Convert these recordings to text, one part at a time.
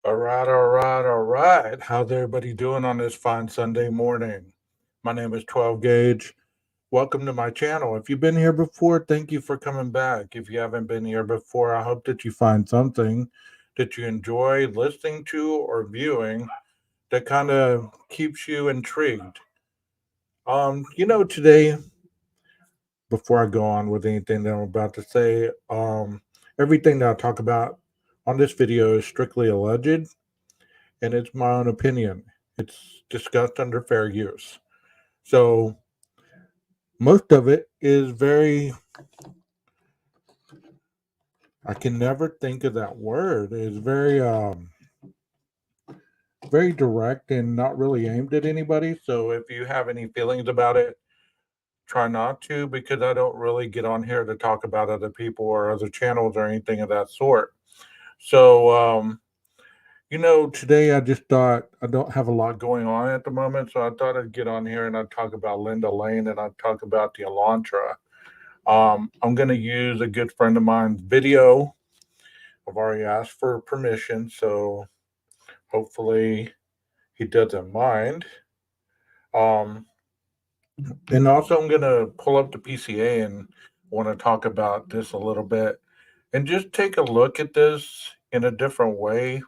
All right. How's everybody doing on this fine Sunday morning? My name is 12 Gauge. Welcome to my channel. If you've been here before, thank you for coming back. If you haven't been here before, I hope that you find something that you enjoy listening to or viewing that kind of keeps you intrigued. Today, before I go on with anything that I'm about to say, everything that I talk about on this video is strictly alleged and it's my own opinion. It's discussed under fair use. So most of it is I can never think of that word. It's very direct and not really aimed at anybody. So if you have any feelings about it, try not to, because I don't really get on here to talk about other people or other channels or anything of that sort. So today I just thought I don't have a lot going on at the moment, so I thought I'd get on here and I'd talk about Linda Lane and I'd talk about the Elantra. I'm going to use a good friend of mine's video. I've already asked for permission, so hopefully he doesn't mind. Um, and also, I'm going to pull up the PCA and want to talk about this a little bit and just take a look at this in a different way.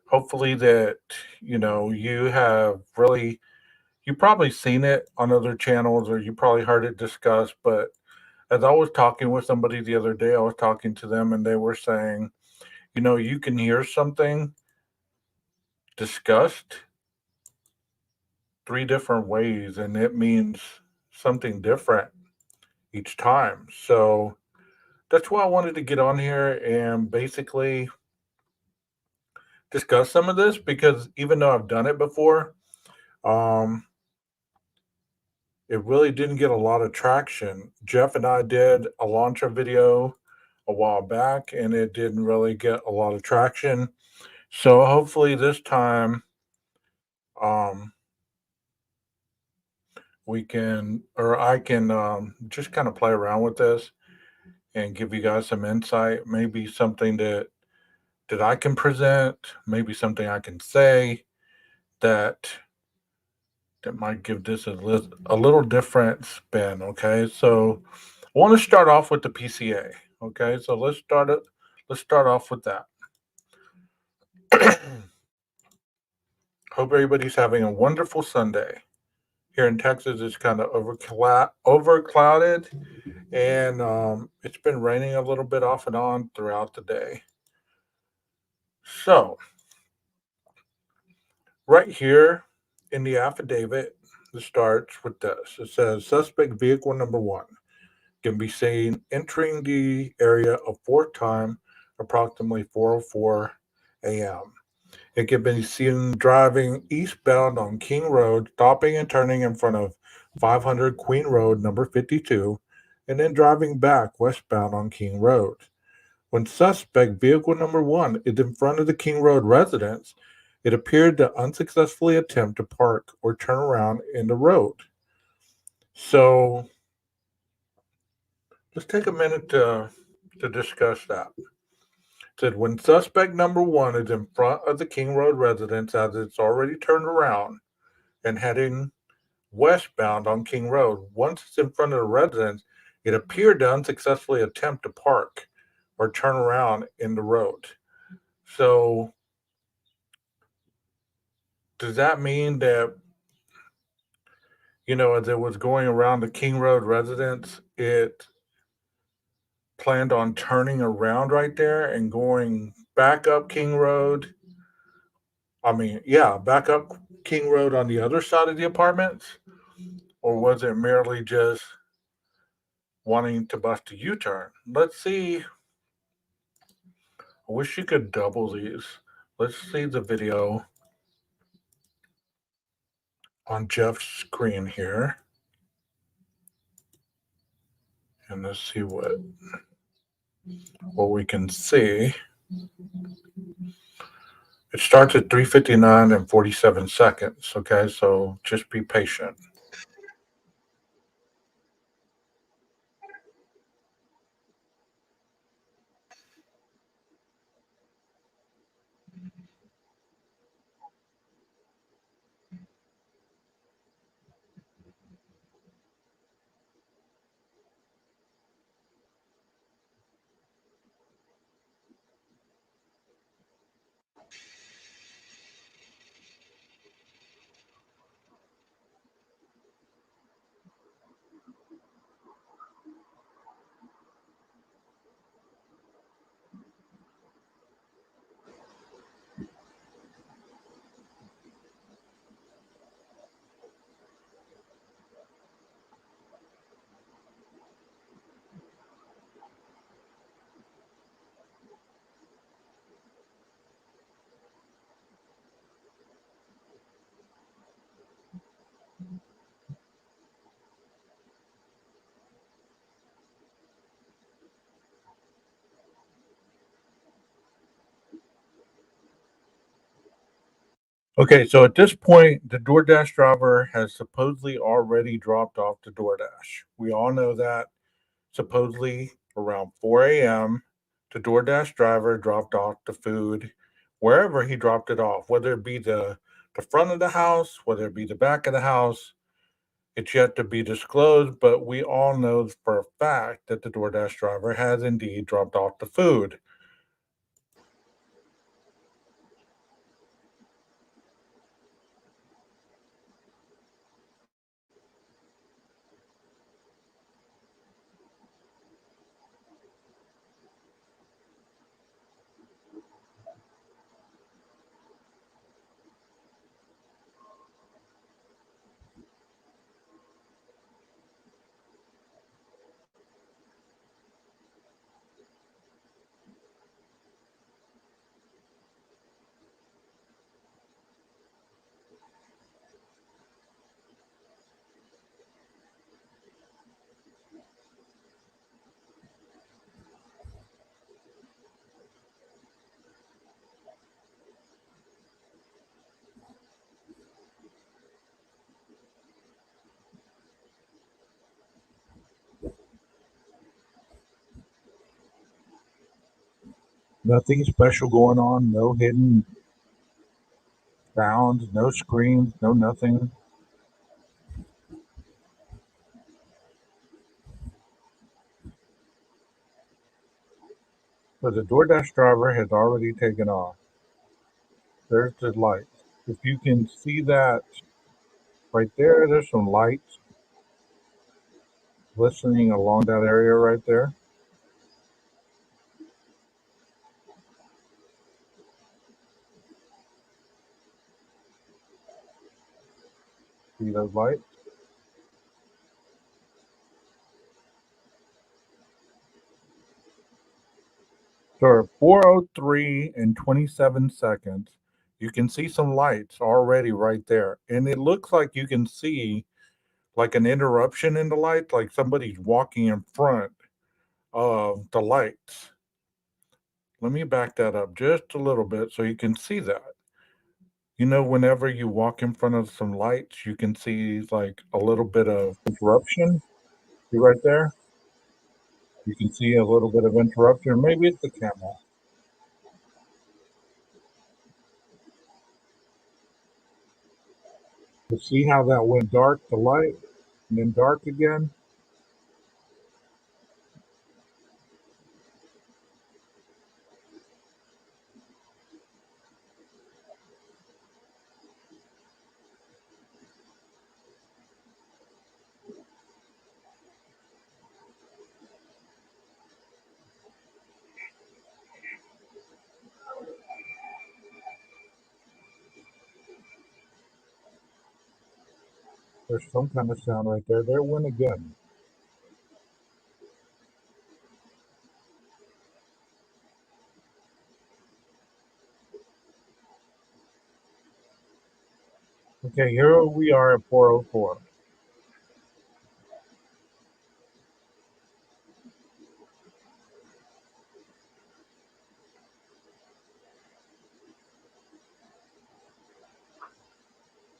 Hopefully, that you have really you probably seen it on other channels or you probably heard it discussed, but as I was talking with somebody the other day, I was talking to them and they were saying, you can hear something discussed three different ways and it means something different each time. So that's why I wanted to get on here and basically discuss some of this because even though I've done it before, um, it really didn't get a lot of traction. Jeff and I did a launcher video a while back and it didn't really get a lot of traction. So hopefully this time um, we can, or I can just kind of play around with this and give you guys some insight, maybe something that I can present, maybe something I can say that might give this a little different spin. Okay, so I want to start off with the PCA. Okay, so let's start it. Let's start off with that. Hope everybody's having a wonderful Sunday. Here in Texas, it's kind of overclouded, and it's been raining a little bit off and on throughout the day. So, right here in the affidavit, it starts with this. It says suspect vehicle number one can be seen entering the area of Fort Time approximately 4:04 a.m. It can be seen driving eastbound on King Road, stopping and turning in front of 500 Queen Road, number 52, and then driving back westbound on King Road. When suspect vehicle number one is in front of the King Road residence, it appeared to unsuccessfully attempt to park or turn around in the road. So let's take a minute to discuss that. It said when suspect number one is in front of the King Road residence as it's already turned around and heading westbound on King Road, once it's in front of the residence, it appeared to unsuccessfully attempt to park or turn around in the road. So does that mean that, as it was going around the King Road residence, it planned on turning around right there and going back up King Road? I mean, yeah, back up King Road on the other side of the apartments? Or was it merely just wanting to bust a U turn? Let's see. I wish you could double these. Let's see the video on Jeff's screen here. And let's see what we can see. It starts at 3:59 and 47 seconds. Okay, so just be patient. Okay, so at this point, the DoorDash driver has supposedly already dropped off the DoorDash. We all know that. Supposedly around 4 a.m., the DoorDash driver dropped off the food wherever he dropped it off, whether it be the front of the house, whether it be the back of the house. It's yet to be disclosed, but we all know for a fact that the DoorDash driver has indeed dropped off the food. Nothing special going on, no hidden sounds, no screams, no nothing. So the DoorDash driver has already taken off. There's the light. If you can see that right there, there's some lights glistening along that area right there. See those lights? So at 4:03 and 27 seconds, you can see some lights already right there. And it looks like you can see like an interruption in the light, like somebody's walking in front of the lights. Let me back that up just a little bit so you can see that. Whenever you walk in front of some lights, you can see like a little bit of interruption. See right there? You can see a little bit of interruption. Maybe it's the camera. But see how that went dark to light and then dark again? There's some kind of sound right there. There it went again. Okay, here we are at 4:04.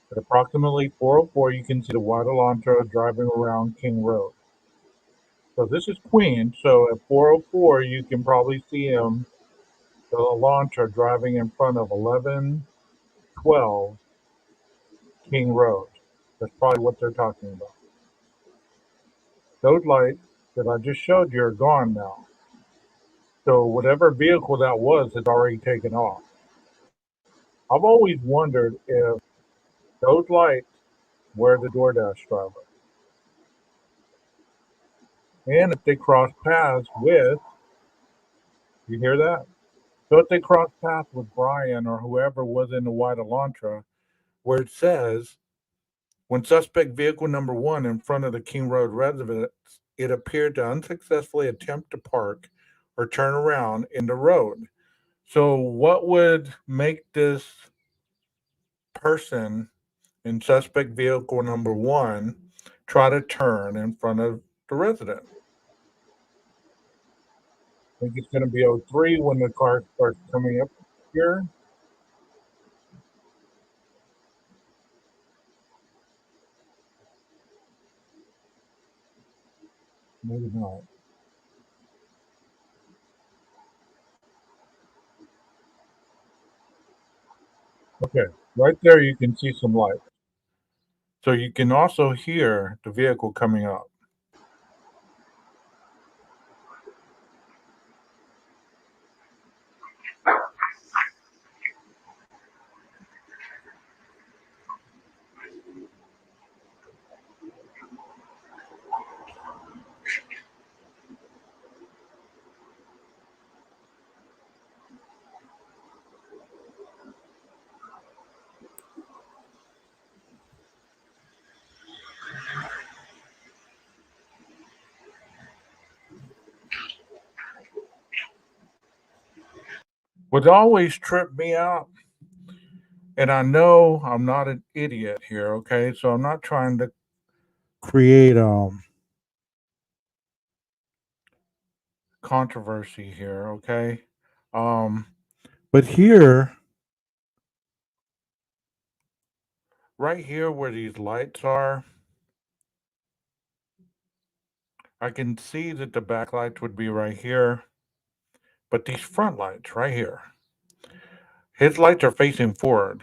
At approximately 4:04, you can see the white Elantra driving around King Road. So this is Queen. So at 4:04, you can probably see him, the Elantra driving in front of 1112 King Road. That's probably what they're talking about. Those lights that I just showed you are gone now. So whatever vehicle that was has already taken off. I've always wondered if those lights were the DoorDash driver. And if they cross paths with, you hear that? So if they cross paths with Brian or whoever was in the white Elantra, where it says, when suspect vehicle number one in front of the King Road residence, it appeared to unsuccessfully attempt to park or turn around in the road. So what would make this person in suspect vehicle number one try to turn in front of the resident? I think it's going to be '03 when the car starts coming up here. Maybe not. Okay, right there you can see some light. So you can also hear the vehicle coming up. What always tripped me out, and I know I'm not an idiot here, okay? So I'm not trying to create controversy here, okay? Um but here, right here where these lights are, I can see that the back lights would be right here, but these front lights right here, his lights are facing forward.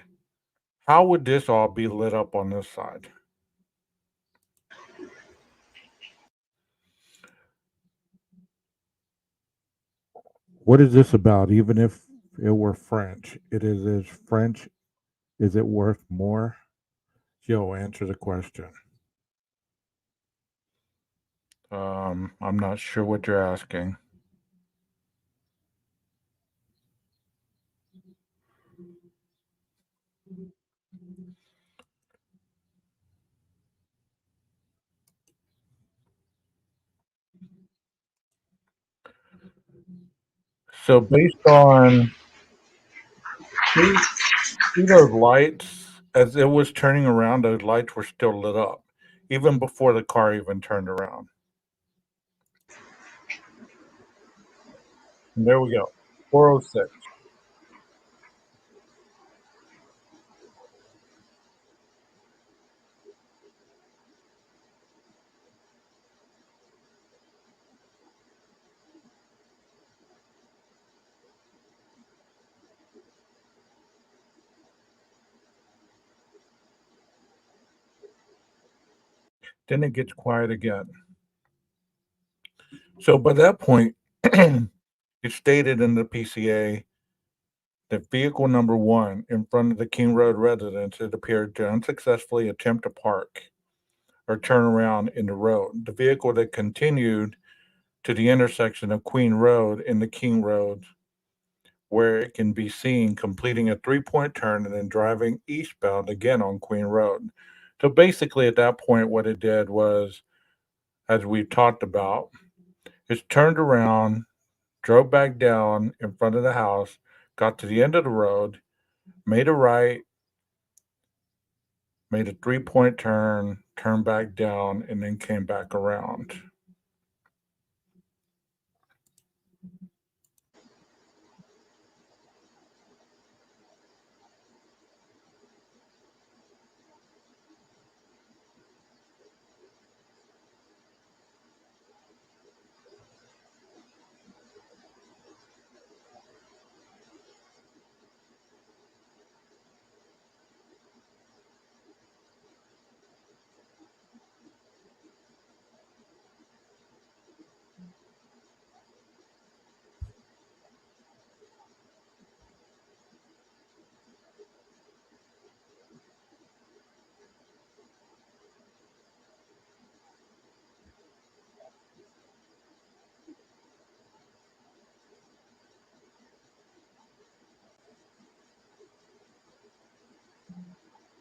How would this all be lit up on this side? What is this about? Even if it were French, is French. Is it worth more? Joe, answer the question. I'm not sure what you're asking. So based on see, see those lights, as it was turning around, those lights were still lit up, even before the car even turned around. And there we go. 406. Then it gets quiet again. So by that point, it stated in the PCA that vehicle number one in front of the King Road residence, it appeared to unsuccessfully attempt to park or turn around in the road. The vehicle that continued to the intersection of Queen Road and the King Road, where it can be seen completing a 3-point turn and then driving eastbound again on Queen Road. So basically, at that point, what it did was, as we've talked about, it's turned around, drove back down in front of the house, got to the end of the road, made a right, made a 3-point turn, turned back down, and then came back around.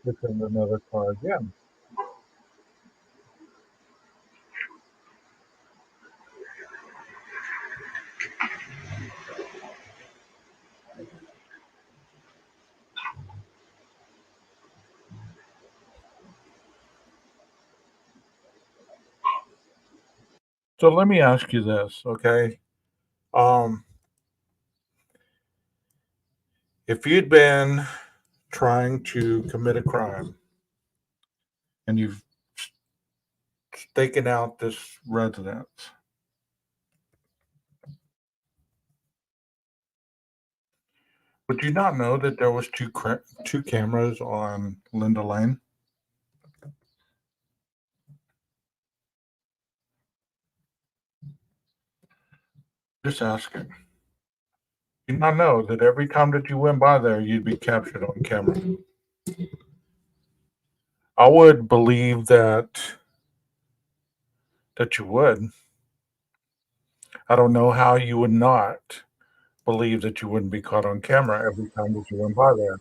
Within another car again. So let me ask you this, okay? Um, if you'd been trying to commit a crime and you've staken out this residence, Would you not know that there was two cameras on Linda Lane? Just asking. You not know that every time that you went by there, you'd be captured on camera. I would believe that you would. I don't know how you would not believe that you wouldn't be caught on camera every time that you went by there.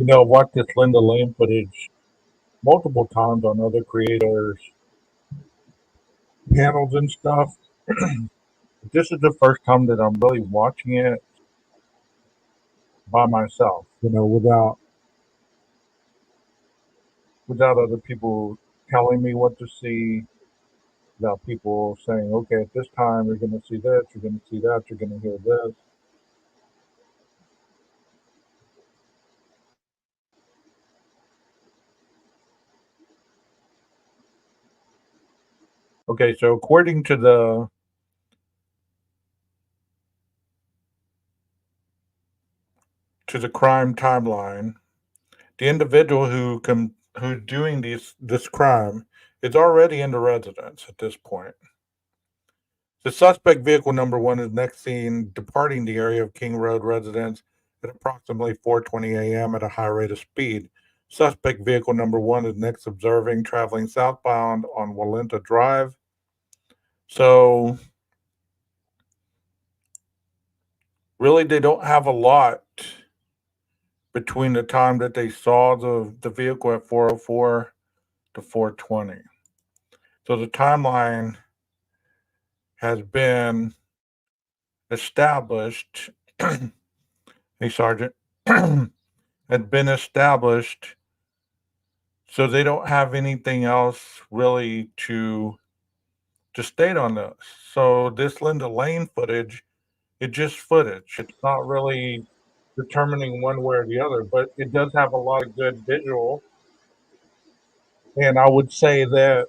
I've watched this Linda Lane footage multiple times on other creators' panels and stuff. This is the first time that I'm really watching it by myself, without other people telling me what to see, without people saying, okay, at this time you're going to see this, you're going to see that, you're going to hear this. Okay, so according to the crime timeline, the individual who's doing this crime is already in the residence at this point. The suspect vehicle number one is next seen departing the area of King Road residence at approximately 4:20 a.m. at a high rate of speed. Suspect vehicle number one is next observing traveling southbound on Walenta Drive. So really, they don't have a lot between the time that they saw the vehicle at 4:04 to 4:20. So the timeline has been established. Hey, Sergeant, had been established, so they don't have anything else really to state on this. So this Linda Lane footage, it's just footage. It's not really determining one way or the other, but it does have a lot of good visual. And I would say that,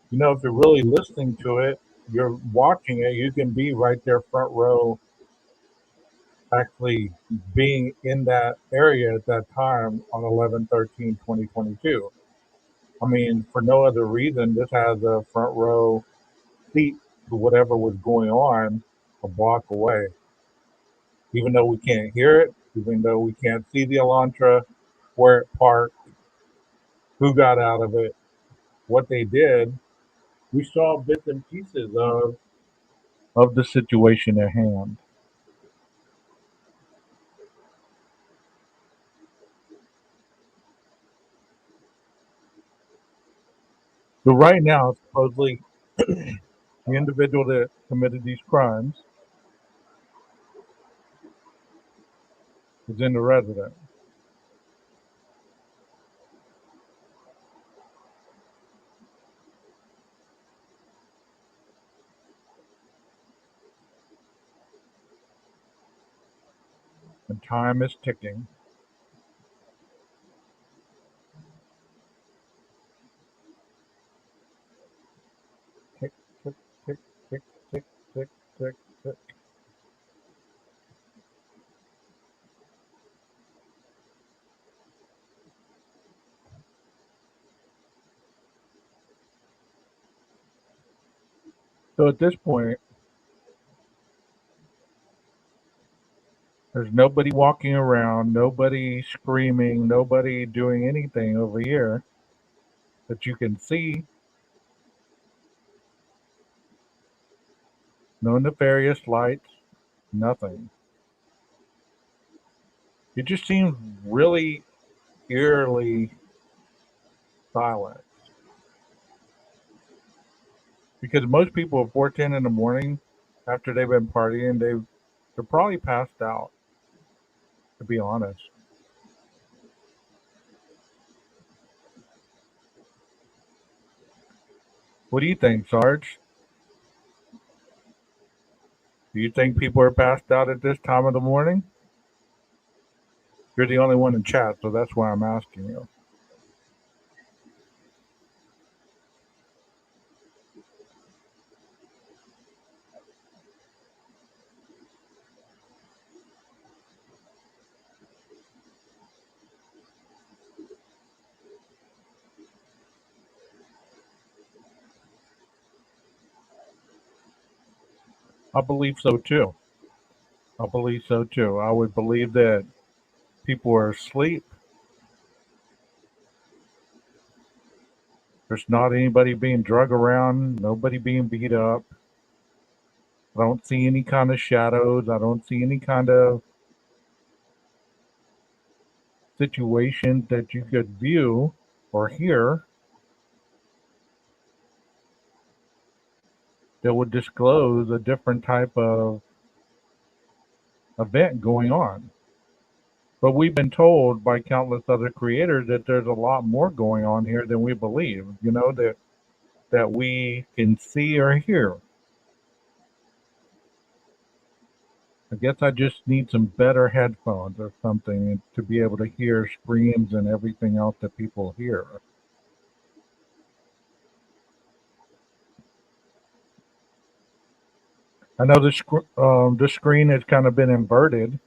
if you're really listening to it, you're watching it, you can be right there front row, actually being in that area at that time on 11/13/2022. I mean, for no other reason, this has a front row seat to whatever was going on a block away. Even though we can't hear it, even though we can't see the Elantra, where it parked, who got out of it, what they did, we saw bits and pieces of the situation at hand. So right now, supposedly, the individual that committed these crimes is in the residence. And time is ticking. Tick, tick, tick, tick, tick, tick, tick, tick. So at this point, there's nobody walking around, nobody screaming, nobody doing anything over here that you can see. No nefarious lights, nothing. It just seems really eerily silent. Because most people at 4:10 in the morning, after they've been partying, they're probably passed out. to be honest. What do you think, Sarge? Do you think people are passed out at this time of the morning? You're the only one in chat, so that's why I'm asking you. I believe so too. I believe so too. I would believe that people are asleep. There's not anybody being drug around, nobody being beat up. I don't see any kind of shadows. I don't see any kind of situation that you could view or hear that would disclose a different type of event going on. But we've been told by countless other creators that there's a lot more going on here than we believe, that we can see or hear. I guess I just need some better headphones or something to be able to hear screams and everything else that people hear. I know the screen has kind of been inverted,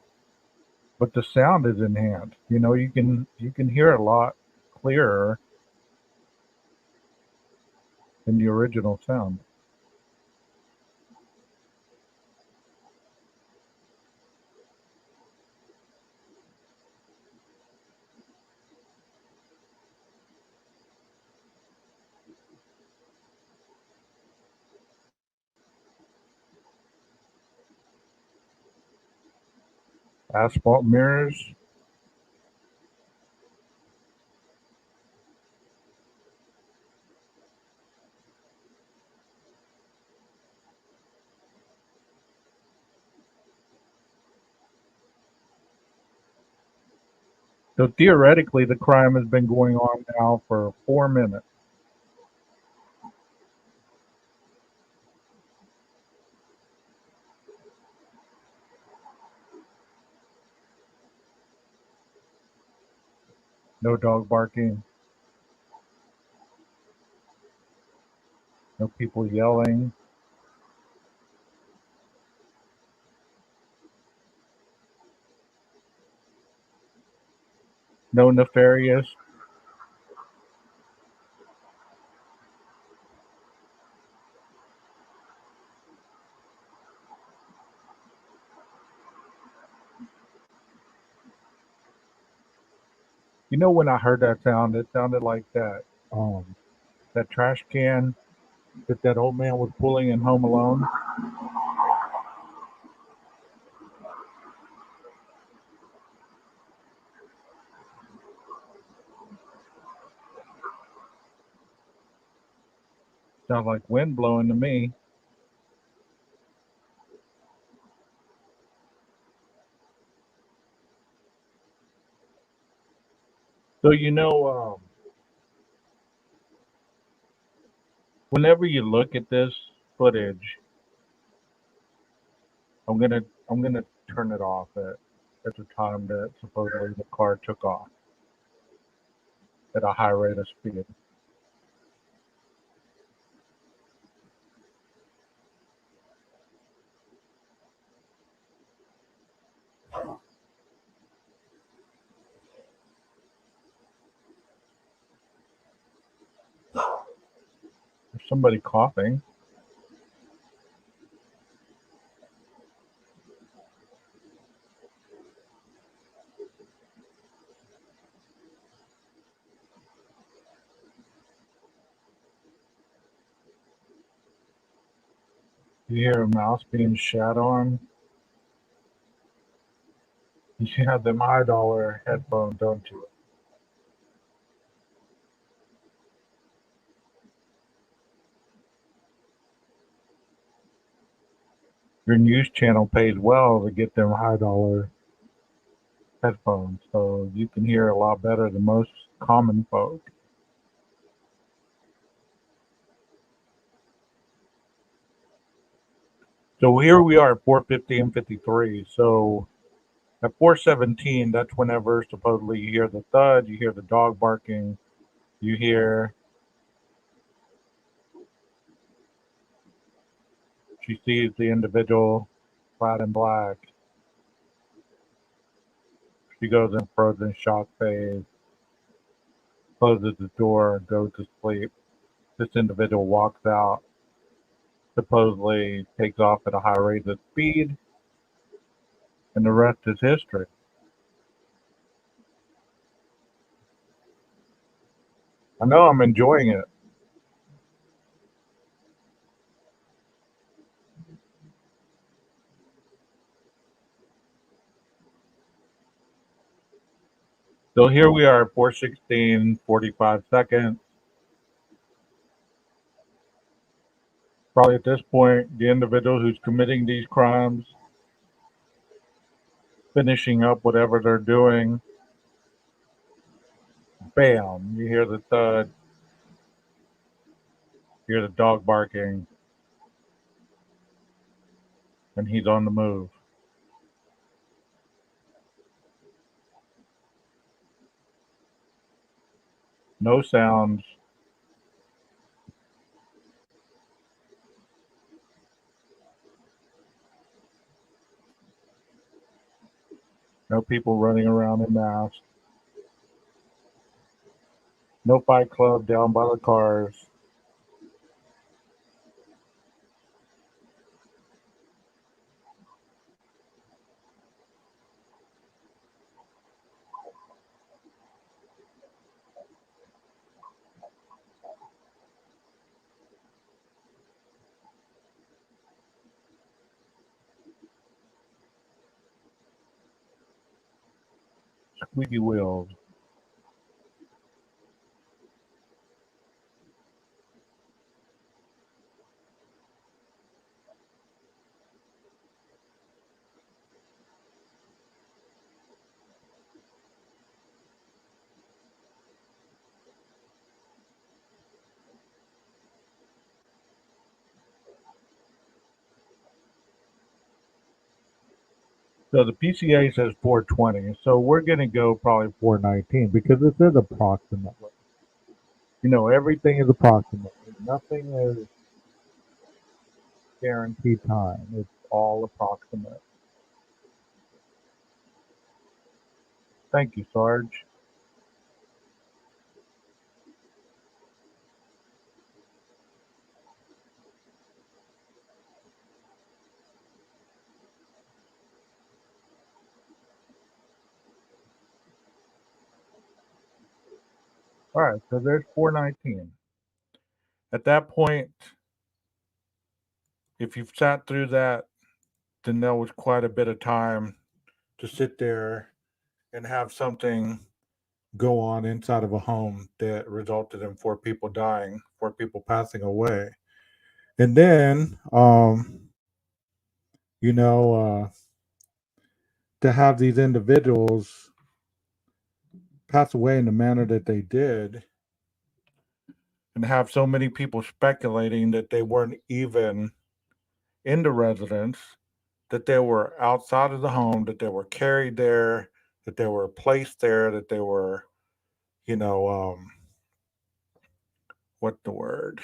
but the sound is enhanced. You can hear a lot clearer than the original sound. Asphalt mirrors. So theoretically, the crime has been going on now for 4 minutes. No dog barking, no people yelling, no nefarious. When I heard that sound, it sounded like that trash can that old man was pulling in Home Alone. Sounds like wind blowing to me. So whenever you look at this footage, I'm gonna turn it off at the time that supposedly the car took off at a high rate of speed. There's somebody coughing. You hear a mouse being shat on. You have them high dollar headphones, don't you? Your news channel pays well to get them high dollar headphones, so you can hear a lot better than most common folk. So here we are at 4:50 and 53. So at 4:17, that's whenever supposedly you hear the thud, you hear the dog barking, you hear she sees the individual clad in black. She goes in frozen shock phase, closes the door, goes to sleep. This individual walks out, supposedly takes off at a high rate of speed, and the rest is history. I know I'm enjoying it. So here we are at 4:16, 45 seconds. Probably at this point, the individual who's committing these crimes, finishing up whatever they're doing, bam, you hear the thud, you hear the dog barking, and he's on the move. No sounds, no people running around in masks, no fight club down by the cars. Squeaky wheels. So the PCA says 420, so we're going to go probably 419 because this is approximately. Everything is approximately. Nothing is guaranteed time. It's all approximate. Thank you, Sarge. All right, so there's 419. At that point, if you've sat through that, then that was quite a bit of time to sit there and have something go on inside of a home that resulted in four people dying, four people passing away. And then, you know, to have these individuals pass away in the manner that they did and have so many people speculating that they weren't even in the residence, that they were outside of the home, that they were carried there, that they were placed there, that they were, you know, what the word?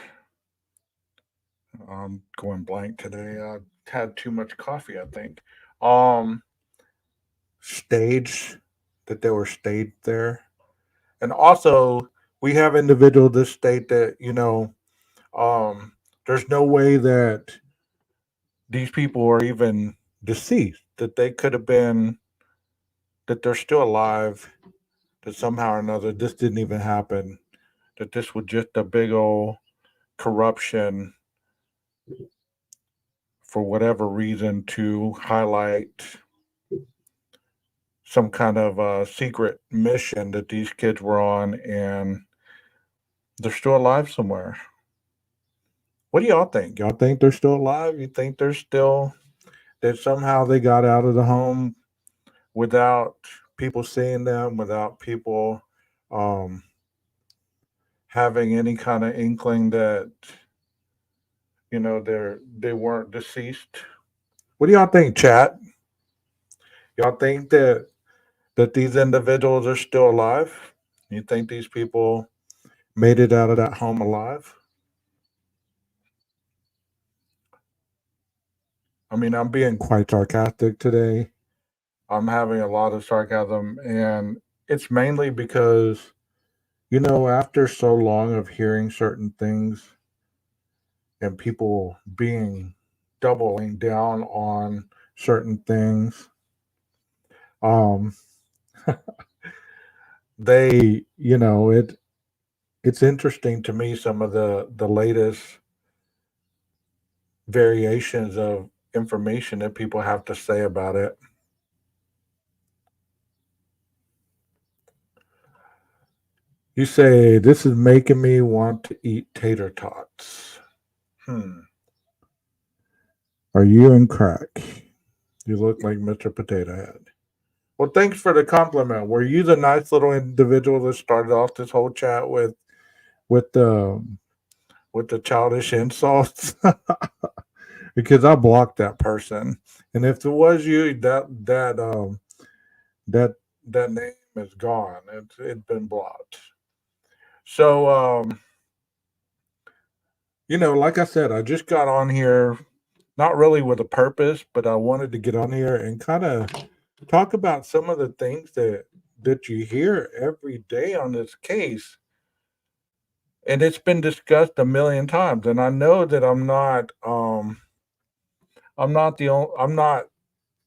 I'm going blank today. I had too much coffee, I think. Um, Staged, that they were staged there. And also, we have individuals that state that, there's no way that these people are even deceased, that they could have been, that they're still alive, that somehow or another this didn't even happen, that this was just a big old corruption for whatever reason to highlight some kind of secret mission that these kids were on, and they're still alive somewhere. What do y'all think? Y'all think they're still alive? You think they're still, that somehow they got out of the home without people seeing them, without people um, having any kind of inkling that they weren't deceased. What do y'all think, chat? Y'all think that these individuals are still alive? You think these people made it out of that home alive? I mean, I'm being quite sarcastic today. I'm having a lot of sarcasm, and it's mainly because, after so long of hearing certain things and people being doubling down on certain things, um, it's interesting to me, some of the latest variations of information that people have to say about it. You say, this is making me want to eat tater tots. Are you in crack? You look like Mr. Potato Head. Well, thanks for the compliment. Were you the nice little individual that started off this whole chat with the with the childish insults? Because I blocked that person, and if it was you, that that name is gone. It's been blocked. So like I said, I just got on here, not really with a purpose, but I wanted to get on here and kind of talk about some of the things that you hear every day on this case, and it's been discussed a million times. And I know that I'm not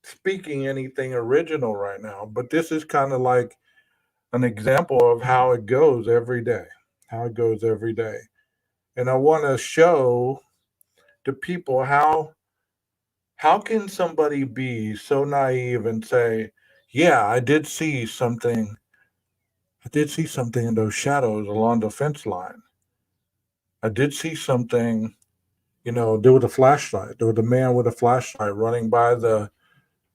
speaking anything original right now, but this is kind of like an example of how it goes every day. How it goes every day. And I want to show to people how can somebody be so naive and say, "Yeah, I did see something in those shadows along the fence line. I did see something, there was a flashlight. There was a man with a flashlight running by the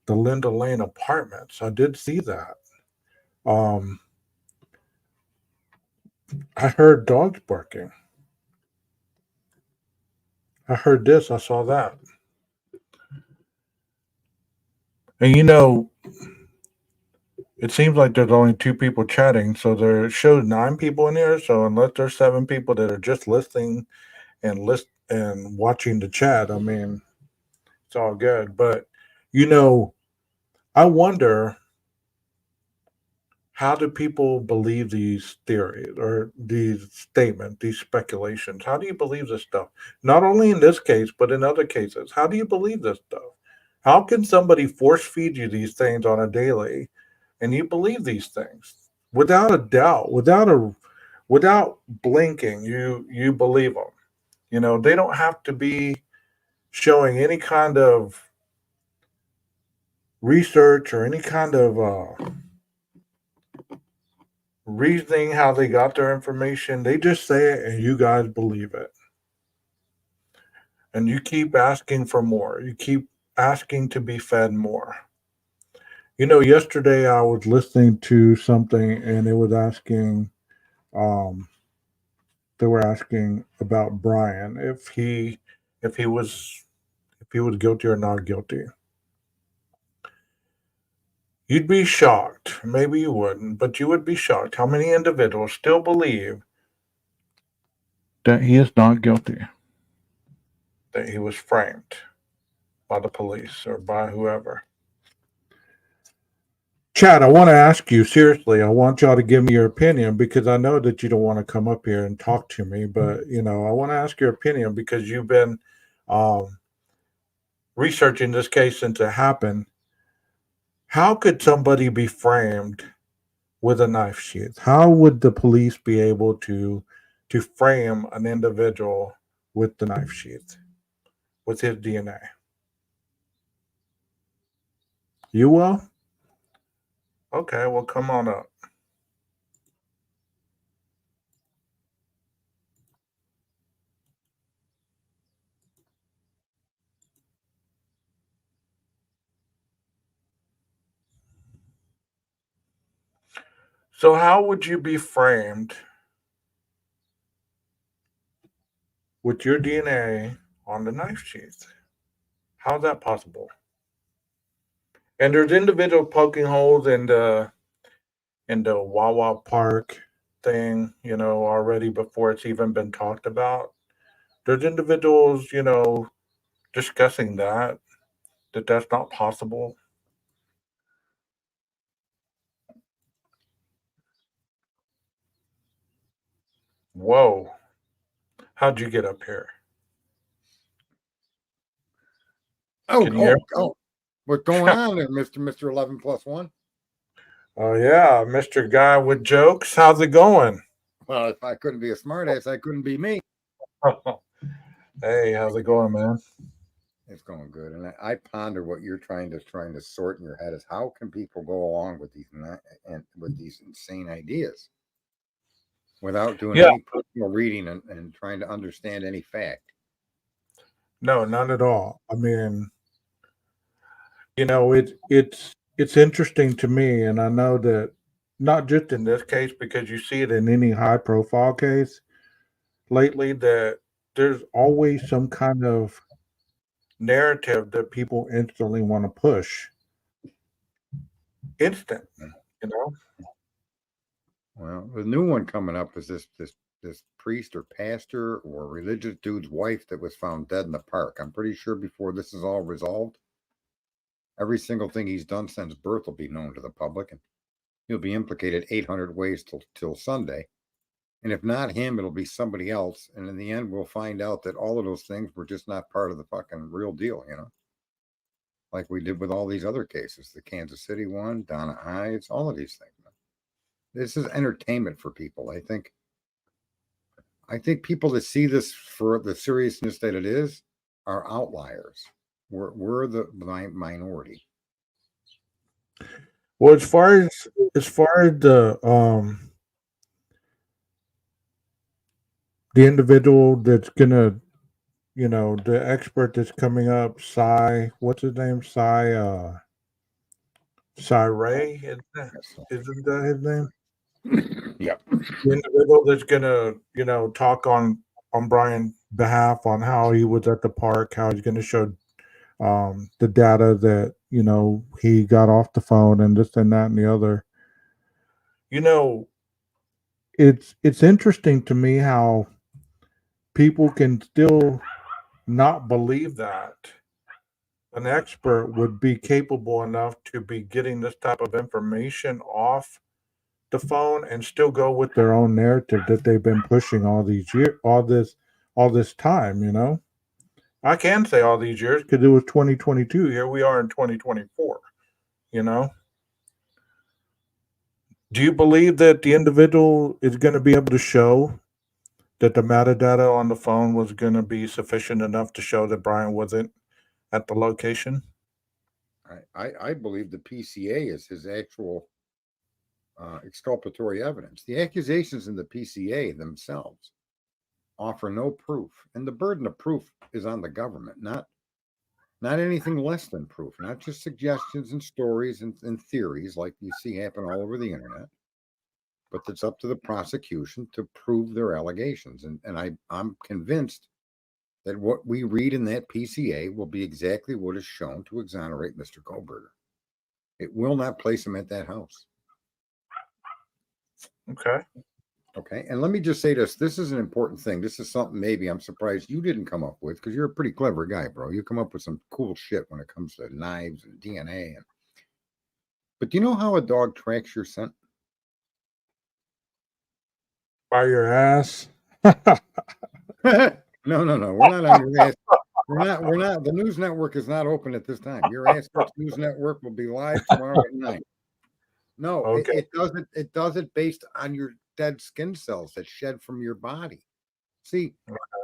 Linda Lane apartments. I did see that. Um, I heard dogs barking. I heard this. I saw that." And it seems like there's only two people chatting, so there shows 9 people in here. So unless there's 7 people that are just listening and watching the chat, I mean, it's all good. But you know, I wonder, how do people believe these theories or these statements, these speculations? How do you believe this stuff? Not only in this case, but in other cases. How do you believe this stuff? How can somebody force feed you these things on a daily and you believe these things? Without a doubt, without blinking, you believe them. They don't have to be showing any kind of research or any kind of reasoning how they got their information. They just say it and you guys believe it. And you keep asking for more. You keep asking to be fed more. Yesterday I was listening to something and it was asking, um, they were asking about Brian, if he was if he was guilty or not guilty. You'd be shocked. Maybe you wouldn't, but you would be shocked how many individuals still believe that he is not guilty, that he was framed by the police or by whoever. Chad, I want to ask you seriously. I want y'all to give me your opinion because I know that you don't want to come up here and talk to me, but I want to ask your opinion because you've been um, researching this case since it happened. How could somebody be framed with a knife sheath? How would the police be able to frame an individual with the knife sheath, with his DNA? You will? Okay, well, come on up. So how would you be framed with your DNA on the knife sheath? How's that possible? And there's individual poking holes in the Wawa Park thing, already before it's even been talked about. There's individuals, discussing that that's not possible. Whoa, how'd you get up here? Oh, Can you hear me? what's going on there, Mr. 11 plus 1? Oh yeah, Mr. Guy with jokes. How's it going? Well, if I couldn't be a smartass, I couldn't be me. Hey, how's it going, man? It's going good, and I ponder what you're trying to sort in your head is how can people go along with these insane ideas without doing Yeah, any personal reading and trying to understand any fact. no, not at all. I mean, it's interesting to me, and I know that not just in this case, because you see it in any high profile case lately, that there's always some kind of narrative that people instantly want to push. Instant, you know? Well, the new one coming up is this priest or pastor or religious dude's wife that was found dead in the park. I'm pretty sure before this is all resolved, every single thing he's done since birth will be known to the public, and he'll be implicated 800 ways till Sunday. And if not him, it'll be somebody else. And in the end, we'll find out that all of those things were just not part of the fucking real deal, like we did with all these other cases, the Kansas City one, Donna Ives, all of these things. This is entertainment for people. I think people that see this for the seriousness that it is are outliers. We're the minority. Well, as far as the individual that's gonna, the expert that's coming up, what's his name? Cy Ray, isn't that his name? Yep. The individual that's gonna, talk on Brian's behalf on how he was at the park, how he's gonna show the data that he got off the phone and this and that and the other. You know, it's interesting to me how people can still not believe that an expert would be capable enough to be getting this type of information off the phone and still go with their own narrative that they've been pushing all these years, all this time. I can say all these years because it was 2022. Here we are in 2024. You know, do you believe that the individual is going to be able to show that the metadata on the phone was going to be sufficient enough to show that Brian wasn't at the location? I believe the PCA is his actual exculpatory evidence. The accusations in the PCA themselves offer no proof, and the burden of proof is on the government, not anything less than proof, not just suggestions and stories and theories like you see happen all over the internet, but it's up to the prosecution to prove their allegations. And I'm convinced that what we read in that PCA will be exactly what is shown to exonerate Mr. Goldberger. It will not place him at that house. Okay. Okay. And let me just say this. This is an important thing. This is something maybe I'm surprised you didn't come up with because you're a pretty clever guy, bro. You come up with some cool shit when it comes to knives and DNA. But do you know how a dog tracks your scent? By your ass. No. We're not on your ass. We're not. The news network is not open at this time. Your Ass News Network will be live tomorrow at 9. No, Okay. it does it based on your dead skin cells that shed from your body. See,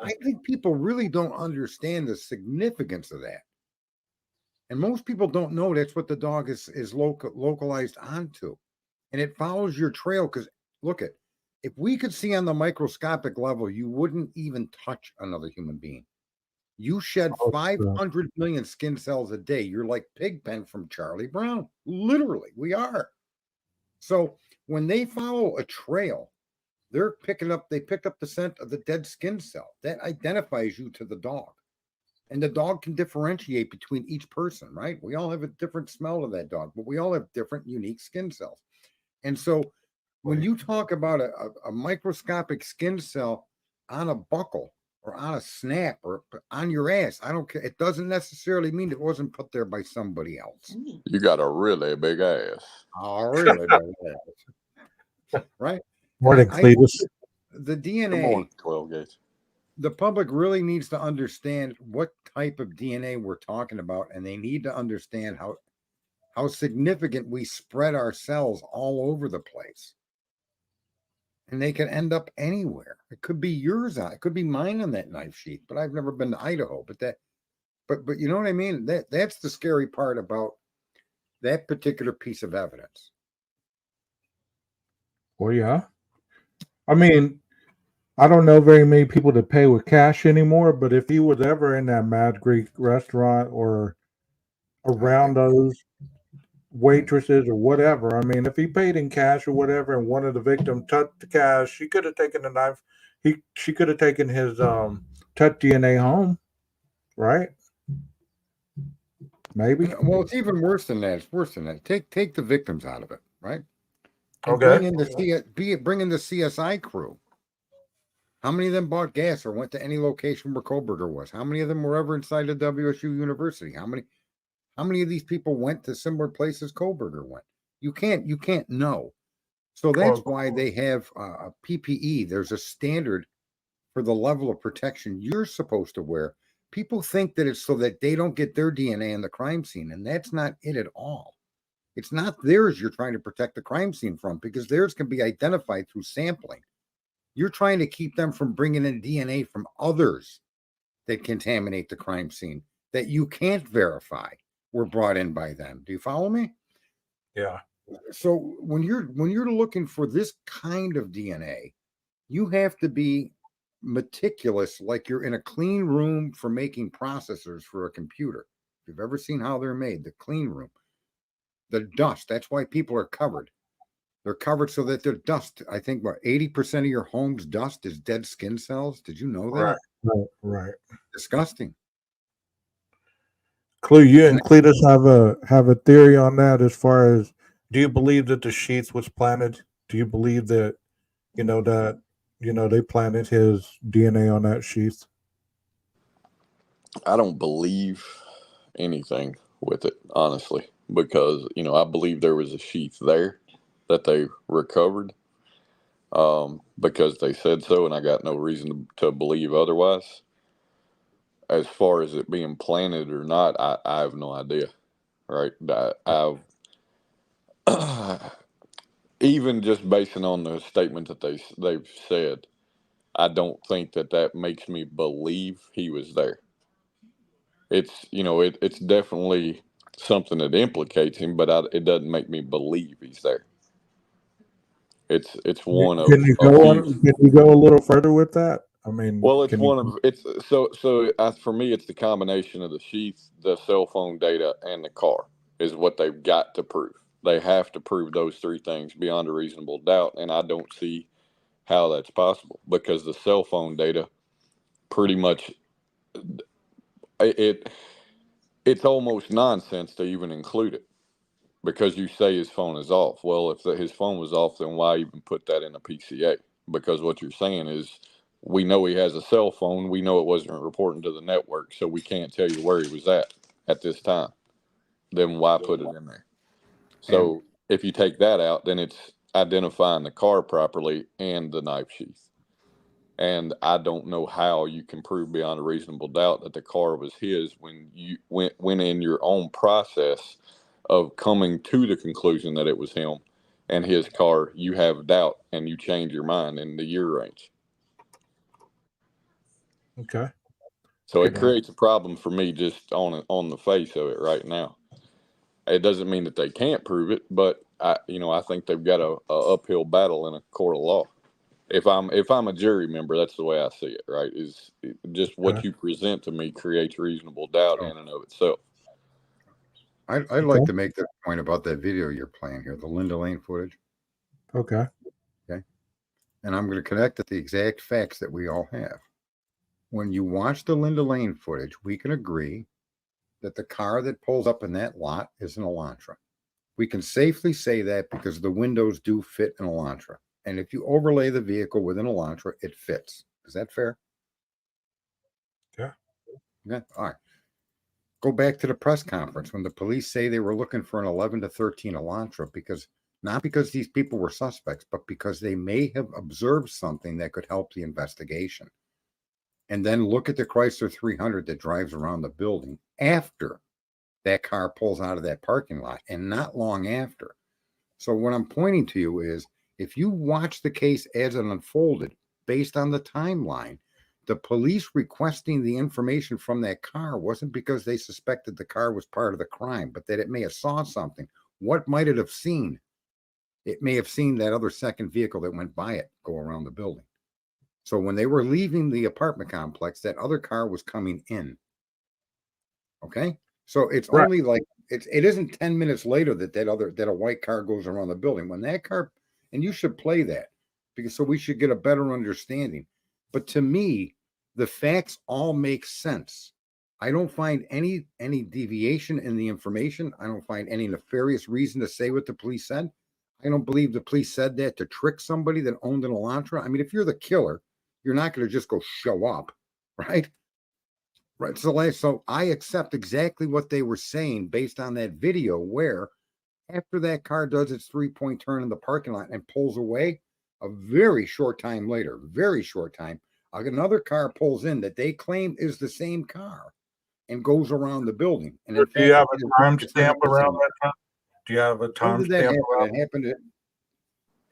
I think people really don't understand the significance of that. And most people don't know that's what the dog is localized onto. And it follows your trail because look at if we could see on the microscopic level, you wouldn't even touch another human being. You shed 500 million skin cells a day. You're like Pigpen from Charlie Brown. Literally, we are. So When they follow a trail, they picked up the scent of the dead skin cell. That identifies you to the dog. And the dog can differentiate between each person, right? We all have a different smell to that dog, but we all have different unique skin cells. And so when you talk about a microscopic skin cell on a buckle or on a snap or on your ass, I don't care. It doesn't necessarily mean it wasn't put there by somebody else. You got a really big ass. Oh, really big ass. Right? Morning, Cletus. The Come DNA, on, 12 gauge. the public really needs to understand what type of DNA we're talking about, and they need to understand how significant we spread our cells all over the place. And they can end up anywhere. It could be yours on, it could be mine on that knife sheath, but I've never been to Idaho. But you know what I mean? That's the scary part about that particular piece of evidence. Well, yeah. I mean, I don't know very many people that pay with cash anymore, but if he was ever in that Mad Greek restaurant or around those waitresses or whatever, I mean, if he paid in cash or whatever and one of the victims touched the cash, she could have taken the knife. She could have taken his touch DNA home, right? Maybe. Well, it's even worse than that. It's worse than that. Take the victims out of it, right? And Okay. bring in the CSI crew. How many of them bought gas or went to any location where Koberger was? How many of them were ever inside of WSU University? How many of these people went to similar places Koberger went? You can't know. So that's why they have a PPE. There's a standard for the level of protection you're supposed to wear. People think that it's so that they don't get their DNA in the crime scene, and that's not it at all. It's not theirs you're trying to protect the crime scene from, because theirs can be identified through sampling. You're trying to keep them from bringing in DNA from others that contaminate the crime scene that you can't verify were brought in by them. Do you follow me? Yeah. So when you're looking for this kind of DNA, you have to be meticulous, like you're in a clean room for making processors for a computer. If you've ever seen how they're made, the clean room, the dust, that's why people are covered. They're covered so that their dust, I think, what, 80% of your home's dust is dead skin cells. Did you know that? Right. Disgusting. You and Cletus have a theory on that as far as, do you believe that the sheath was planted? Do you believe that they planted his DNA on that sheath? I don't believe anything with it, honestly, because, I believe there was a sheath there that they recovered because they said so, and I got no reason to believe otherwise. As far as it being planted or not, I have no idea, right? Even just basing on the statement that they've said, I don't think that makes me believe he was there. It's it's definitely something that implicates him, but it doesn't make me believe he's there. It's one of Can you go a little further with that? I mean, well, for me, it's the combination of the sheath, the cell phone data, and the car is what they've got to prove. They have to prove those three things beyond a reasonable doubt, and I don't see how that's possible, because the cell phone data pretty much it's almost nonsense to even include it, because you say his phone is off. Well, if his phone was off, then why even put that in a PCA? Because what you're saying is, we know he has a cell phone. We know it wasn't reporting to the network, so we can't tell you where he was at this time. Then why put it in there? So if you take that out, then it's identifying the car properly and the knife sheath. And I don't know how you can prove beyond a reasonable doubt that the car was his when you went in your own process of coming to the conclusion that it was him and his car. You have doubt and you change your mind in the year range. Okay. So it creates a problem for me just on the face of it right now. It doesn't mean that they can't prove it, but I think they've got a uphill battle in a court of law. If I'm a jury member, that's the way I see it, right? Is just what you present to me creates reasonable doubt in and of itself. I'd like to make that point about that video you're playing here, the Linda Lane footage. Okay. And I'm going to connect at the exact facts that we all have. When you watch the Linda Lane footage, we can agree that the car that pulls up in that lot is an Elantra. We can safely say that because the windows do fit an Elantra. And if you overlay the vehicle with an Elantra, it fits. Is that fair? Yeah. Yeah. All right. Go back to the press conference when the police say they were looking for an 11 to 13 Elantra not because these people were suspects, but because they may have observed something that could help the investigation. And then look at the Chrysler 300 that drives around the building after that car pulls out of that parking lot, and not long after. So what I'm pointing to you is, if you watch the case as it unfolded based on the timeline, the police requesting the information from that car wasn't because they suspected the car was part of the crime, but that it may have saw something. What might it have seen? It may have seen that other second vehicle that went by it go around the building. So when they were leaving the apartment complex, that other car was coming in. Okay? So it's Right. only like it isn't 10 minutes later that a white car goes around the building. When that car, and you should play that because so we should get a better understanding. But to me, the facts all make sense. I don't find any deviation in the information. I don't find any nefarious reason to say what the police said. I don't believe the police said that to trick somebody that owned an Elantra. I mean, if you're the killer, you're not going to just go show up, right? Right. So I accept exactly what they were saying based on that video where after that car does its 3-point turn in the parking lot and pulls away, a very short time later, another car pulls in that they claim is the same car and goes around the building. And Do you have a timestamp around that time? Do you have a timestamp around?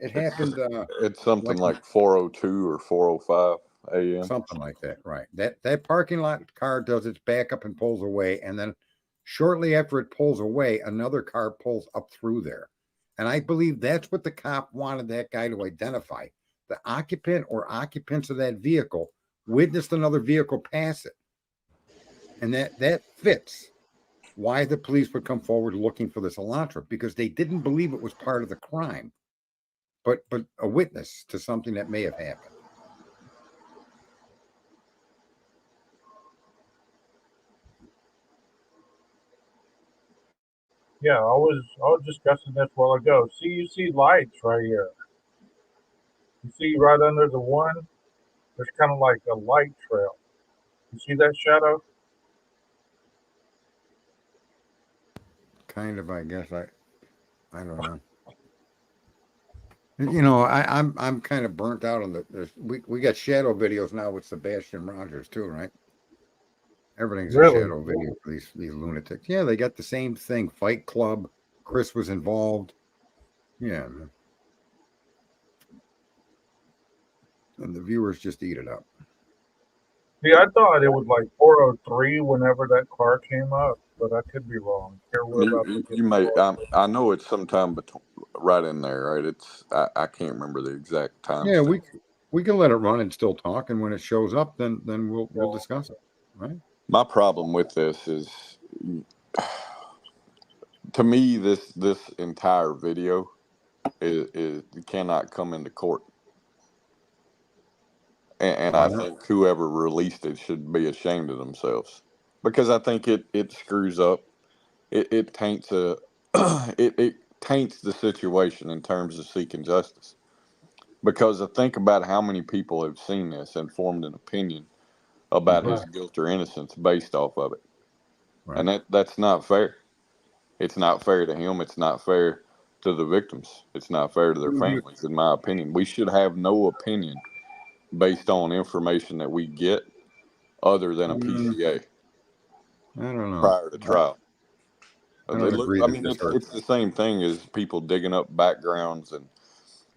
It happened. It's something like 4:02 or 4:05 a.m. Something like that, right? That parking lot car does its backup and pulls away, and then shortly after it pulls away, another car pulls up through there. And I believe that's what the cop wanted that guy to identify. The occupant or occupants of that vehicle witnessed another vehicle pass it. And that fits why the police would come forward looking for this Elantra, because they didn't believe it was part of the crime, but a witness to something that may have happened. Yeah, I was discussing this a while ago. See, you see lights right here. You see right under the one, there's kind of like a light trail. You see that shadow? Kind of, I guess. I don't know. You know, I'm kind of burnt out on we got shadow videos now with Sebastian Rogers too, right? Everything's a Really? shadow video for these lunatics. Yeah, they got the same thing. Fight Club. Chris was involved. Yeah, man. And the viewers just eat it up. See, I thought it was like 4:03 whenever that car came up, but I could be wrong. Here we're about to get You may. I know it's sometime between, right in there, right? It's I can't remember the exact time. Yeah, we can let it run and still talk, and when it shows up, then we'll discuss it, right? My problem with this is, to me, this entire video is cannot come into court, and I think whoever released it should be ashamed of themselves, because I think it screws up, it taints it taints the situation in terms of seeking justice. Because I think about how many people have seen this and formed an opinion about his guilt or innocence based off of it. Right. And that's not fair. It's not fair to him. It's not fair to the victims. It's not fair to their families, in my opinion. We should have no opinion based on information that we get other than a PCA. I don't know. Prior to trial. I don't agree. I mean, it's the same thing as people digging up backgrounds and,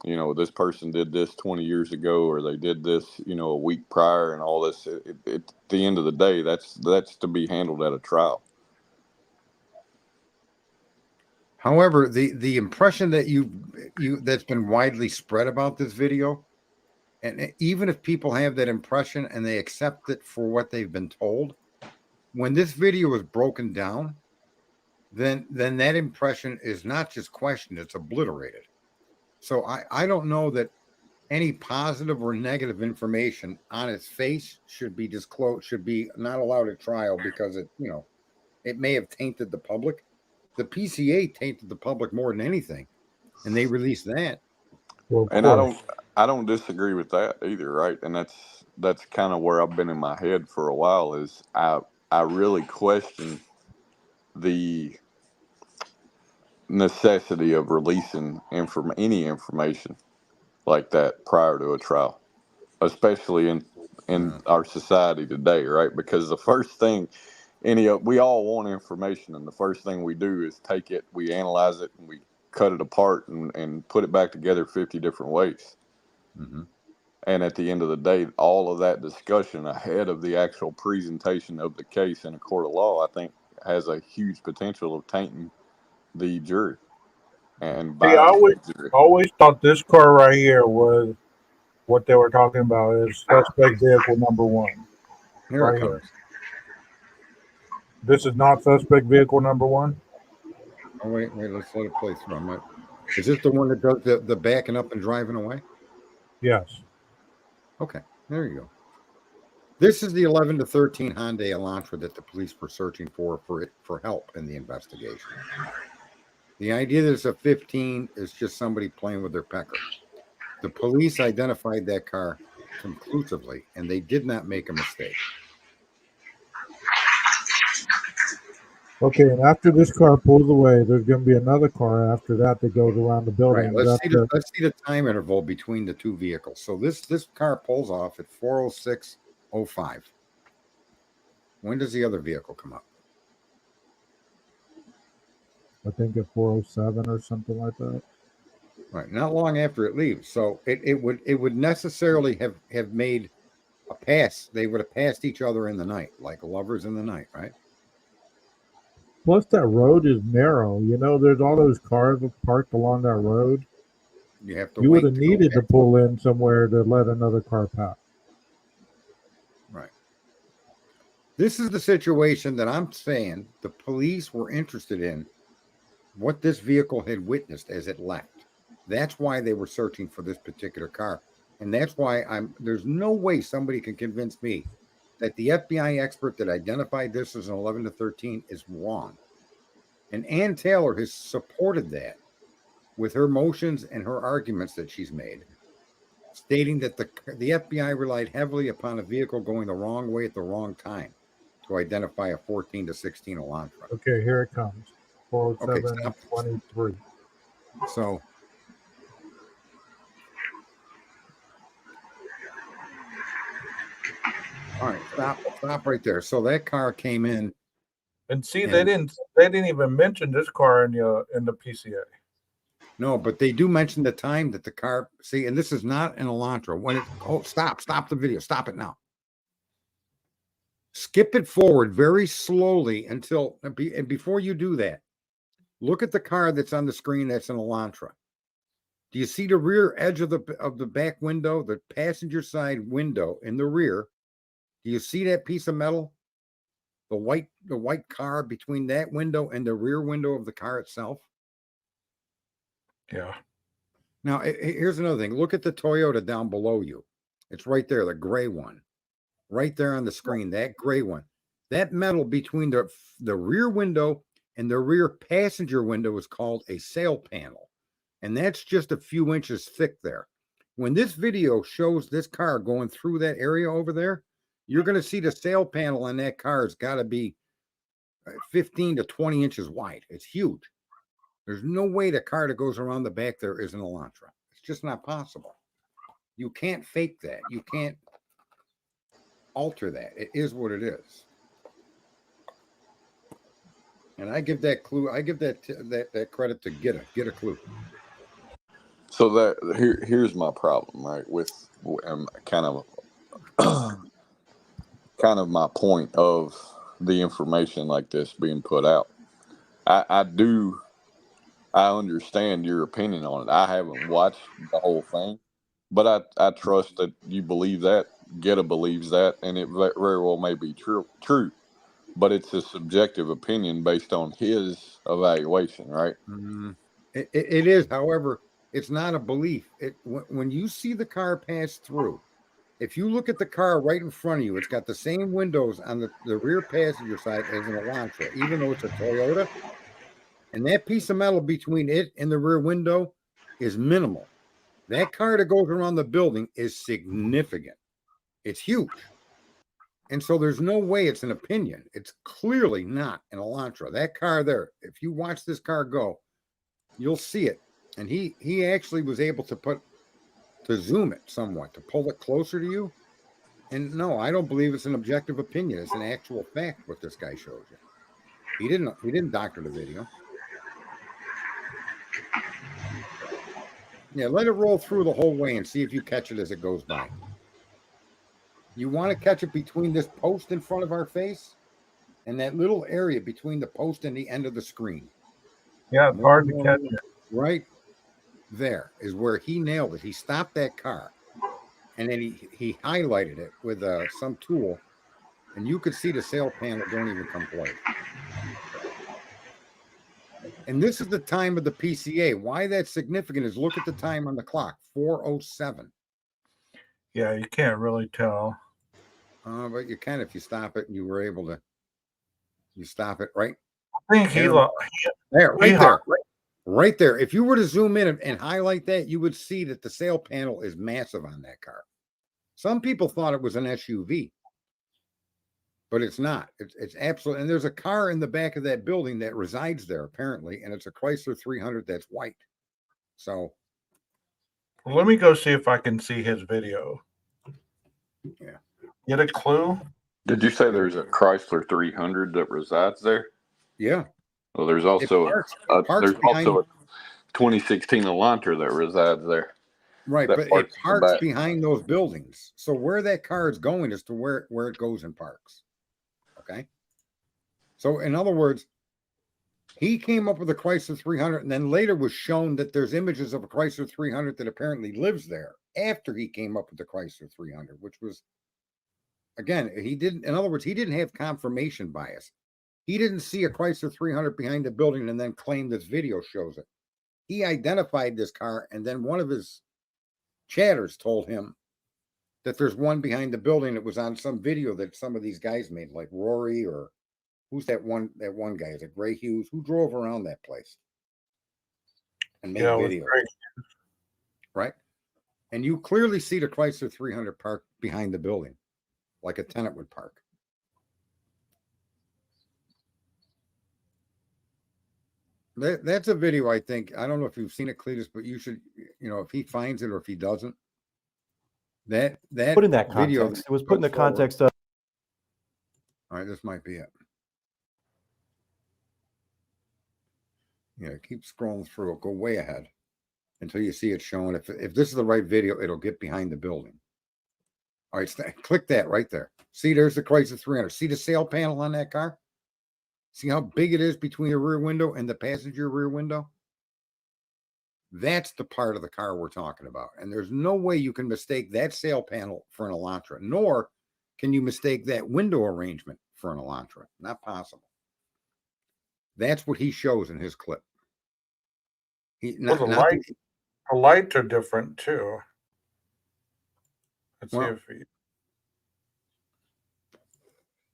you know, this person did this 20 years ago, or they did this, you know, a week prior, and all this. At the end of the day, that's to be handled at a trial. However, the impression that that's been widely spread about this video, and even if people have that impression and they accept it for what they've been told, when this video is broken down, then that impression is not just questioned, it's obliterated. So I don't know that any positive or negative information on its face should be disclosed, should be not allowed at trial because it, you know, it may have tainted the public. The PCA tainted the public more than anything, and they released that. Well, And I don't disagree with that either, right? And that's kind of where I've been in my head for a while. Is I really question the necessity of releasing any information like that prior to a trial, especially in our society today, right? Because the first thing we all want information, and the first thing we do is take it, we analyze it, and we cut it apart and put it back together 50 different ways. Mm-hmm. And at the end of the day, all of that discussion ahead of the actual presentation of the case in a court of law, I think, has a huge potential of tainting the jury and see, I biasing the jury. always thought this car right here was what they were talking about is suspect vehicle number one. Here Right it here. comes. This is not suspect vehicle number one. Oh, wait, let's let it play through. Is this the one that does the backing up and driving away? Yes. Okay, there you go. This is the 11 to 13 Hyundai Elantra that the police were searching for help in the investigation. The idea that it's a 15 is just somebody playing with their pecker. The police identified that car conclusively, and they did not make a mistake. Okay, and after this car pulls away, there's going to be another car after that goes around the building. Right. Let's see the time interval between the two vehicles. So this car pulls off at 4:06:05. When does the other vehicle come up? I think at 4:07 or something like that. Right. Not long after it leaves. So it would necessarily have made a pass. They would have passed each other in the night, like lovers in the night, right? Plus, that road is narrow. You know, there's all those cars parked along that road. You have to. You would have needed to pull in somewhere to let another car pass. Right. This is the situation that I'm saying the police were interested in, what this vehicle had witnessed as it left. That's why they were searching for this particular car. And that's why there's no way somebody can convince me that the FBI expert that identified this as an 11 to 13 is wrong. And Ann Taylor has supported that with her motions and her arguments that she's made, stating that the FBI relied heavily upon a vehicle going the wrong way at the wrong time to identify a 14 to 16 Elantra. Okay, here it comes. 4:07:23. So all right, stop right there. So that car came in, and see, they didn't even mention this car in the PCA. No, but they do mention the time that the car. See, and this is not an Elantra. When stop the video. Stop it now. Skip it forward very slowly until, and before you do that, look at the car that's on the screen. That's an Elantra. Do you see the rear edge of the back window, the passenger side window in the rear? Do you see that piece of metal? The white car between that window and the rear window of the car itself? Yeah. Now, here's another thing. Look at the Toyota down below you. It's right there, the gray one. Right there on the screen, that gray one. That metal between the rear window and the rear passenger window is called a sail panel. And that's just a few inches thick there. When this video shows this car going through that area over there, you're going to see the sail panel on that car has got to be 15 to 20 inches wide. It's huge. There's no way the car that goes around the back there is an Elantra. It's just not possible. You can't fake that. You can't alter that. It is what it is. And I give that clue. I give that credit to get a clue. So that here's my problem, right? With kind of my point of the information like this being put out. I understand your opinion on it. I haven't watched the whole thing, but I trust that you believe that. Geta believes that, and it very well may be true. But it's a subjective opinion based on his evaluation, right? It is. However, It's not a belief. When you see the car pass through, if you look at the car right in front of you, it's got the same windows on the rear passenger side as an Elantra, even though it's a Toyota. And that piece of metal between it and the rear window is minimal. That car that goes around the building is significant. It's huge. And so there's no way it's an opinion. It's clearly not an Elantra. That car there, if you watch this car go, you'll see it. And he actually was able to zoom it somewhat, to pull it closer to you. And no, I don't believe it's an objective opinion. It's an actual fact what this guy shows you. He didn't doctor the video. Yeah, let it roll through the whole way and see if you catch it as it goes by. You want to catch it between this post in front of our face and that little area between the post and the end of the screen. Yeah, it's hard to catch it. Right there is where he nailed it. He stopped that car, and then he highlighted it with some tool, and you could see the sail panel don't even come close. And this is the time of the PCA. Why that's significant is look at the time on the clock, 4:07. Yeah, you can't really tell. But you can if you stop it, and you were able to. You stop it right. I think right there. If you were to zoom in and highlight that, you would see that the sail panel is massive on that car. Some people thought it was an SUV, but it's not. It's absolutely. And there's a car in the back of that building that resides there apparently, and it's a Chrysler 300 that's white. So, well, let me go see if I can see his video. Yeah. Get a clue? Did you say there's a Chrysler 300 that resides there? Yeah. Well, there's also a 2016 Elantra that resides there. Right, but it parks behind those buildings. So where that car is going is to where it goes and parks. Okay. So in other words, he came up with a Chrysler 300 and then later was shown that there's images of a Chrysler 300 that apparently lives there after he came up with the Chrysler 300, which was, again, in other words, he didn't have confirmation bias. He didn't see a Chrysler 300 behind the building and then claim this video shows it. He identified this car, and then one of his chatters told him that there's one behind the building that was on some video that some of these guys made, like Rory or who's that one guy? Is it Gray Hughes? Who drove around that place and made videos? Right? And you clearly see the Chrysler 300 parked behind the building, like a tenant would park. That's a video, I think. I don't know if you've seen it, Cletus, but you should, if he finds it or if he doesn't. That put in that video context. It was put in the context of. All right, this might be it. Yeah, keep scrolling through. It'll go way ahead until you see it showing. If this is the right video, it'll get behind the building. All right, click that right there. See, there's the Chrysler 300. See the sail panel on that car? See how big it is between the rear window and the passenger rear window? That's the part of the car we're talking about. And there's no way you can mistake that sail panel for an Elantra, nor can you mistake that window arrangement for an Elantra. Not possible. That's what he shows in his clip. The lights are different too. Let's see if he...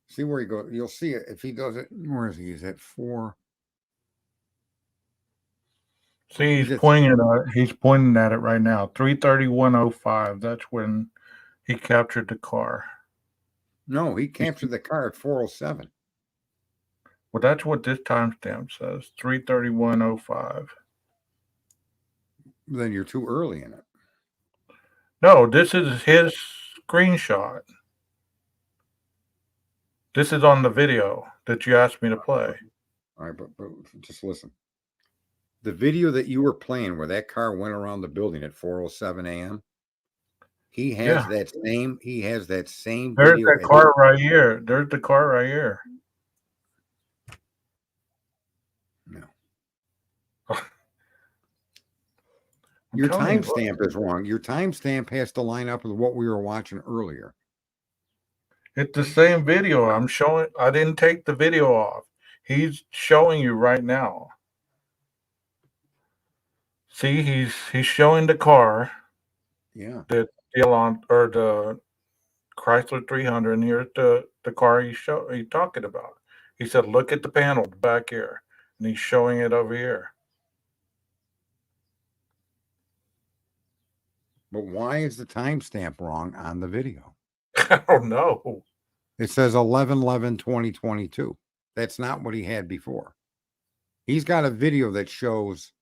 See where he goes. You'll see it if he does it. Where is he? He's at 4. See, he's pointing at it right now. 3:31:05. That's when he captured the car. No, he captured the car at 4:07. Well, that's what this timestamp says. 3:31:05. Then you're too early in it. No, this is his screenshot. This is on the video that you asked me to play. All right, but just listen. The video that you were playing where that car went around the building at 4:07 a.m. He has that same. He has that same. There's video the car right here. There's the car right here. No. Your timestamp is wrong. Your timestamp has to line up with what we were watching earlier. It's the same video I'm showing. I didn't take the video off. He's showing you right now. See, he's showing the car, Yeah. the Elantra or the Chrysler 300, and here's the car he's talking about. He said, "Look at the panel back here," and he's showing it over here. But why is the timestamp wrong on the video? I don't know. It says 11/11/2022. That's not what he had before. He's got a video that shows.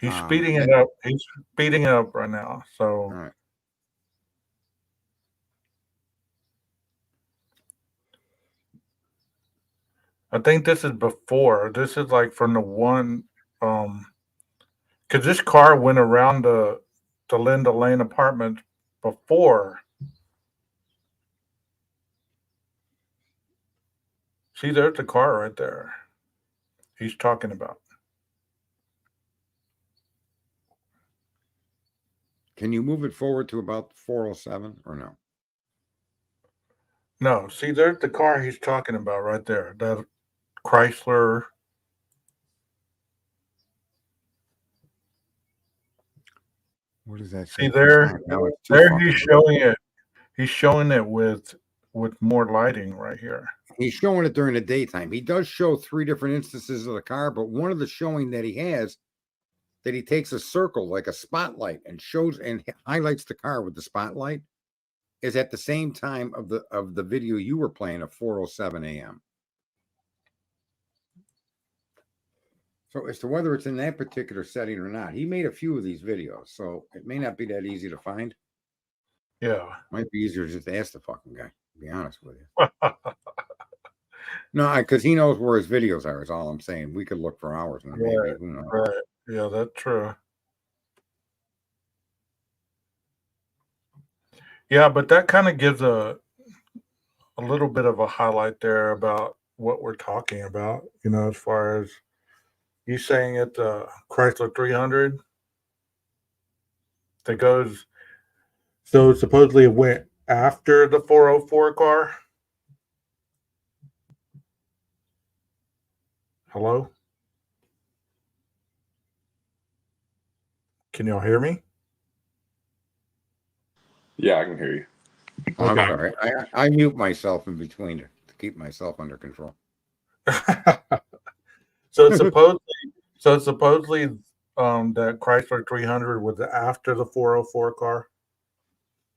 He's speeding it up. He's speeding it up right now. So, All right. I think this is before. This is like from the one, because this car went around the Linda Lane apartment before. See, there's the car right there. He's talking about. Can you move it forward to about 407 or no? No, see, there's the car he's talking about right there. That Chrysler. What does that See say? there, Now it's too there fucking he's showing it. He's showing it with more lighting right here. He's showing it during the daytime. He does show 3 different instances of the car, but one of the showing that he has, that he takes a circle like a spotlight and shows and highlights the car with the spotlight, is at the same time of the video you were playing at 4:07 a.m. So as to whether it's in that particular setting or not, he made a few of these videos, so it may not be that easy to find. Yeah. Might be easier to just ask the fucking guy, to be honest with you. No, because he knows where his videos are, is all I'm saying. We could look for hours and maybe, who knows. Right. Yeah, that's true. Yeah, but that kind of gives a little bit of a highlight there about what we're talking about, as far as you saying it, the Chrysler 300 that goes, so supposedly it went after the 404 car. Hello? Can y'all hear me? Yeah, I can hear you. I'm Okay. sorry. I mute myself in between to keep myself under control. So supposedly that Chrysler 300 was after the 404 car.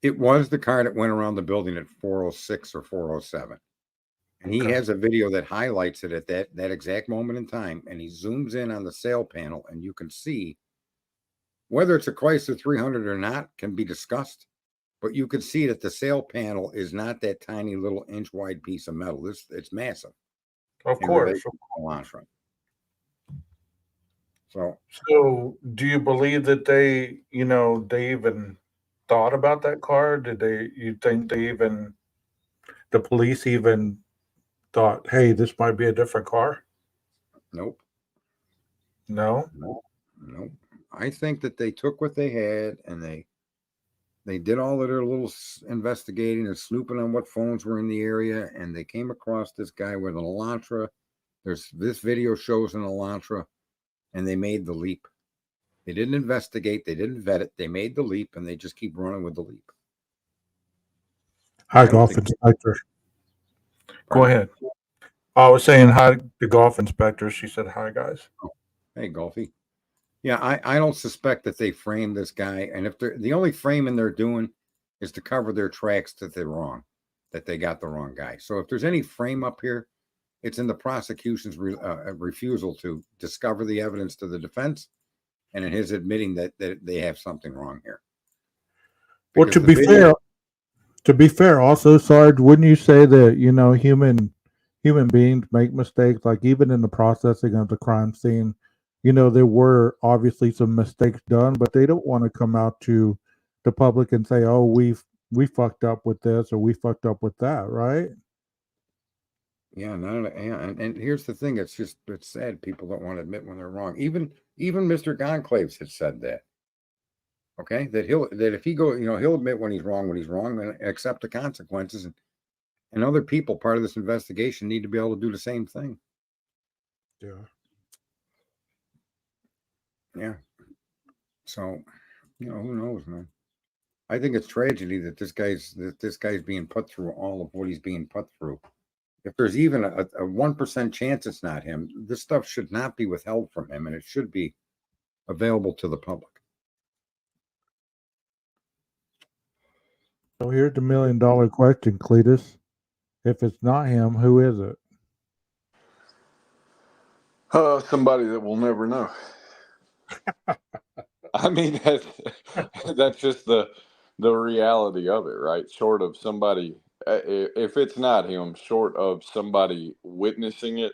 It was the car that went around the building at 406 or 407. And he Okay. has a video that highlights it at that exact moment in time. And he zooms in on the sail panel, and you can see whether it's a Chrysler 300 or not can be discussed. But you can see that the sail panel is not that tiny little inch wide piece of metal. It's massive. Of course. Elantra. So Do you believe that they even thought about that car? You think the police even thought, hey, this might be a different car? nope. No? Nope. I think that they took what they had and they did all of their little investigating and snooping on what phones were in the area, and they came across this guy with an Elantra. This video shows an Elantra, and they made the leap. They didn't investigate, they didn't vet it, they made the leap, and they just keep running with the leap. Hi, golf inspector. Go ahead. I was saying hi to golf inspector. She said hi, guys. Oh, hey, Golfy. Yeah, I don't suspect that they framed this guy, and if they're the only framing they're doing is to cover their tracks that they're wrong, that they got the wrong guy. So if there's any frame up here, it's in the prosecution's refusal to discover the evidence to the defense, and in his admitting that they have something wrong here. Well, to be fair, also, Sarge, wouldn't you say that human beings make mistakes? Like even in the processing of the crime scene, there were obviously some mistakes done, but they don't want to come out to the public and say, "Oh, we fucked up with this or we fucked up with that," right? Yeah, and here's the thing: it's sad people don't want to admit when they're wrong. Even Mr. Gonclaves had said that. Okay, that if he go, he'll admit when he's wrong, and accept the consequences. And other people, part of this investigation, need to be able to do the same thing. Yeah. Yeah. So, who knows, man? I think it's tragedy that this guy's being put through all of what he's being put through. If there's even a 1% chance it's not him, this stuff should not be withheld from him, and it should be available to the public. So here's the $1 million question, Cletus. If it's not him, who is it? Somebody that we'll never know. I mean, that's just the reality of it, right? Short of somebody, if it's not him, short of somebody witnessing it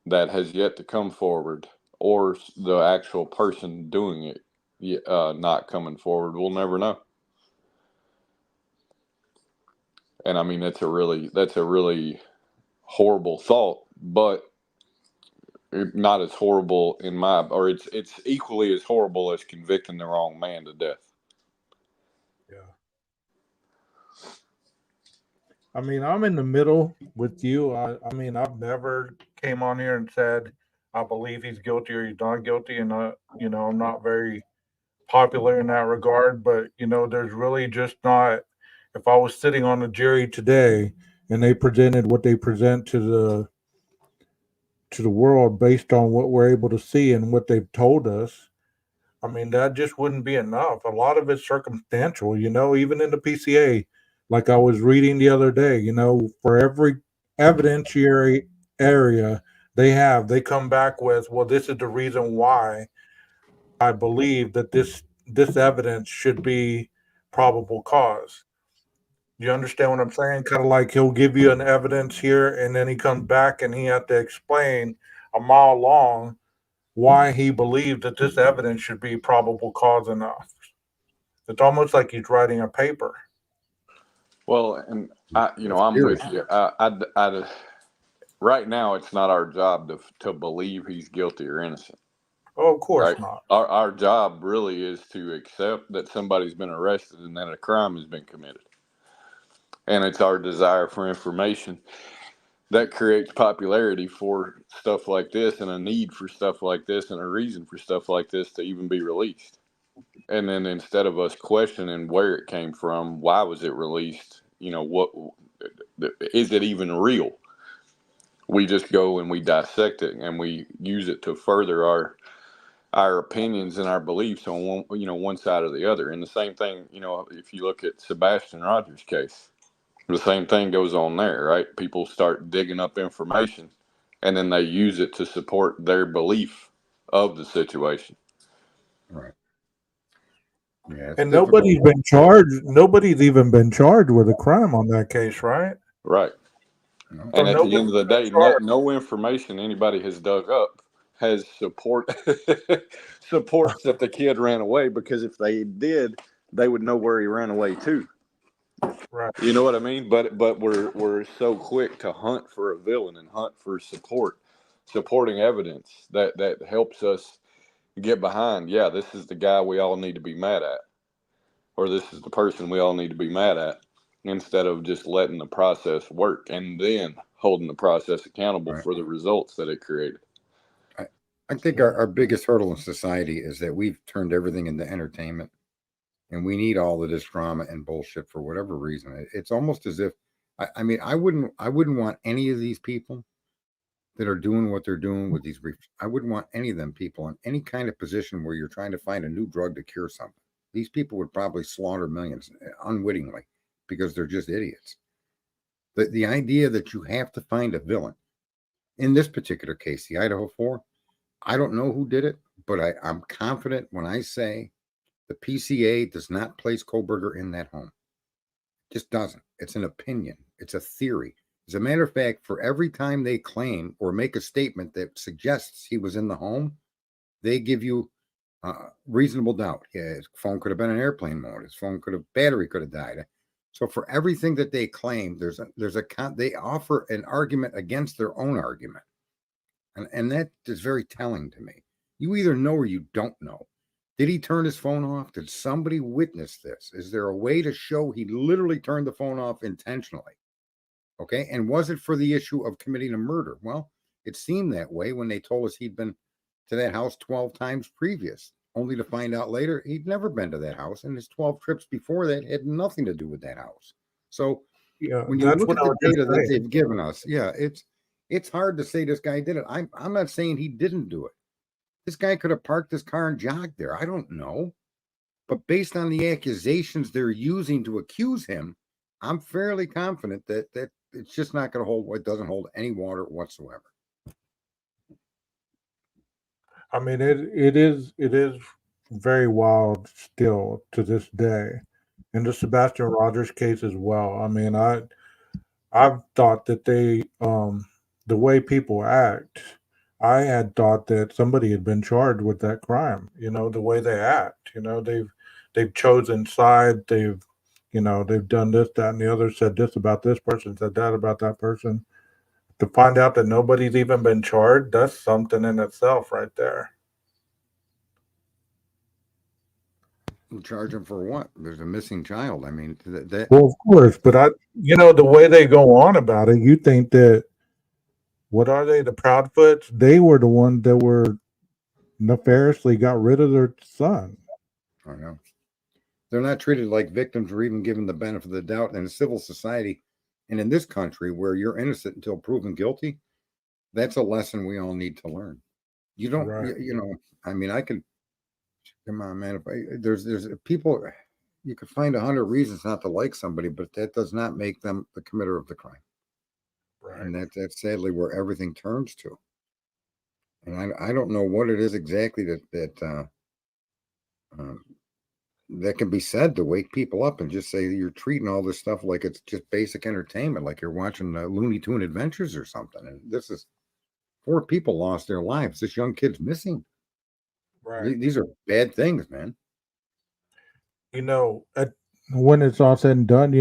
that has yet to come forward, or the actual person doing it not coming forward, we'll never know. And I mean, that's a really horrible thought, but not as horrible or it's equally as horrible as convicting the wrong man to death. Yeah. I mean, I'm in the middle with you. I mean, I've never came on here and said I believe he's guilty or he's not guilty, and I'm not very popular in that regard. But there's really just not. If I was sitting on a jury today and they presented what they present to the world based on what we're able to see and what they've told us, I mean, that just wouldn't be enough. A lot of it's circumstantial, even in the PCA. Like I was reading the other day, for every evidentiary area they come back with, well, this is the reason why I believe that this evidence should be probable cause. You understand what I'm saying? Kind of like he'll give you an evidence here, and then he comes back and he has to explain a mile long why he believed that this evidence should be probable cause enough. It's almost like he's writing a paper. Well, and I'm with you. Right now, it's not our job to believe he's guilty or innocent. Oh, of course Right? not. Our job really is to accept that somebody's been arrested and that a crime has been committed. And it's our desire for information that creates popularity for stuff like this, and a need for stuff like this, and a reason for stuff like this to even be released. And then instead of us questioning where it came from, why was it released? What is it even real? We just go and we dissect it and we use it to further our opinions and our beliefs on one side or the other. And the same thing, if you look at Sebastian Rogers' case, the same thing goes on there, right? People start digging up information and then they use it to support their belief of the situation. Right. Yeah. And nobody's been charged. Nobody's even been charged with a crime on that case, right? Right. No. And at the end of the day, charged. no information anybody has dug up has supports that the kid ran away, because if they did, they would know where he ran away to. Right. You know what I mean? But we're so quick to hunt for a villain and hunt for supporting evidence that helps us get behind. Yeah, this is the guy we all need to be mad at, or this is the person we all need to be mad at, instead of just letting the process work and then holding the process accountable for the results that it created. I think our biggest hurdle in society is that we've turned everything into entertainment, and we need all of this drama and bullshit for whatever reason. It's almost as if, I mean, I wouldn't want any of these people that are doing what they're doing with these briefs. I wouldn't want any of them people in any kind of position where you're trying to find a new drug to cure something. These people would probably slaughter millions unwittingly because they're just idiots. The idea that you have to find a villain in this particular case, the IDAHO4, I don't know who did it, but I'm confident when I say the PCA does not place Koberger in that home. It just doesn't. It's an opinion. It's a theory. As a matter of fact, for every time they claim or make a statement that suggests he was in the home, they give you reasonable doubt. Yeah, his phone could have been in airplane mode. His battery could have died. So for everything that they claim, they offer an argument against their own argument. And that is very telling to me. You either know or you don't know. Did he turn his phone off? Did somebody witness this? Is there a way to show he literally turned the phone off intentionally? Okay. And was it for the issue of committing a murder? Well, it seemed that way when they told us he'd been to that house 12 times previous, only to find out later he'd never been to that house, and his 12 trips before that had nothing to do with that house. So Yeah, when you that's look what at I the was just data that saying. they've given us, yeah, it's hard to say this guy did it. I'm not saying he didn't do it. This guy could have parked his car and jogged there. I don't know. But based on the accusations they're using to accuse him, I'm fairly confident that it's just not going to hold. It doesn't hold any water whatsoever. I mean, it is very wild still to this day. In the Sebastian Rogers case as well. I mean, I've thought that the way people act, I had thought that somebody had been charged with that crime. You know, the way they act. You know, they've chosen side. They've done this, that, and the other. Said this about this person. Said that about that person. To find out that nobody's even been charged, that's something in itself, right there. Charge him for what? There's a missing child. I mean, that Well, of course, but the way they go on about it, you think that what are they, the Proudfoots? They were the ones that were nefariously got rid of their son. I know. They're not treated like victims or even given the benefit of the doubt in a civil society. And in this country where you're innocent until proven guilty, that's a lesson we all need to learn. You don't, Right. I mean, come on, man. There's people, you could find 100 reasons not to like somebody, but that does not make them the committer of the crime. Right. And that's sadly where everything turns to. And I don't know what it is exactly that can be said to wake people up and just say you're treating all this stuff like it's just basic entertainment, like you're watching Looney Tune Adventures or something. And this is 4 people lost their lives. This young kid's missing. Right. These are bad things, man. When it's all said and done,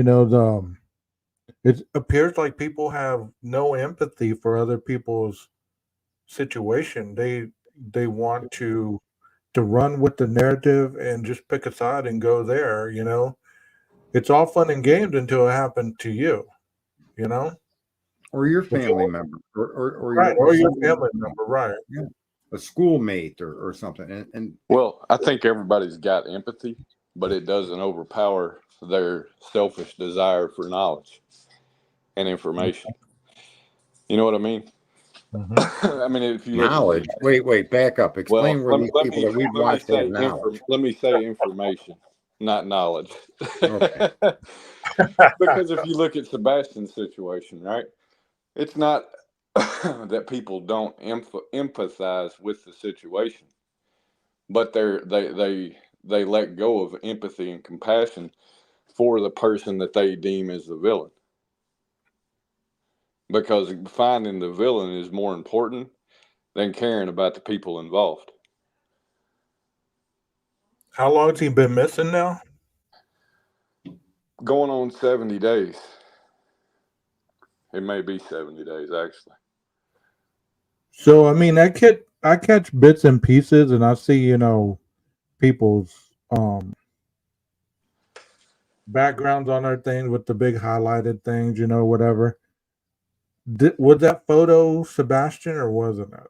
it appears like people have no empathy for other people's situation. They want to run with the narrative and just pick a side and go there. It's all fun and games until it happened to you. Or your But family member, or right, or your somebody, family member, right? yeah, a schoolmate or something. And Well, I think everybody's got empathy, but it doesn't overpower their selfish desire for knowledge and information. You know what I mean? Mm-hmm. I mean, if you look knowledge. at, Wait, back up. well, Explain where these people that we've watched have knowledge. let me say information, not knowledge. Okay. Because if you look at Sebastian's situation, right, it's not that people don't empathize with the situation, but they let go of empathy and compassion for the person that they deem as the villain. Because finding the villain is more important than caring about the people involved. How long has he been missing now? Going on 70 days. It may be 70 days, actually. So I mean, I catch bits and pieces, and I see people's backgrounds on their things with the big highlighted things, whatever. Was that photo Sebastian or wasn't it?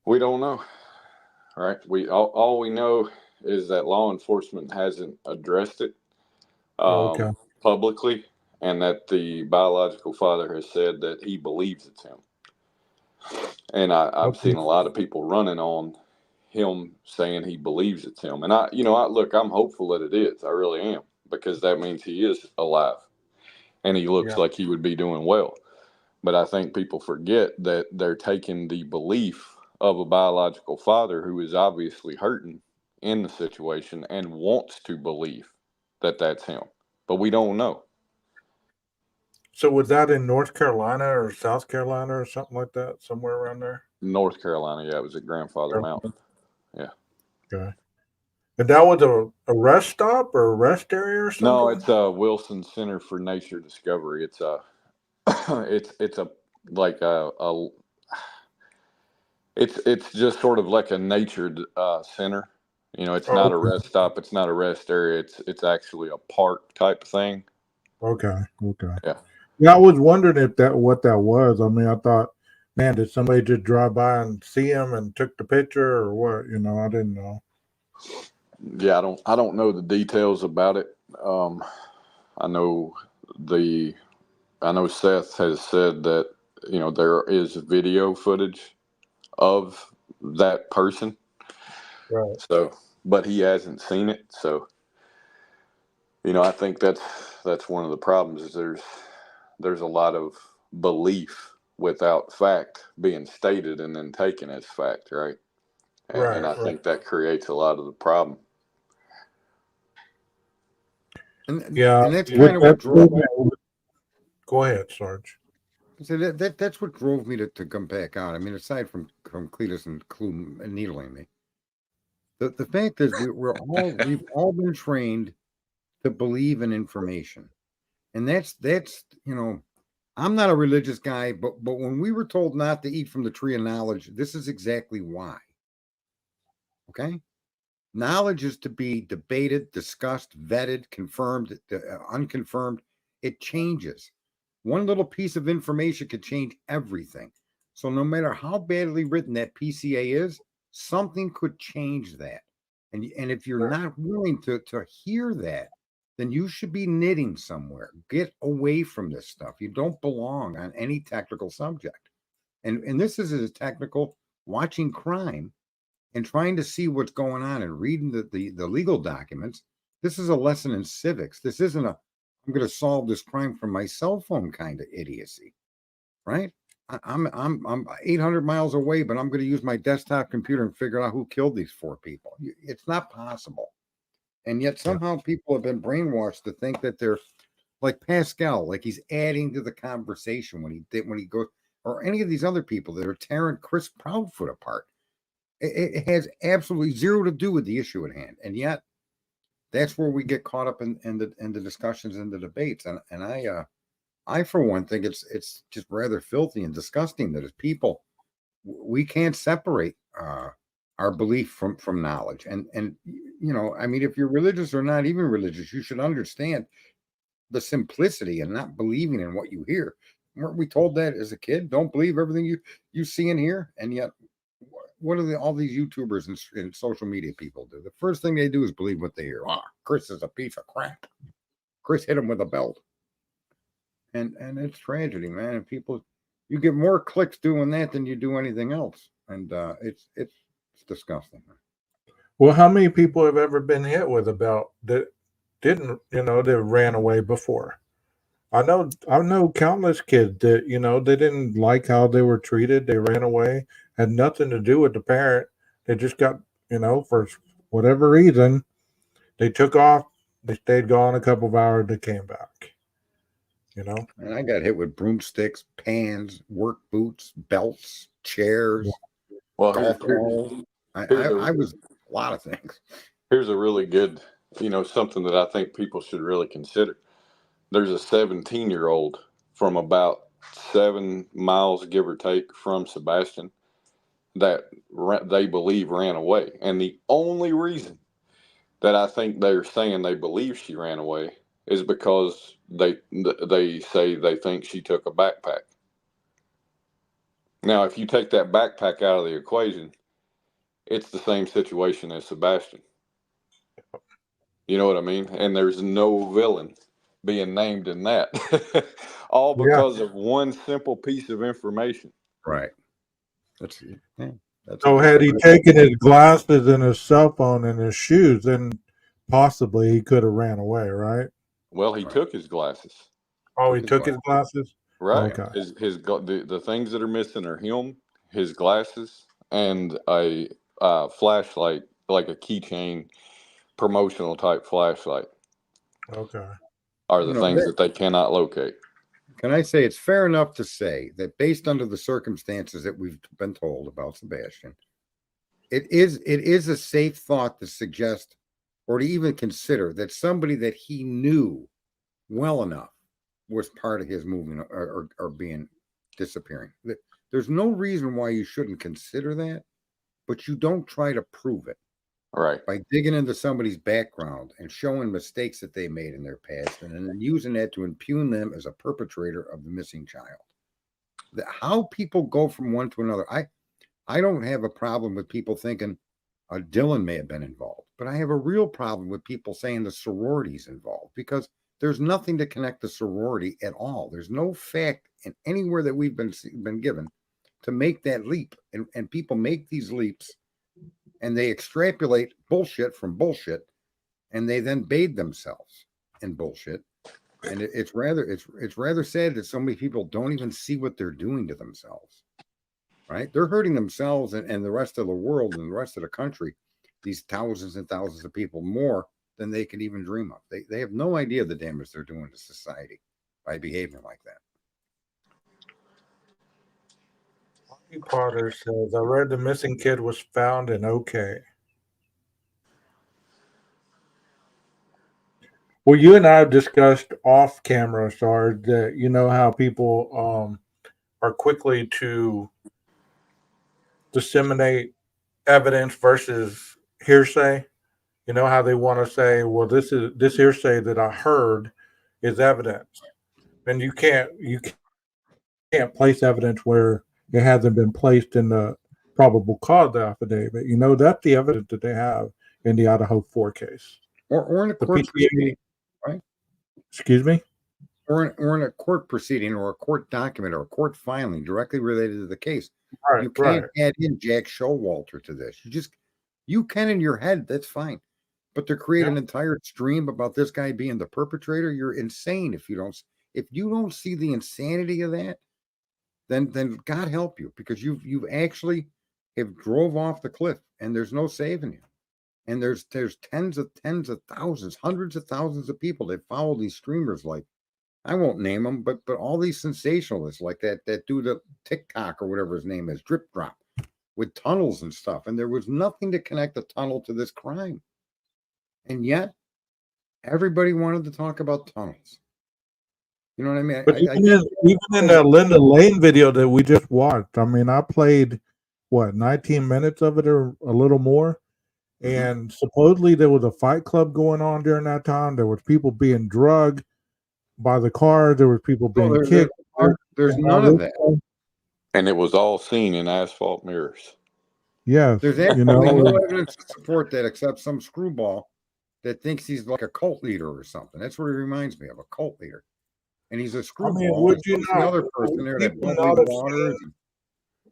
We don't know, right? All we know is that law enforcement hasn't addressed it Okay. publicly, and that the biological father has said that he believes it's him. And I've seen a lot of people running on him saying he believes it's him. And look, I'm hopeful that it is. I really am, because that means he is alive and he looks like he would be doing well. But I think people forget that they're taking the belief of a biological father who is obviously hurting in the situation and wants to believe that that's him. But we don't know. So was that in North Carolina or South Carolina or something like that, somewhere around there? North Carolina, yeah, it was at Grandfather Mountain. Yeah. Okay. And that was a rest stop or a rest area or something? No, it's Wilson Center for Nature Discovery. It's a it's just sort of like a nature center. It's not a rest stop. It's not a rest area. It's actually a park type thing. Okay. Yeah. Yeah, I was wondering what that was. I mean, I thought man, did somebody just drive by and see him and took the picture or what? You know, I didn't know. Yeah, I don't know the details about it. I know Seth has said that, you know, there is video footage of that person. Right. So, but he hasn't seen it. So, you know, I think that's one of the problems is there's a lot of belief without fact being stated and then taken as fact, right? And I Right. think that creates a lot of the problem. Yeah. And that's With kind of what that drove video, go ahead, Sarge. so that's what drove me to come back out. I mean, aside from Cletus and Clue needling me, the fact is we've all been trained to believe in information, and that's you know, I'm not a religious guy, but when we were told not to eat from the tree of knowledge, this is exactly why. Okay, knowledge is to be debated, discussed, vetted, confirmed, unconfirmed. It changes. One little piece of information could change everything. So no matter how badly written that PCA is, something could change that. And if you're not willing to hear that, then you should be knitting somewhere. Get away from this stuff. You don't belong on any technical subject. And this is a technical watching crime and trying to see what's going on and reading the legal documents. This is a lesson in civics. This isn't a I'm going to solve this crime from my cell phone kind of idiocy, right? I'm 800 miles away, but I'm going to use my desktop computer and figure out who killed these 4 people. It's not possible. And yet somehow people have been brainwashed to think that they're like Pascal, like he's adding to the conversation when he goes, or any of these other people that are tearing Chris Proudfoot apart. It has absolutely zero to do with the issue at hand, and yet that's where we get caught up in the discussions and the debates. And I for one think it's just rather filthy and disgusting that as people we can't separate our belief from knowledge. And you know, I mean, if you're religious or not even religious, you should understand the simplicity and not believing in what you hear. Weren't we told that as a kid? Don't believe everything you see and hear. And yet, what do all these YouTubers and social media people do? The first thing they do is believe what they hear. Chris is a piece of crap. Chris hit him with a belt. And it's tragedy, man. And people, you get more clicks doing that than you do anything else. And it's disgusting. Well, how many people have ever been hit with a belt that didn't, you know, that ran away before? I know countless kids that, you know, they didn't like how they were treated. They ran away, had nothing to do with the parent. They just got, you know, for whatever reason, they took off. They stayed gone a couple of hours. They came back. You know, And I got hit with broomsticks, pans, work boots, belts, chairs, Well, golf balls. I was a lot of things. Here's a really good, you know, something that I think people should really consider. There's a 17-year-old from about 7 miles, give or take, from Sebastian that they believe ran away. And the only reason that I think they're saying they believe she ran away is because they say they think she took a backpack. Now, if you take that backpack out of the equation, it's the same situation as Sebastian. You know what I mean? And there's no villain being named in that. All because of one simple piece of information. Right. That's so had he taken his glasses and his cell phone and his shoes, then possibly he could have ran away, right? Well, he took his glasses. Oh, he took his glasses? Right. Okay. The things that are missing are him, his glasses, and a flashlight, like a keychain promotional type flashlight. Okay. Are the things that they cannot locate. Can I say it's fair enough to say that based under the circumstances that we've been told about Sebastian, it is a safe thought to suggest or to even consider that somebody that he knew well enough was part of his moving or being disappearing. There's no reason why you shouldn't consider that, but you don't try to prove it. Right. By digging into somebody's background and showing mistakes that they made in their past and then using that to impugn them as a perpetrator of the missing child. how people go from one to another. I don't have a problem with people thinking Dylan may have been involved, but I have a real problem with people saying the sorority's involved, because there's nothing to connect the sorority at all. There's no fact in anywhere that we've been given to make that leap. And people make these leaps and they extrapolate bullshit from bullshit, and they then bathe themselves in bullshit. And it's rather sad that so many people don't even see what they're doing to themselves. Right? They're hurting themselves and the rest of the world and the rest of the country, these thousands and thousands of people, more than they can even dream of. They have no idea the damage they're doing to society by behaving like that. Marty Potter says, I read the missing kid was found and okay. Well, you and I have discussed off camera, Sarge, that you know how people are quickly to disseminate evidence versus hearsay. You know how they want to say, well, this hearsay that I heard is evidence. And you can't place evidence where it hasn't been placed in the probable cause affidavit. You know, that's the evidence that they have in the IDAHO4 case. Or in a The court PCA, proceeding, right? Excuse me? Or in a court proceeding or a court document or a court filing directly related to the case. Right, You can't right. add in Jack Showalter to this. You can in your head, that's fine. But to create an entire stream about this guy being the perpetrator, you're insane if you don't see the insanity of that. Then God help you, because you've actually have drove off the cliff and there's no saving you. And there's tens of thousands, hundreds of thousands of people that follow these streamers, like, I won't name them, but all these sensationalists like that do the TikTok or whatever his name is, Drip Drop, with tunnels and stuff. And there was nothing to connect the tunnel to this crime. And yet everybody wanted to talk about tunnels. You know what I mean? But even in that Linda Lane video that we just watched, I mean, I played 19 minutes of it or a little more. And supposedly there was a fight club going on during that time. There was people being drugged by the car. There was people being kicked. There's none of that. And it was all seen in asphalt mirrors. Yes. There's absolutely no evidence to support that except some screwball that thinks he's like a cult leader or something. That's what he reminds me of, a cult leader. And he's a screwball. I mean, would you not, the other person there that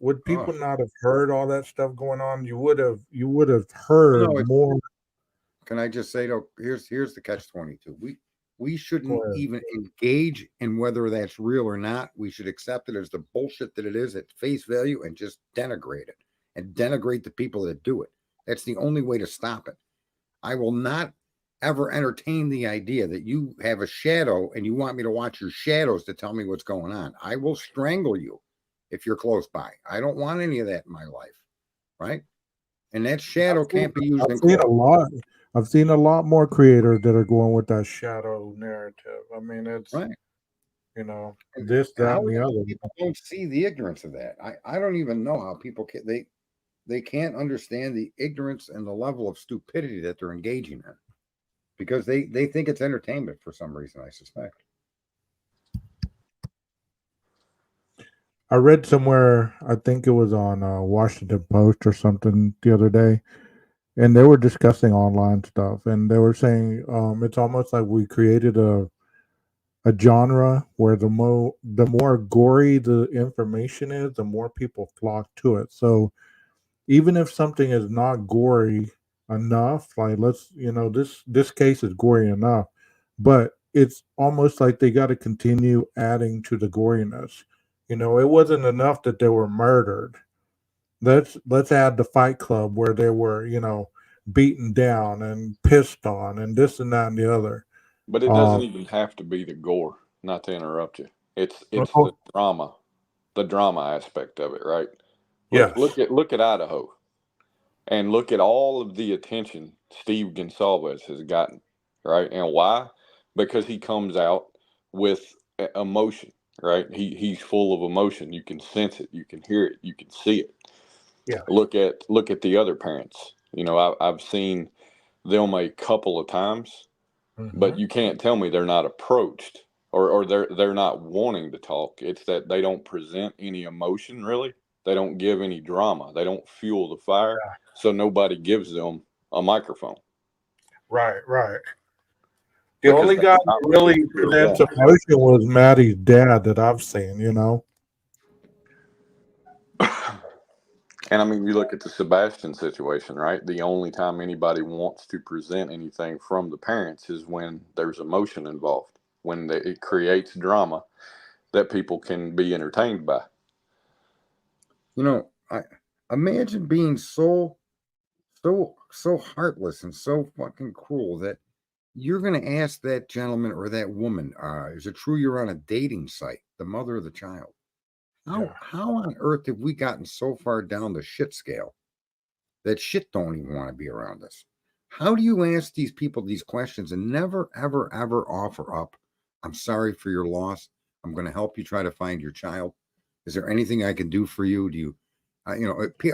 would people not have heard all that stuff going on? You would have heard more. Can I just say, though, here's the catch-22. We shouldn't even engage in whether that's real or not. We should accept it as the bullshit that it is at face value and just denigrate it and denigrate the people that do it. That's the only way to stop it. I will not ever entertain the idea that you have a shadow and you want me to watch your shadows to tell me what's going on. I will strangle you if you're close by. I don't want any of that in my life, right? And that shadow can't be used in court. I've seen a lot more creators that are going with that shadow narrative. I mean, it's right. You know, this, that, and the other. People don't see the ignorance of that. I don't even know how people can. They can't understand the ignorance and the level of stupidity that they're engaging in, because they think it's entertainment for some reason, I suspect. I read somewhere, I think it was on Washington Post or something the other day, and they were discussing online stuff, and they were saying it's almost like we created a genre where the more gory the information is, the more people flock to it. So even if something is not gory enough, like this case is gory enough, but it's almost like they got to continue adding to the goriness. You know, it wasn't enough that they were murdered. Let's add the Fight Club where they were, beaten down and pissed on and this and that and the other. But it doesn't even have to be the gore. Not to interrupt you. It's the drama aspect of it, right? Look at Idaho, and look at all of the attention Steve Gonsalves has gotten, right? And why? Because he comes out with emotion, right? He's full of emotion. You can sense it, you can hear it, you can see it. Yeah. Look at the other parents. You know, I've seen them a couple of times, but you can't tell me they're not approached or they're not wanting to talk. It's that they don't present any emotion, really. They don't give any drama. They don't fuel the fire. Yeah. So nobody gives them a microphone. Right. The Because only that's guy not that what really people presents want. emotion was Maddie's dad that I've seen, you know. And I mean, you look at the Sebastian situation, right? The only time anybody wants to present anything from the parents is when there's emotion involved, when it creates drama that people can be entertained by. You know, I imagine being so heartless and so fucking cruel that you're going to ask that gentleman or that woman, is it true you're on a dating site, the mother of the child? How on earth have we gotten so far down the shit scale that shit don't even want to be around us? How do you ask these people these questions and never, ever, ever offer up, I'm sorry for your loss. I'm going to help you try to find your child. Is there anything I can do for you? Do you,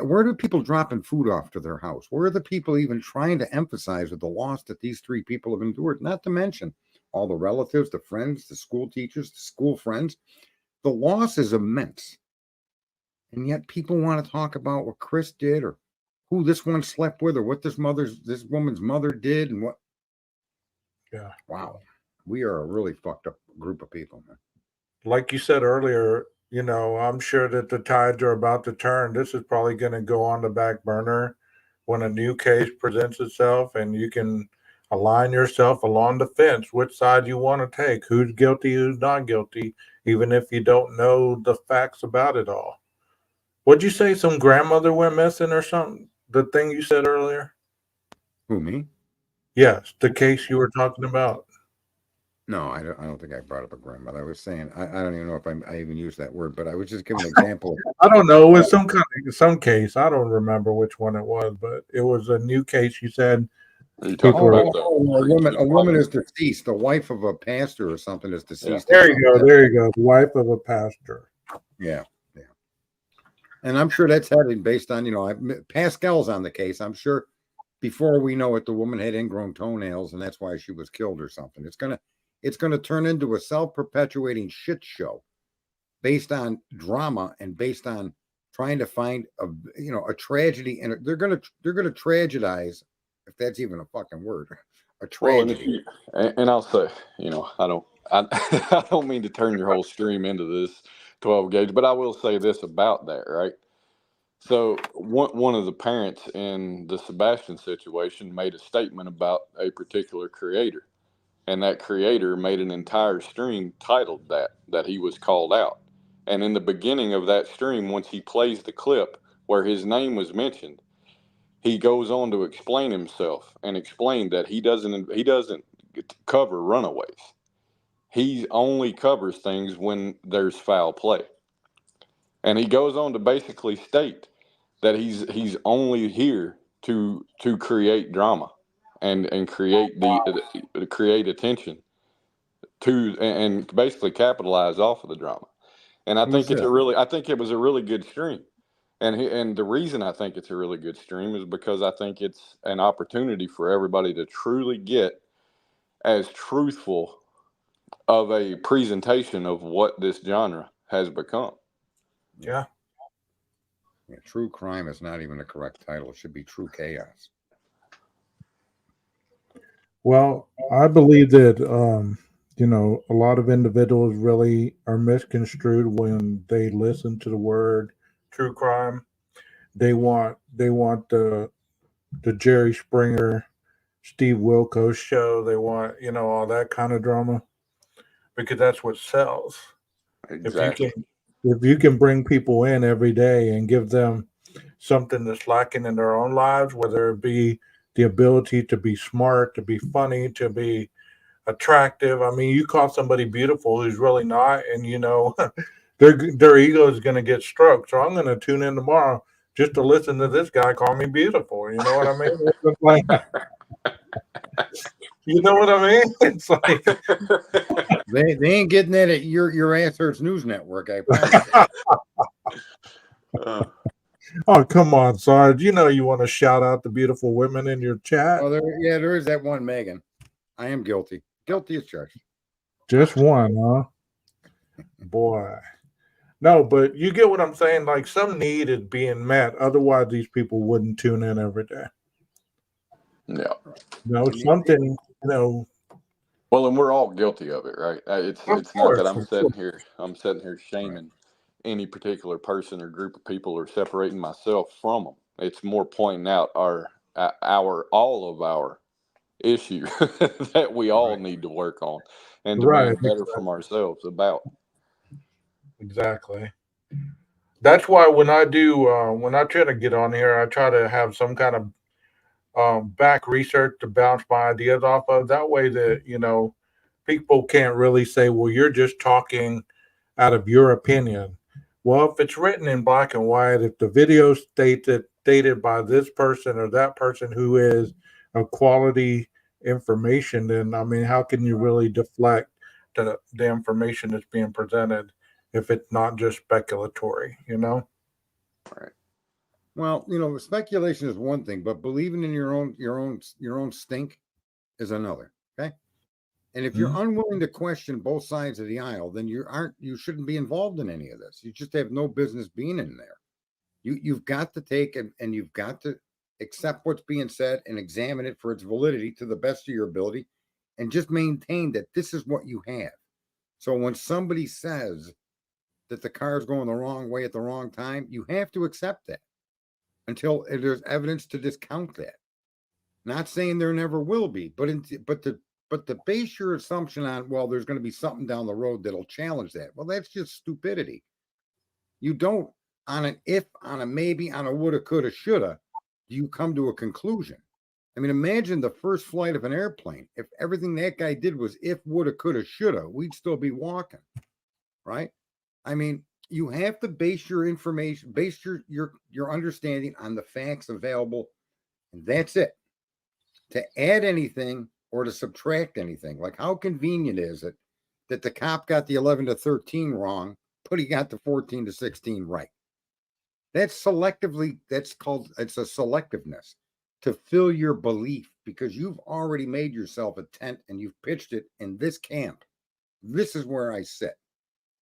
where do people dropping food off to their house? Where are the people even trying to emphasize with the loss that these three people have endured? Not to mention all the relatives, the friends, the school teachers, the school friends. The loss is immense. And yet people want to talk about what Chris did or who this one slept with or what this woman's mother did and what. Yeah. Wow. We are a really fucked up group of people, man. Like you said earlier, you know, I'm sure that the tides are about to turn. This is probably going to go on the back burner when a new case presents itself, and you can align yourself along the fence, which side you want to take, who's guilty, who's not guilty, even if you don't know the facts about it all. What'd you say? Some grandmother went missing or something? The thing you said earlier? Who, me? Yes, the case you were talking about. No, I don't think I brought up a grandmother. I was saying, I don't even know if I even used that word, but I was just giving an example. I don't know. It was some case. I don't remember which one it was, but it was a new case. You said Are you talking about a woman is deceased. The wife of a pastor or something is deceased. There you go. There you go. The wife of a pastor. Yeah. And I'm sure that's headed based on, Pascal's on the case. I'm sure before we know it, the woman had ingrown toenails and that's why she was killed or something. It's gonna turn into a self-perpetuating shit show based on drama and based on trying to find a tragedy, and they're gonna tragedize, if that's even a fucking word, a tragedy. Well, and I'll say, I don't mean to turn your whole stream into this 12 gauge, but I will say this about that, right? So one of the parents in the Sebastian situation made a statement about a particular creator, and that creator made an entire stream titled that he was called out. And in the beginning of that stream, once he plays the clip where his name was mentioned, he goes on to explain himself and explain that he doesn't cover runaways. He only covers things when there's foul play. And he goes on to basically state that he's only here to create drama and create create attention to and basically capitalize off of the drama. And I think it was a really good stream. And the reason I think it's a really good stream is because I think it's an opportunity for everybody to truly get as truthful of a presentation of what this genre has become. Yeah. True crime is not even the correct title. It should be true chaos. Well, I believe that a lot of individuals really are misconstrued when they listen to the word true crime. They want the Jerry Springer, Steve Wilkos show. They want, all that kind of drama because that's what sells. Exactly. If you can bring people in every day and give them something that's lacking in their own lives, whether it be the ability to be smart, to be funny, to be attractive. I mean, you call somebody beautiful who's really not, and their ego is going to get stroked. So I'm going to tune in tomorrow just to listen to this guy call me beautiful. You know what I mean? You know what I mean? It's like they ain't getting that at your ass hurts news network. I promise. Oh, come on, Sarge. You know you want to shout out the beautiful women in your chat. Oh, there is that one Megan. I am guilty. Guilty as charged. Just one, huh? Boy. No, but you get what I'm saying. Like some need is being met. Otherwise, these people wouldn't tune in every day. Yeah. Something, Well, and we're all guilty of it, right? It's not that I'm sitting here shaming any particular person or group of people or separating myself from them. It's more pointing out all of our issue that we all need to work on and to be better from ourselves about. Exactly. That's why when I try to get on here, I try to have some kind of back research to bounce my ideas off of. That way that, people can't really say, well, you're just talking out of your opinion. Well, if it's written in black and white, if the video stated by this person or that person who is a quality information, then I mean, how can you really deflect the information that's being presented if it's not just speculatory, Right. Well, speculation is one thing, but believing in your own stink is another. Okay. And if you're unwilling to question both sides of the aisle, then you shouldn't be involved in any of this. You just have no business being in there. You've got to take and you've got to accept what's being said and examine it for its validity to the best of your ability, and just maintain that this is what you have. So when somebody says that the car is going the wrong way at the wrong time, you have to accept that until there's evidence to discount that. Not saying there never will be, but to base your assumption on, well, there's going to be something down the road that'll challenge that. Well, that's just stupidity. You don't, on an if, on a maybe, on a woulda, coulda, shoulda, you come to a conclusion. I mean, imagine the first flight of an airplane. If everything that guy did was if, woulda, coulda, shoulda, we'd still be walking, right? I mean, you have to base your information, base your understanding on the facts available, and that's it. To add anything or to subtract anything, like how convenient is it that the cop got the 11 to 13 wrong, but he got the 14 to 16 right? It's a selectiveness to fill your belief, because you've already made yourself a tent and you've pitched it in this camp. This is where I sit.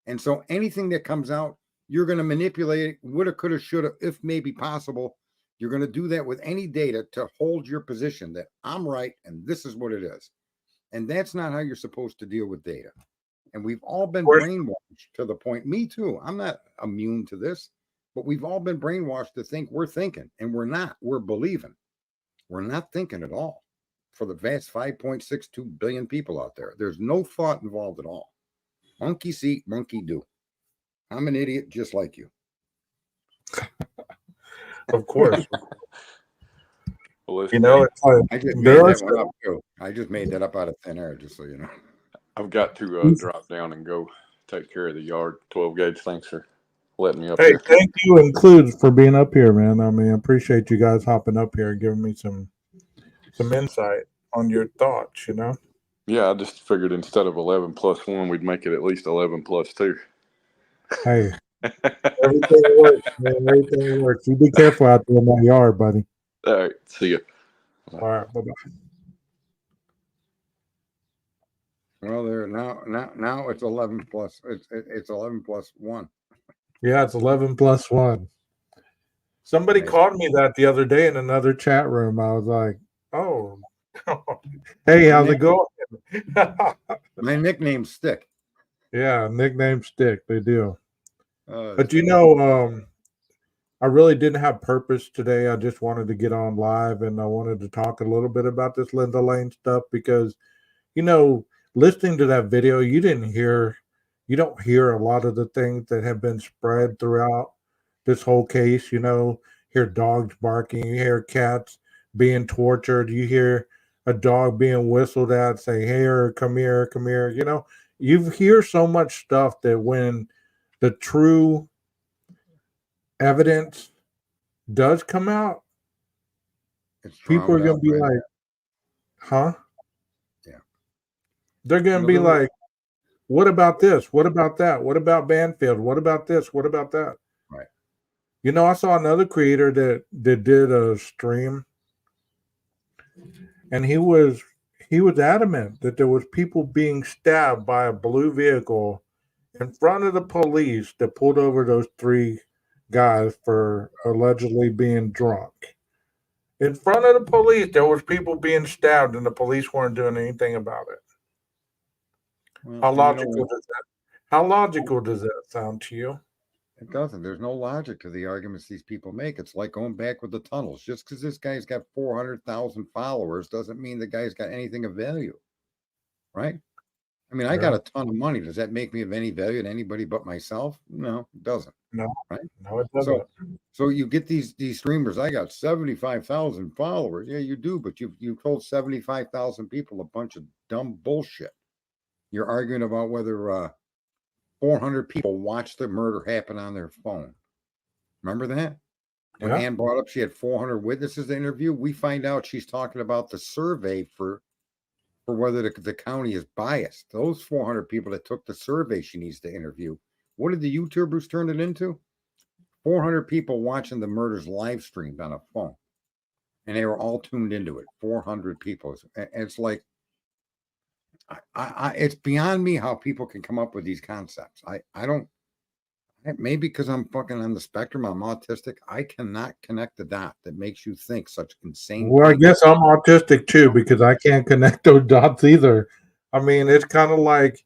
And so anything that comes out, you're going to manipulate it, woulda, coulda, shoulda, if maybe possible. You're going to do that with any data to hold your position that I'm right and this is what it is. And that's not how you're supposed to deal with data. And we've all been brainwashed to the point, me too, I'm not immune to this, but we've all been brainwashed to think we're thinking, and we're not. We're believing. We're not thinking at all. For the vast 5.62 billion people out there, there's no thought involved at all. Monkey see, monkey do. I'm an idiot just like you. Of course. Well, it's like I just made that one up too. I just made that up out of thin air, just so you know. I've got to drop down and go take care of the yard. 12 gauge. Thanks for letting me up Hey, here. thank you, Include, for being up here, man. I mean, I appreciate you guys hopping up here and giving me some insight on your thoughts, Yeah, I just figured instead of 11 plus 1, we'd make it at least 11 plus 2. Hey, everything works, man. Everything works. You be careful out there in that yard, buddy. All right. See ya. All right. Bye-bye. Well, there now it's 11 plus. It's 11 plus 1. Yeah, it's 11 plus 1. Somebody called me that the other day in another chat room. I was like, oh, hey, how's it going? My nickname's Stick. Yeah, nickname Stick. They do. But I really didn't have purpose today. I just wanted to get on live, and I wanted to talk a little bit about this Linda Lane stuff because, listening to that video, you don't hear a lot of the things that have been spread throughout this whole case. Hear dogs barking, you hear cats being tortured, you hear a dog being whistled at, say, "Hey, come here, come here." You hear so much stuff that when the true evidence does come out, people are going to be like, huh? Yeah. They're going to be like, what about this? What about that? What about Banfield? What about this? What about that? Right. I saw another creator that did a stream, and he was he was adamant that there was people being stabbed by a blue vehicle in front of the police that pulled over those three guys for allegedly being drunk. In front of the police, there was people being stabbed, and the police weren't doing anything about it. Well, How and you know logical what? does that? How logical does that sound to you? It doesn't. There's no logic to the arguments these people make. It's like going back with the tunnels. Just because this guy's got 400,000 followers doesn't mean the guy's got anything of value, right? I mean, I got Yeah. a ton of money. Does that make me of any value to anybody but myself? No, it doesn't. No, Right? no, it doesn't. So you get these streamers. I got 75,000 followers. Yeah, you do, but you told 75,000 people a bunch of dumb bullshit. You're arguing about whether 400 people watched the murder happen on their phone. Remember that? When Yeah. Ann brought up she had 400 witnesses to interview, we find out she's talking about the survey for whether the county is biased. Those 400 people that took the survey she needs to interview. What did the YouTubers turn it into? 400 people watching the murders live streamed on a phone. And they were all tuned into it. 400 people. It's like, it's beyond me how people can come up with these concepts. I don't, maybe because I'm fucking on the spectrum, I'm autistic. I cannot connect the dot that makes you think such insane. Well, I things. guess I'm autistic too because I can't connect those dots either. I mean, it's kind of like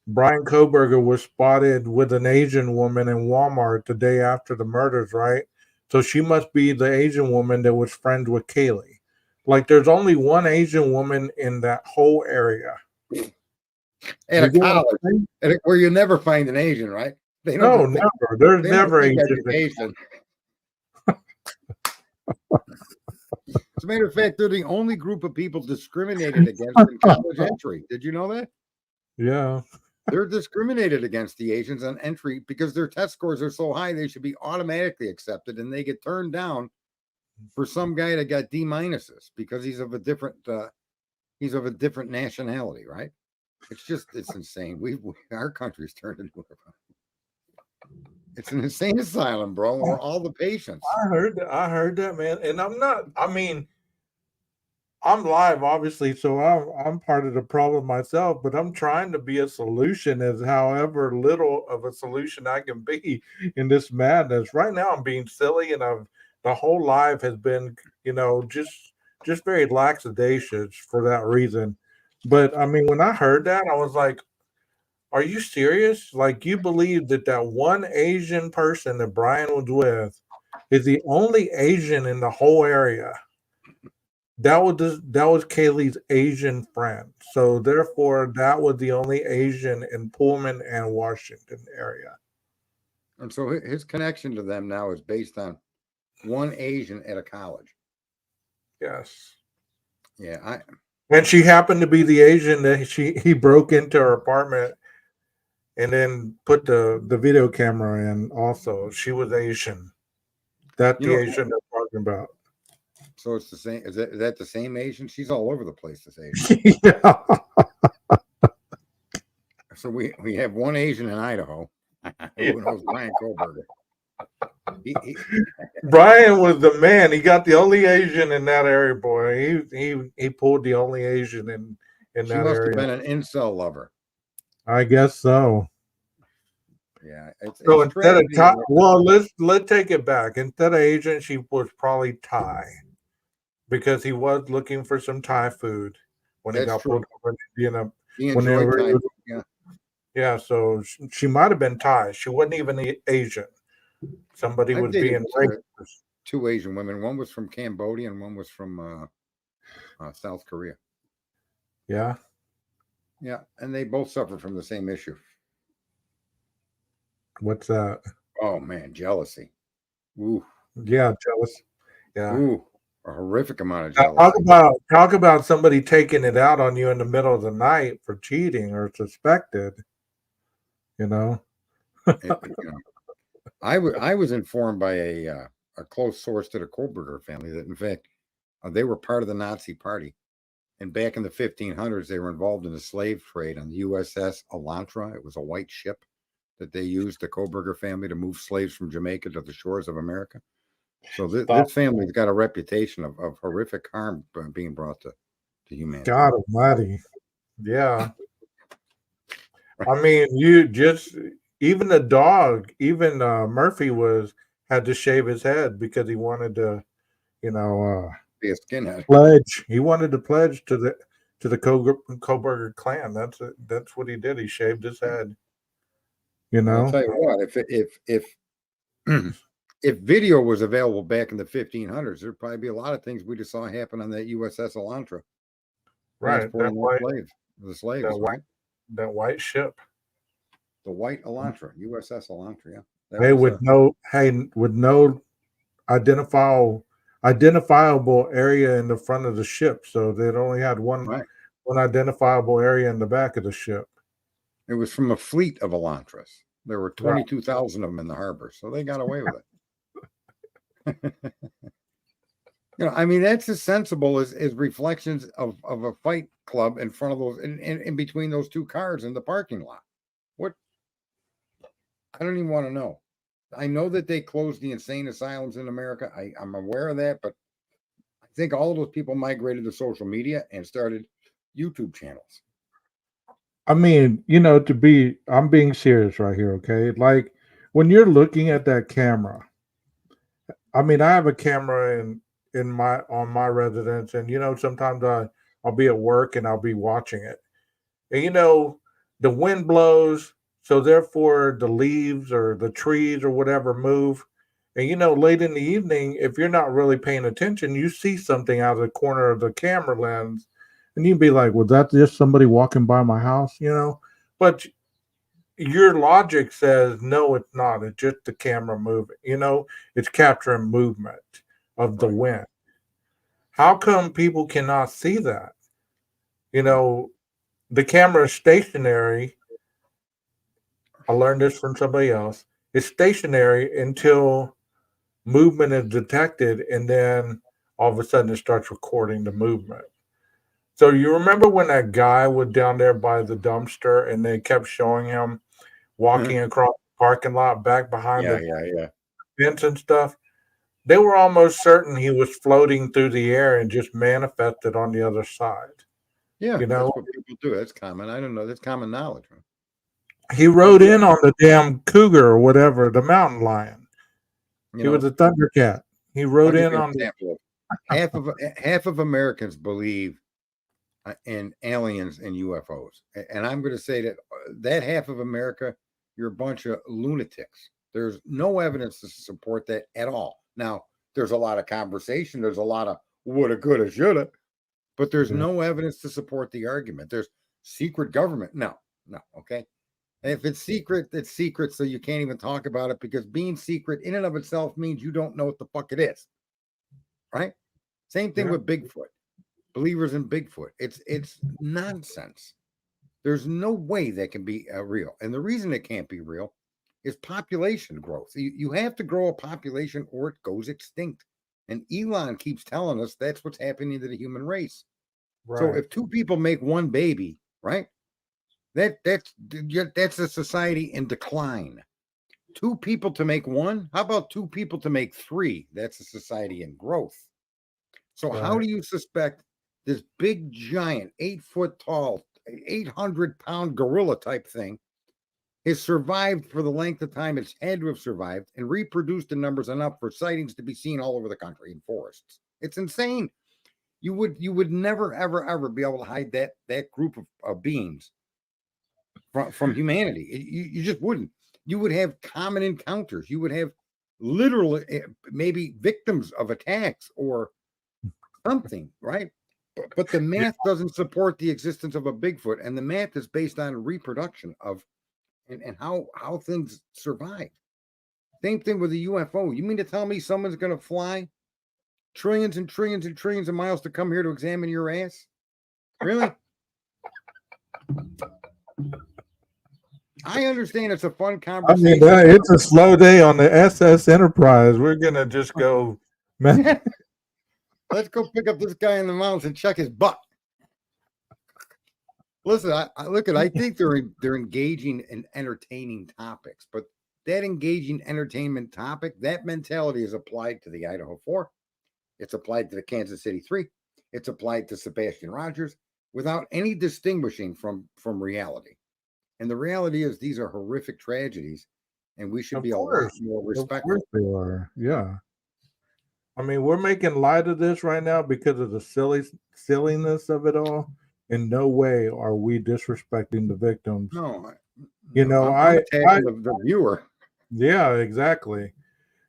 Brian Koberger was spotted with an Asian woman in Walmart the day after the murders, right? So she must be the Asian woman that was friends with Kaylee. Like, there's only one Asian woman in that whole area. At a You get what I'm college, saying? where you never find an Asian, right? They No, don't think- never. There's they don't never think Asian. education. As a matter of fact, they're the only group of people discriminated against in college entry. Did you know that? Yeah. They're discriminated against, the Asians, on entry because their test scores are so high they should be automatically accepted, and they get turned down for some guy that got D minuses because he's of a different nationality, right? It's insane. Our country's turned into it's an insane asylum, bro. We're all the patients. I heard that, man. And I'm live, obviously, so I'm part of the problem myself, but I'm trying to be a solution as however little of a solution I can be in this madness. Right now I'm being silly, and the whole live has been, just very lackadaisical for that reason. But I mean, when I heard that, I was like, are you serious? Like, you believe that one Asian person that Brian was with is the only Asian in the whole area? That was Kaylee's Asian friend. So therefore, that was the only Asian in Pullman and Washington area. And so his connection to them now is based on one Asian at a college. Yes. Yeah, and she happened to be the Asian that he broke into her apartment and then put the video camera in. Also, she was Asian. That's the Asian they're talking about. So it's the same. Is that the same Asian? She's all over the place, this Asian. Yeah. So we have one Asian in Idaho. Who knows Brian Koberger? Brian was the man. He got the only Asian in that area, boy. He pulled the only Asian in that area. She must have been an incel lover. I guess so. Yeah. So instead of Thai, well, let's take it back. Instead of Asian, she was probably Thai, because he was looking for some Thai food when he got pulled over. Yeah. So she might have been Thai. She wasn't even Asian. Somebody was being racist. Two Asian women. One was from Cambodia and one was from South Korea. Yeah. Yeah, and they both suffered from the same issue. What's that? Oh man, jealousy. Ooh. Yeah, jealous. Yeah. Ooh, a horrific amount of jealousy. Talk about somebody taking it out on you in the middle of the night for cheating or suspected. I was informed by a close source to the Koberger family that, in fact, they were part of the Nazi Party. And back in the 1500s, they were involved in the slave trade on the USS Elantra. It was a white ship that they used, the Koberger family, to move slaves from Jamaica to the shores of America. So this family's got a reputation of horrific harm being brought to to humanity. God Almighty. Yeah. I mean, you just even the dog, even Murphy had to shave his head because he wanted to, you know, Be a skinhead. pledge. He wanted to pledge to the Koberger clan. That's what he did. He shaved his head. You I'll know. tell you what, if if video was available back in the 1500s, there'd probably be a lot of things we just saw happen on that USS Elantra, Right. transporting the slaves, right? That white ship. The white Elantra, USS Elantra, yeah. That Hey, was, with no identifiable area in the front of the ship, so they only had one identifiable area in the back of the ship. it was from a fleet of Elantras. There were Right. 22,000 of them in the harbor, so they got away with it. I mean, that's as sensible as reflections of a fight club in front of those, in between those two cars in the parking lot. What? I don't even want to know. I know that they closed the insane asylums in America. I'm aware of that, but I think all of those people migrated to social media and started YouTube channels. I mean, I'm being serious right here, okay? Like when you're looking at that camera, I mean, I have a camera on my residence, and sometimes I'll be at work and I'll be watching it. And the wind blows, so therefore the leaves or the trees or whatever move. And late in the evening, if you're not really paying attention, you see something out of the corner of the camera lens, and you'd be like, "Was that just somebody walking by my house?" But your logic says no, it's not. It's just the camera moving. It's capturing movement of the wind. How come people cannot see that? The camera is stationary. I learned this from somebody else. It's stationary until movement is detected, and then all of a sudden it starts recording the movement. So you remember when that guy was down there by the dumpster, and they kept showing him walking across the parking lot back behind the fence and stuff? They were almost certain he was floating through the air and just manifested on the other side. Yeah, that's what people do. That's common. I don't know. That's common knowledge. He rode in on the damn cougar or whatever, the mountain lion. He was a Thundercat. He rode in on half of Americans believe in aliens and UFOs, and I'm going to say that half of America, you're a bunch of lunatics. There's no evidence to support that at all. Now, there's a lot of conversation. There's a lot of woulda, coulda, shoulda, but there's no evidence to support the argument. There's secret government. No. Okay. If it's secret, it's secret, so you can't even talk about it, because being secret in and of itself means you don't know what the fuck it is. Right? Same thing with Bigfoot. Believers in Bigfoot. It's nonsense. There's no way that can be real. And the reason it can't be real is population growth. You have to grow a population or it goes extinct. And Elon keeps telling us that's what's happening to the human race. Right. So if two people make one baby, right? That's a society in decline. Two people to make one? How about two people to make three? That's a society in growth. So how do you suspect this big giant 8 foot tall, 800-pound gorilla type thing has survived for the length of time it's had to have survived and reproduced in numbers enough for sightings to be seen all over the country in forests? It's insane. You would never ever be able to hide that group of beings from humanity. You just wouldn't. You would have common encounters. You would have literally maybe victims of attacks or something, right? But the math doesn't support the existence of a Bigfoot, and the math is based on reproduction of and how things survive. Same thing with the UFO. You mean to tell me someone's going to fly trillions and trillions and trillions of miles to come here to examine your ass? Really? I understand it's a fun conversation. I mean, it's a slow day on the SS Enterprise. We're gonna just go. Let's go pick up this guy in the mountains and check his butt. Listen, I think they're engaging in entertaining topics, but that engaging entertainment topic, that mentality is applied to the IDAHO4. It's applied to the Kansas City 3. it's applied to Sebastian Rogers without any distinguishing from reality. And the reality is these are horrific tragedies, and we should Of be a lot course. more Of respectful. course they are. Yeah. I mean, we're making light of this right now because of the silliness of it all. In no way are we disrespecting the victims. No, You know, I'm attacking the viewer. Yeah, exactly.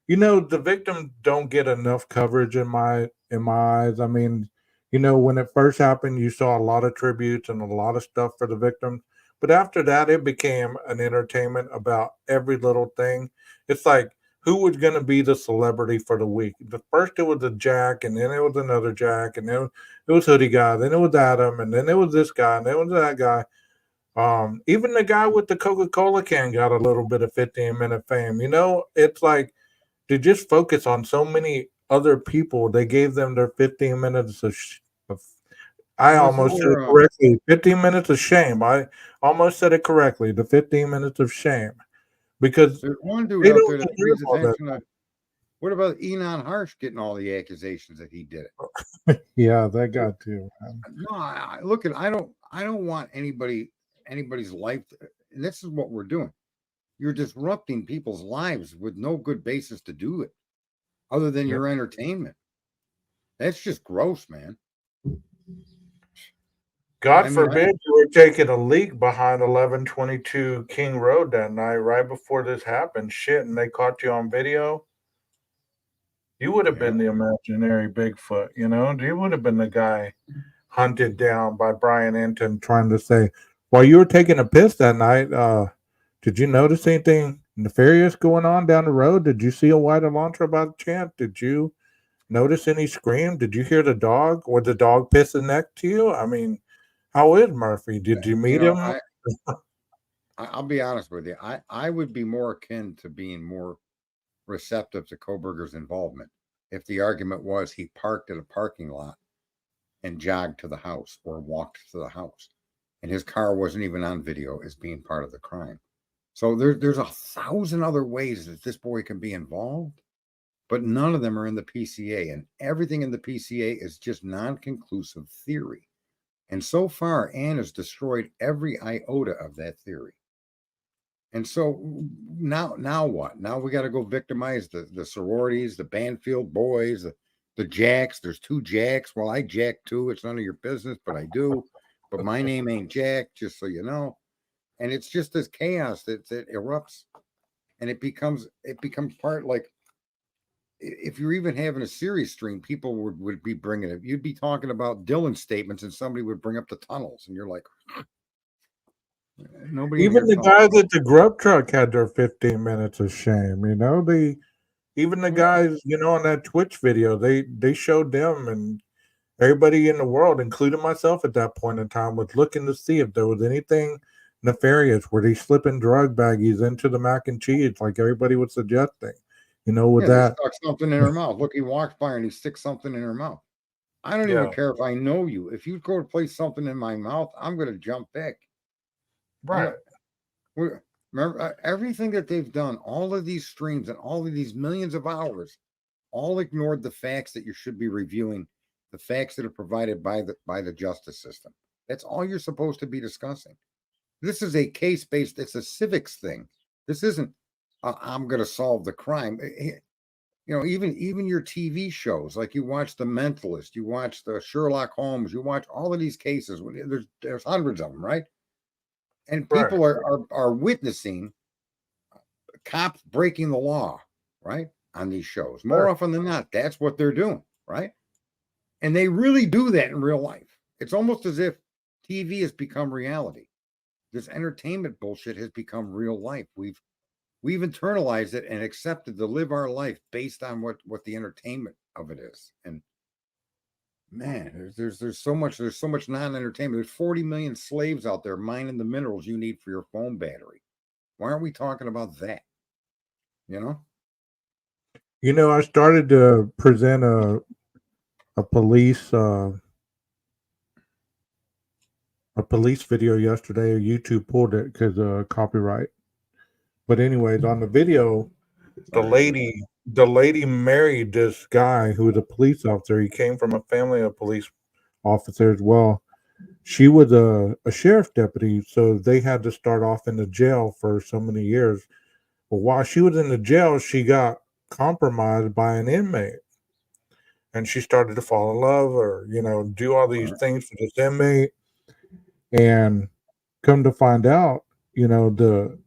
You know, the victims don't get enough coverage in my eyes. I mean, you know, when it first happened, you saw a lot of tributes and a lot of stuff for the victims. But after that, it became an entertainment about every little thing. It's like who was going to be the celebrity for the week? The first it was a Jack, and then it was another Jack, and then it was Hoodie Guy, then it was Adam, and then it was this guy, and then it was that guy. Even the guy with the Coca-Cola can got a little bit of 15-minute fame. You know, it's like they just focus on so many other people. They gave them their 15 minutes of I Well, almost said it correctly. 15 minutes of shame. I almost said it correctly. The 15 minutes of shame. Because there's one dude they out don't there that deserve brings all that. attention to. What about Enon Harsh getting all the accusations that he did it? Yeah, that got to. No, look at. I don't want anybody's life. And this is what we're doing. You're disrupting people's lives with no good basis to do it, other than your entertainment. That's just gross, man. God forbid you were taking a leak behind 1122 King Road that night, right before this happened. Shit, and they caught you on video. You would have been the imaginary Bigfoot, you know? You would have been the guy hunted down by Brian Enton trying to say, while you were taking a piss that night, did you notice anything nefarious going on down the road? Did you see a white Elantra by chance? Did you notice any scream? Did you hear the dog? Was the dog pissing next to you? I mean, how is Murphy? Did you meet him? I'll be honest with you. I would be more akin to being more receptive to Koberger's involvement if the argument was he parked at a parking lot and jogged to the house or walked to the house, and his car wasn't even on video as being part of the crime. So there's 1,000 other ways that this boy can be involved, but none of them are in the PCA, and everything in the PCA is just non-conclusive theory. And so far, Ann has destroyed every iota of that theory. And so now what? Now we got to go victimize the sororities, the Banfield boys, the Jacks. There's 2 Jacks. Well, I Jack too. It's none of your business, but I do. But my name ain't Jack, just so you know. And it's just this chaos that erupts, and it becomes part, like, if you're even having a series stream, people would be bringing it. You'd be talking about Dylan's statements, and somebody would bring up the tunnels, and you're like, nobody. Even the guys at the grub truck had their 15 minutes of shame. You know, even the guys, you know, on that Twitch video, they showed them, and everybody in the world, including myself at that point in time, was looking to see if there was anything nefarious. Were they slipping drug baggies into the mac and cheese like everybody was suggesting? You know, with that, stuck something in her mouth. Look, he walks by and he sticks something in her mouth. I don't even care if I know you. If you go to place something in my mouth, I'm going to jump back. Right. Remember everything that they've done, all of these streams and all of these millions of hours, all ignored the facts that you should be reviewing, the facts that are provided by the justice system. That's all you're supposed to be discussing. This is a case-based, it's a civics thing. This isn't, I'm going to solve the crime. You know, even your TV shows, like you watch The Mentalist, you watch the Sherlock Holmes, you watch all of these cases. There's hundreds of them, right? And people are witnessing cops breaking the law, right, on these shows. More often than not, that's what they're doing, right? And they really do that in real life. It's almost as if TV has become reality. This entertainment bullshit has become real life. We've internalized it and accepted to live our life based on what the entertainment of it is. And man, there's so much non-entertainment. There's 40 million slaves out there mining the minerals you need for your phone battery. Why aren't we talking about that? You know? You know, I started to present a police video yesterday. YouTube pulled it because copyright. But anyways, on the video, the lady married this guy who was a police officer. He came from a family of police officers. Well, she was a sheriff's deputy, so they had to start off in the jail for so many years. But while she was in the jail, she got compromised by an inmate, and she started to fall in love, or do all these things for this inmate. And come to find out, the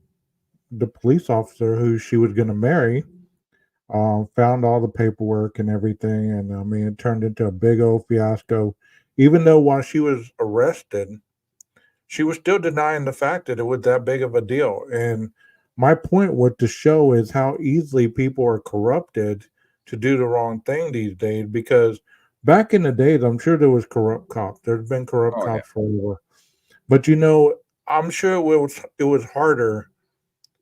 police officer who she was going to marry found all the paperwork and everything, and I mean, it turned into a big old fiasco. Even though while she was arrested, she was still denying the fact that it was that big of a deal. And my point with the show is how easily people are corrupted to do the wrong thing these days. Because back in the days, I'm sure there was corrupt cops. There's been corrupt Oh, yeah. cops forever, but I'm sure it was harder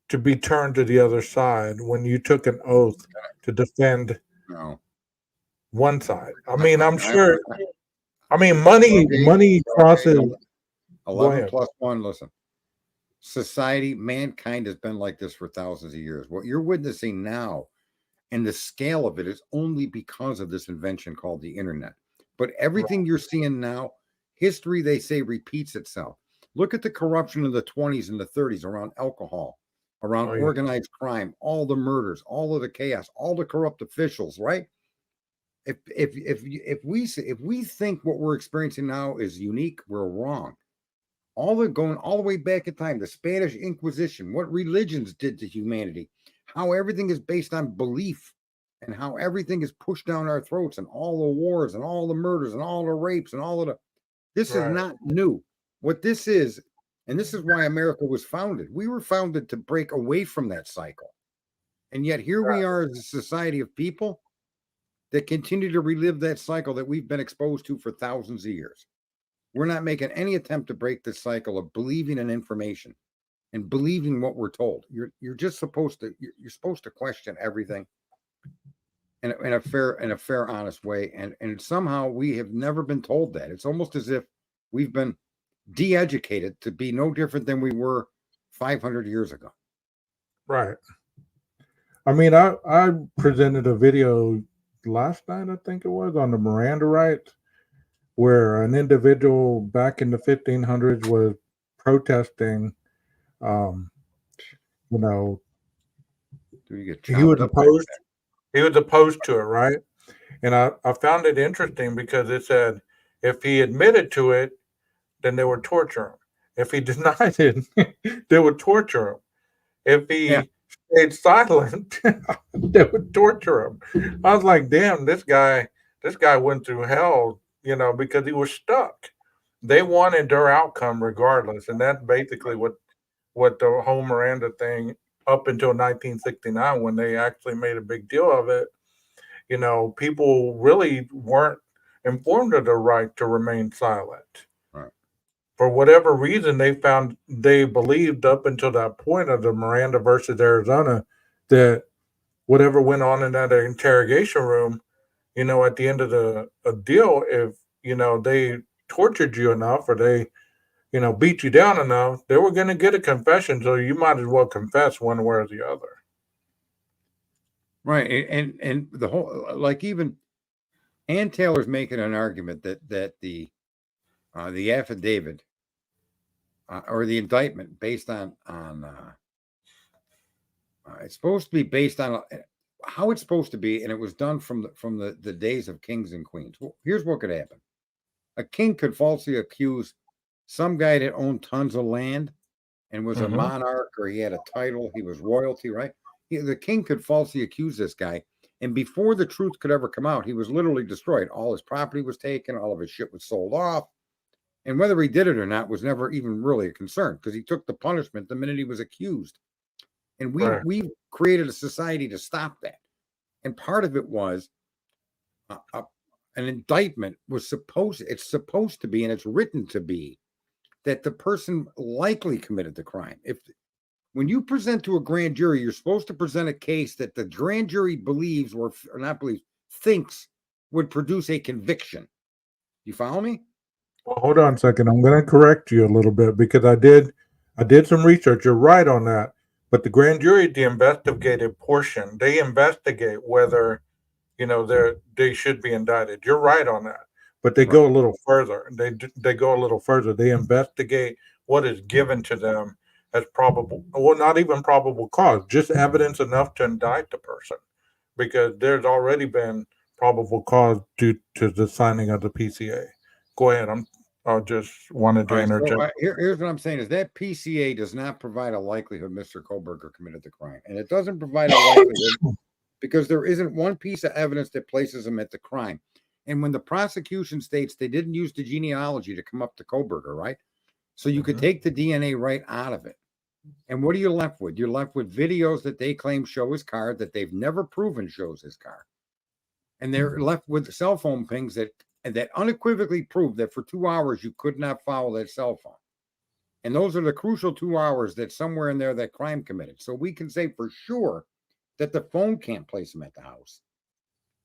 to be turned to the other side when you took an oath to defend No. one side. I mean, I'm I- sure. I mean, money crosses. 11 ahead. plus 1. Listen, society, mankind has been like this for thousands of years. What you're witnessing now and the scale of it is only because of this invention called the internet. But everything you're seeing now, history, they say, repeats itself. Look at the corruption of the 20s and the 30s around alcohol, around Oh, yeah. organized crime, all the murders, all of the chaos, all the corrupt officials, right? If we think what we're experiencing now is unique, we're wrong. Going all the way back in time, the Spanish Inquisition, what religions did to humanity, how everything is based on belief, and how everything is pushed down our throats, and all the wars and all the murders and all the rapes and all of the. This is Right. not new. What this is, and this is why America was founded. We were founded to break away from that cycle. And yet here we are as a society of people that continue to relive that cycle that we've been exposed to for thousands of years. We're not making any attempt to break this cycle of believing in information and believing what we're told. You're just supposed to question everything in a fair, honest way. And somehow we have never been told that. It's almost as if we've been de-educated to be no different than we were 500 years ago. Right. I mean, I presented a video last night, I think it was, on the Miranda rights, where an individual back in the 1500s was protesting. You know, Do you get he was chopped up like opposed. that? He was opposed to it, right? And I found it interesting because it said if he admitted to it, then they would torture him. If he denied it, they would torture him. If he Yeah. stayed silent, they would torture him. I was like, damn, this guy went through hell, because he was stuck. They wanted their outcome regardless. And that's basically what the whole Miranda thing up until 1969, when they actually made a big deal of it, people really weren't informed of their right to remain silent. Right. For whatever reason, they believed up until that point of the Miranda versus Arizona that whatever went on in that interrogation room, at the end of the deal, if they tortured you enough or they beat you down enough, they were going to get a confession. So you might as well confess one way or the other. Right. And the whole, like, even Ann Taylor's making an argument that the affidavit or the indictment based on it's supposed to be based on how it's supposed to be, and it was done from the days of kings and queens. Well, here's what could happen: a king could falsely accuse some guy that owned tons of land and was a Mhm. monarch, or he had a title, he was royalty, right? The king could falsely accuse this guy, and before the truth could ever come out, he was literally destroyed. All his property was taken, all of his shit was sold off, and whether he did it or not was never even really a concern because he took the punishment the minute he was accused. And Right. we created a society to stop that. And part of it was an indictment was supposed to be, and it's written to be, that the person likely committed the crime. When you present to a grand jury, you're supposed to present a case that the grand jury believes or not believes, thinks would produce a conviction. You follow me? Well, hold on a second. I'm going to correct you a little bit because I did some research. You're right on that. But the grand jury, the investigative portion, they investigate whether, they should be indicted. You're right on that. but they go a little further. They go a little further. They investigate what is given to them as probable, well, not even probable cause, just evidence enough to indict the person, because there's already been probable cause due to the signing of the PCA. Go ahead. I just wanted to interject. So here's what I'm saying is that PCA does not provide a likelihood Mr. Koberger committed the crime. And it doesn't provide a likelihood because there isn't one piece of evidence that places him at the crime. And when the prosecution states they didn't use the genealogy to come up to Koberger, right? So you could take the DNA right out of it. And what are you left with? You're left with videos that they claim show his car that they've never proven shows his car. And they're left with cell phone pings that unequivocally prove that for 2 hours you could not follow that cell phone. And those are the crucial 2 hours that somewhere in there that crime committed. So we can say for sure that the phone can't place him at the house.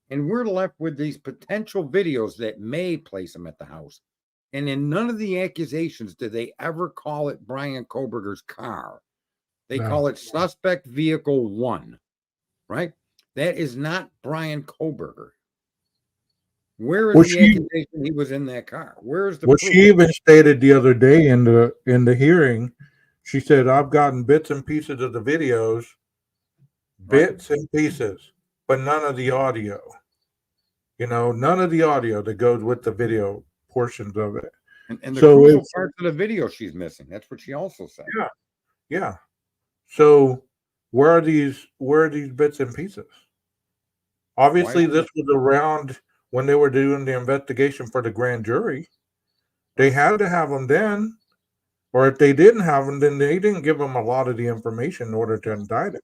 And we're left with these potential videos that may place him at the house. And in none of the accusations did they ever call it Brian Koberger's car. They call it suspect vehicle 1, right? That is not Brian Koberger. Where is the accusation he was in that car? Where's the proof? She even stated the other day in the hearing, she said, I've gotten bits and pieces of the videos, bits and pieces, but none of the audio. None of the audio that goes with the video portions of it. And the crucial parts of the video she's missing. That's what she also said. Yeah. So where are these bits and pieces? Obviously, this was around when they were doing the investigation for the grand jury. They had to have them then, or if they didn't have them, then they didn't give them a lot of the information in order to indict it.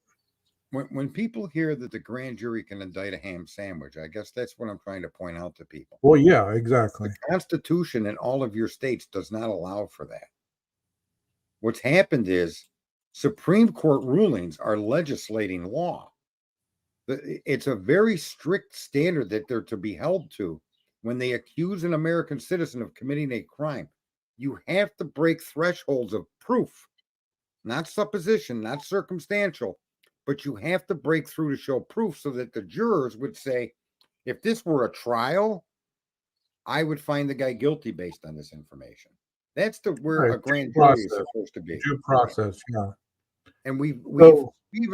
When people hear that the grand jury can indict a ham sandwich, I guess that's what I'm trying to point out to people. Well, yeah, exactly. The Constitution in all of your states does not allow for that. What's happened is Supreme Court rulings are legislating law. It's a very strict standard that they're to be held to when they accuse an American citizen of committing a crime. You have to break thresholds of proof, not supposition, not circumstantial, but you have to break through to show proof so that the jurors would say, if this were a trial, I would find the guy guilty based on this information. That's where a grand jury is supposed to be. Due process, yeah. And we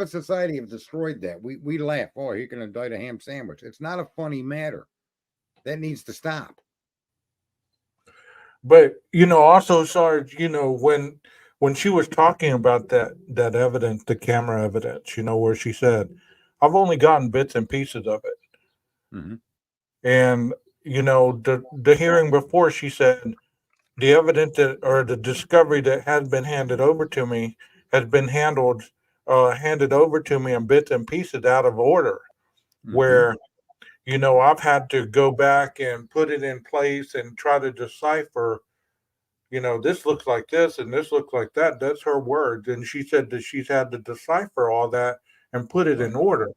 as a society have destroyed that. We laugh, oh, you can indict a ham sandwich. It's not a funny matter. That needs to stop. But also, Sarge, when she was talking about that evidence, the camera evidence, where she said, I've only gotten bits and pieces of it. Mm-hmm. And, the hearing before, she said, the evidence or the discovery that has been handed over to me has been handed over to me in bits and pieces out of order, where, I've had to go back and put it in place and try to decipher, this looks like this and this looks like that. That's her words. And she said that she's had to decipher all that and put it in order.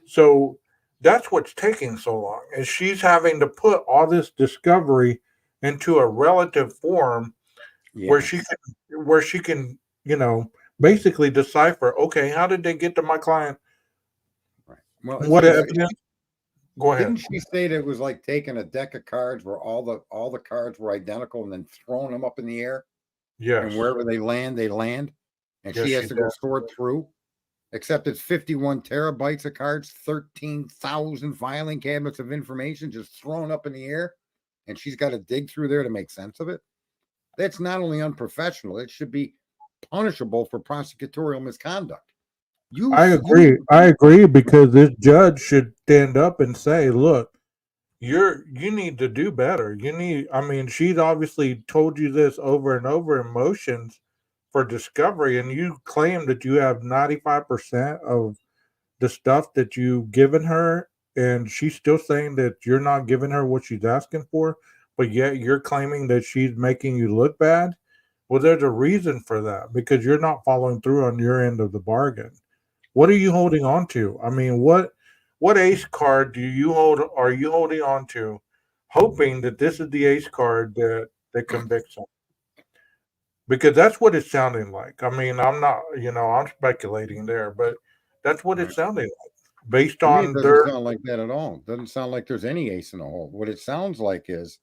So that's what's taking so long, is she's having to put all this discovery into a relative form where she can, basically decipher, okay, how did they get to my client? Right. Well, what evidence? Go ahead. Didn't she say that it was like taking a deck of cards where all the cards were identical and then throwing them up in the air? Yes. And wherever they land. And she has to go sort through. Except it's 51 terabytes of cards, 13,000 filing cabinets of information just thrown up in the air. And she's got to dig through there to make sense of it. That's not only unprofessional, it should be punishable for prosecutorial misconduct. I agree, because this judge should stand up and say, look, you need to do better. She's obviously told you this over and over in motions for discovery, and you claim that you have 95% of the stuff that you've given her, and she's still saying that you're not giving her what she's asking for, but yet you're claiming that she's making you look bad. Well, there's a reason for that, because you're not following through on your end of the bargain. What are you holding on to? What ace card are you holding on to, hoping that this is the ace card that convicts him? Because that's what it's sounding like. I'm not, I'm speculating there, but that's what it's sounding like. Based on it doesn't sound like that at all. It doesn't sound like there's any ace in the hole. What it sounds like is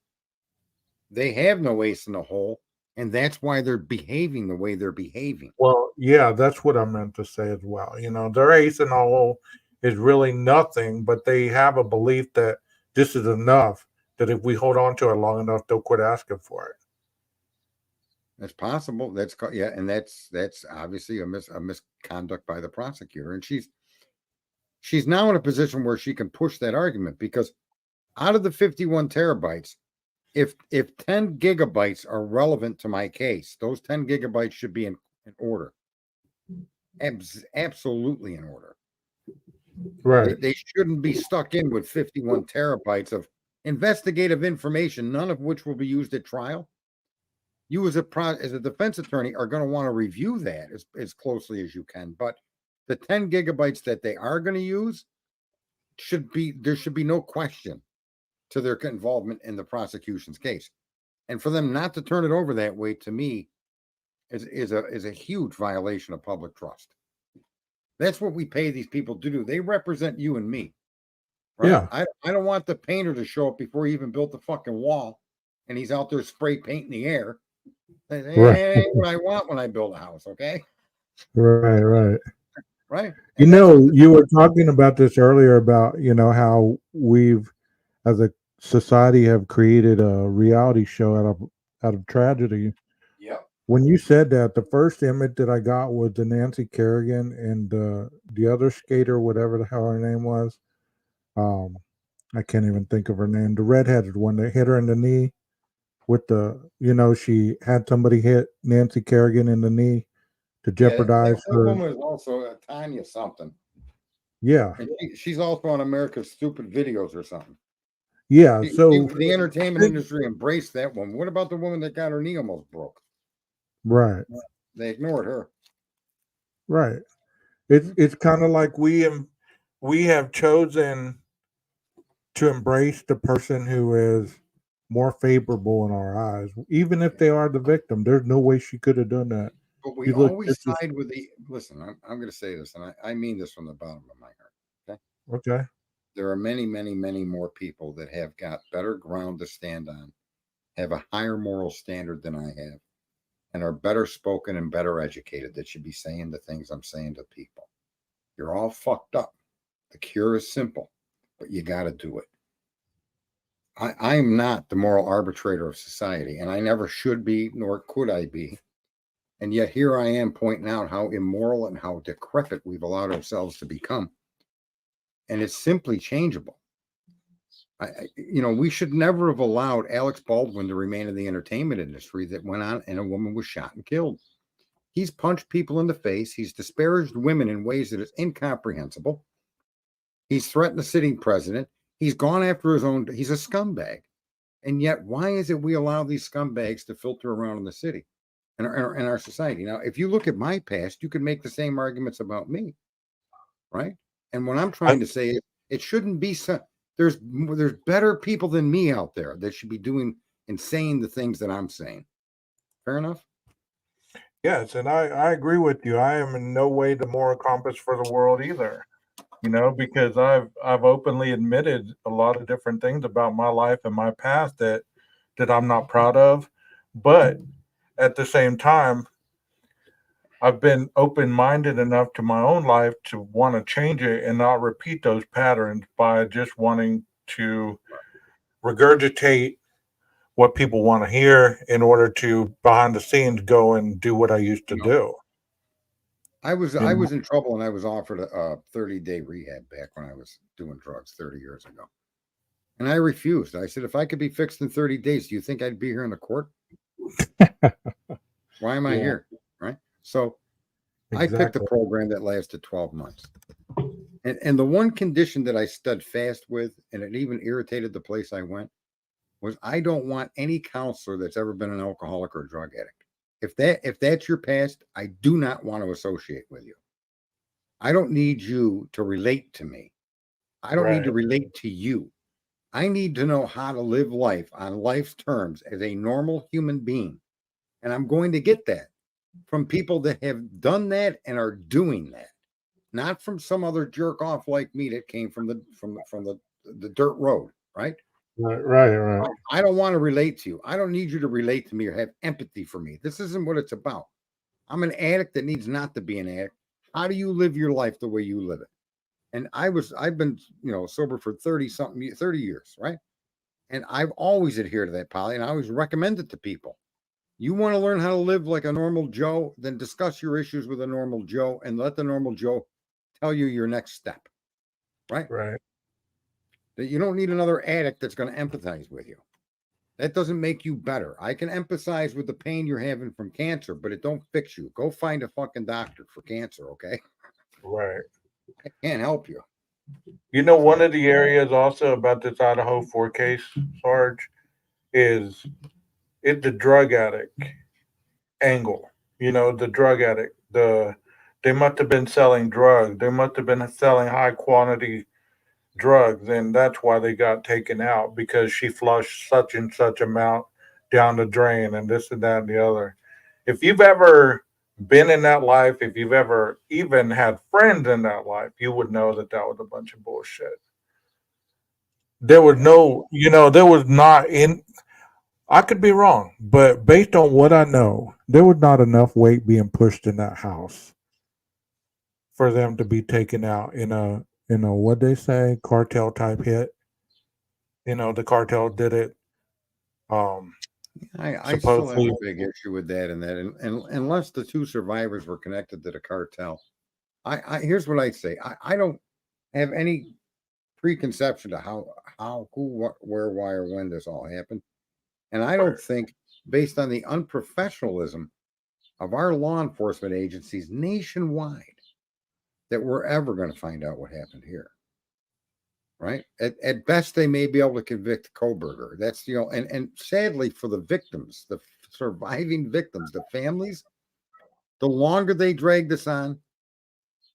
They have no ace in the hole, and that's why they're behaving the way they're behaving. Well, yeah, that's what I meant to say as well. Their ace in the hole is really nothing, but they have a belief that this is enough, that if we hold on to it long enough, they'll quit asking for it. That's possible. Yeah, and that's obviously a misconduct by the prosecutor, and she's now in a position where she can push that argument, because out of the 51 terabytes, if 10 gigabytes are relevant to my case, those 10 gigabytes should be in order. Absolutely in order. Right. They shouldn't be stuck in with 51 terabytes of investigative information, none of which will be used at trial. You as a defense attorney are going to want to review that as closely as you can. But the 10 gigabytes that they are going to use there should be no question to their involvement in the prosecution's case. And for them not to turn it over that way, to me, is a huge violation of public trust. That's what we pay these people to do. They represent you and me. Right? Yeah. I don't want the painter to show up before he even built the fucking wall, and he's out there spray painting the air. That ain't what I want when I build a house, okay? Right. Right. You were talking about this earlier about, how we've, as a society, have created a reality show out of tragedy. Yep. When you said that, the first image that I got was the Nancy Kerrigan and the other skater, whatever the hell her name was. I can't even think of her name. The redheaded one that hit her in the knee with she had somebody hit Nancy Kerrigan in the knee to jeopardize that her. woman is also Tanya something. Yeah. And she's also on America's Stupid Videos or something. Yeah. So the entertainment industry embraced that one. What about the woman that got her knee almost broke? Right. They ignored her. Right. It's kind of like we have chosen to embrace the person who is more favorable in our eyes, even if they are the victim. There's no way she could have done that. But we always side with the. Listen, I'm going to say this, and I mean this from the bottom of my heart. Okay. Okay. There are many, many, many more people that have got better ground to stand on, have a higher moral standard than I have, and are better spoken and better educated that should be saying the things I'm saying to people. You're all fucked up. The cure is simple, but you got to do it. I'm not the moral arbitrator of society, and I never should be, nor could I be. And yet here I am pointing out how immoral and how decrepit we've allowed ourselves to become. And it's simply changeable. We should never have allowed Alex Baldwin to remain in the entertainment industry that went on and a woman was shot and killed. He's punched people in the face. He's disparaged women in ways that is incomprehensible. He's threatened the sitting president. He's gone after his own. He's a scumbag. And yet, why is it we allow these scumbags to filter around in the city and in our society? Now, if you look at my past, you could make the same arguments about me, right? And what I'm trying to say is it shouldn't be so. There's better people than me out there that should be doing and saying the things that I'm saying. Fair enough? Yes, and I agree with you. I am in no way the moral compass for the world either. Because I've openly admitted a lot of different things about my life and my past that I'm not proud of. But at the same time, I've been open-minded enough to my own life to want to change it and not repeat those patterns by just wanting to regurgitate what people want to hear in order to, behind the scenes, go and do what I used to do. I was in trouble, and I was offered a 30-day rehab back when I was doing drugs 30 years ago. And I refused. I said, if I could be fixed in 30 days, do you think I'd be here in the court? Why am I here? Right? So exactly. I picked a program that lasted 12 months. And the one condition that I stood fast with, and it even irritated the place I went, was I don't want any counselor that's ever been an alcoholic or a drug addict. If that's your past, I do not want to associate with you. I don't need you to relate to me. I don't need to relate to you. I need to know how to live life on life's terms as a normal human being. And I'm going to get that from people that have done that and are doing that. Not from some other jerk off like me that came from the dirt road, right? Right. I don't want to relate to you. I don't need you to relate to me or have empathy for me. This isn't what it's about. I'm an addict that needs not to be an addict. How do you live your life the way you live it? And I've been, sober for 30 years, right? And I've always adhered to that policy, and I always recommend it to people. You want to learn how to live like a normal Joe, then discuss your issues with a normal Joe and let the normal Joe tell you your next step, right? Right. That you don't need another addict that's going to empathize with you. That doesn't make you better. I can empathize with the pain you're having from cancer, but it don't fix you. Go find a fucking doctor for cancer, okay? Right. I can't help you. One of the areas also about this IDAHO4 case, Sarge, is the drug addict angle. The drug addict. They must have been selling drugs. They must have been selling high quantity drugs, and that's why they got taken out, because she flushed such and such amount down the drain and this and that and the other. If you've ever been in that life, if you've ever even had friends in that life, you would know that that was a bunch of bullshit. There was there was not in, I could be wrong, but based on what I know, there was not enough weight being pushed in that house for them to be taken out in a what they say cartel type hit. The cartel did it. I still have Supposedly, a big issue with that, and unless the two survivors were connected to the cartel, here's what I say. I don't have any preconception to how, who, what, where, why, or when this all happened. And I don't think, based on the unprofessionalism of our law enforcement agencies nationwide, that we're ever going to find out what happened here. Right? At best, they may be able to convict Koberger. That's, and sadly for the victims, the surviving victims, the families, the longer they drag this on,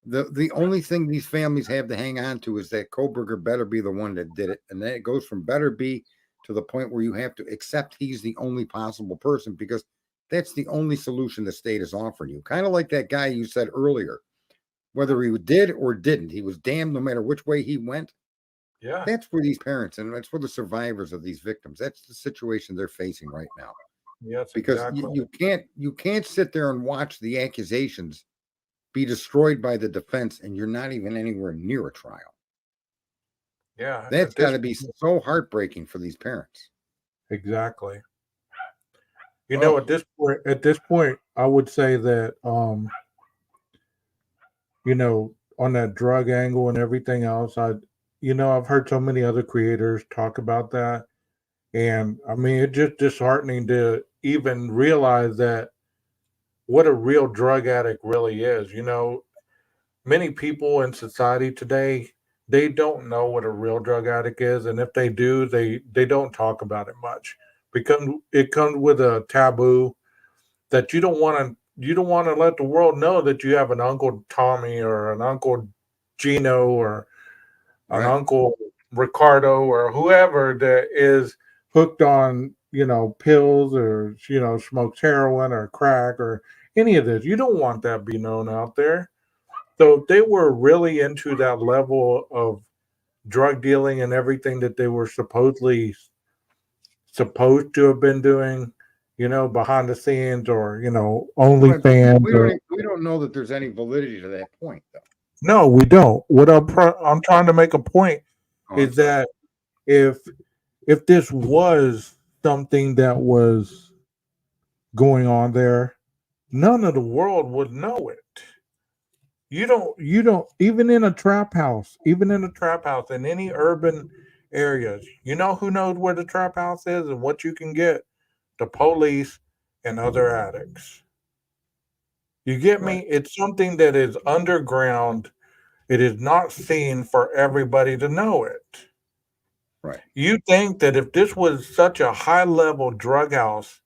the only thing these families have to hang on to is that Koberger better be the one that did it. And then it goes from better be to the point where you have to accept he's the only possible person, because that's the only solution the state is offering you. Kind of like that guy you said earlier, whether he did or didn't, he was damned no matter which way he went. yeah. That's for these parents, and that's for the survivors of these victims. That's the situation they're facing right now. Yes, Because exactly. you can't sit there and watch the accusations be destroyed by the defense, and you're not even anywhere near a trial. Yeah, That's got to be so heartbreaking for these parents. exactly. Oh. At this point, I would say that on that drug angle and everything else, I've heard so many other creators talk about that, and I mean, it's just disheartening to even realize that what a real drug addict really is. Many people in society today, they don't know what a real drug addict is, and if they do, they don't talk about it much because it comes with a taboo that you don't want to let the world know that you have an Uncle Tommy or an Uncle Gino or an Right. Uncle Ricardo or whoever that is hooked on pills or smokes heroin or crack or any of this. You don't want that be known out there. So they were really into that level of drug dealing and everything that they were supposed to have been doing, behind the scenes or, OnlyFans or We don't know that there's any validity to that point, though. no, we don't. What I'm trying to make a point is Sorry. that if this was something that was going on there, none of the world would know it. You don't even in a trap house, in any urban areas, who knows where the trap house is and what you can get? The police and other addicts. You get Right. me? It's something that is underground. It is not seen for everybody to know it. Right. You think that if this was such a high level drug house,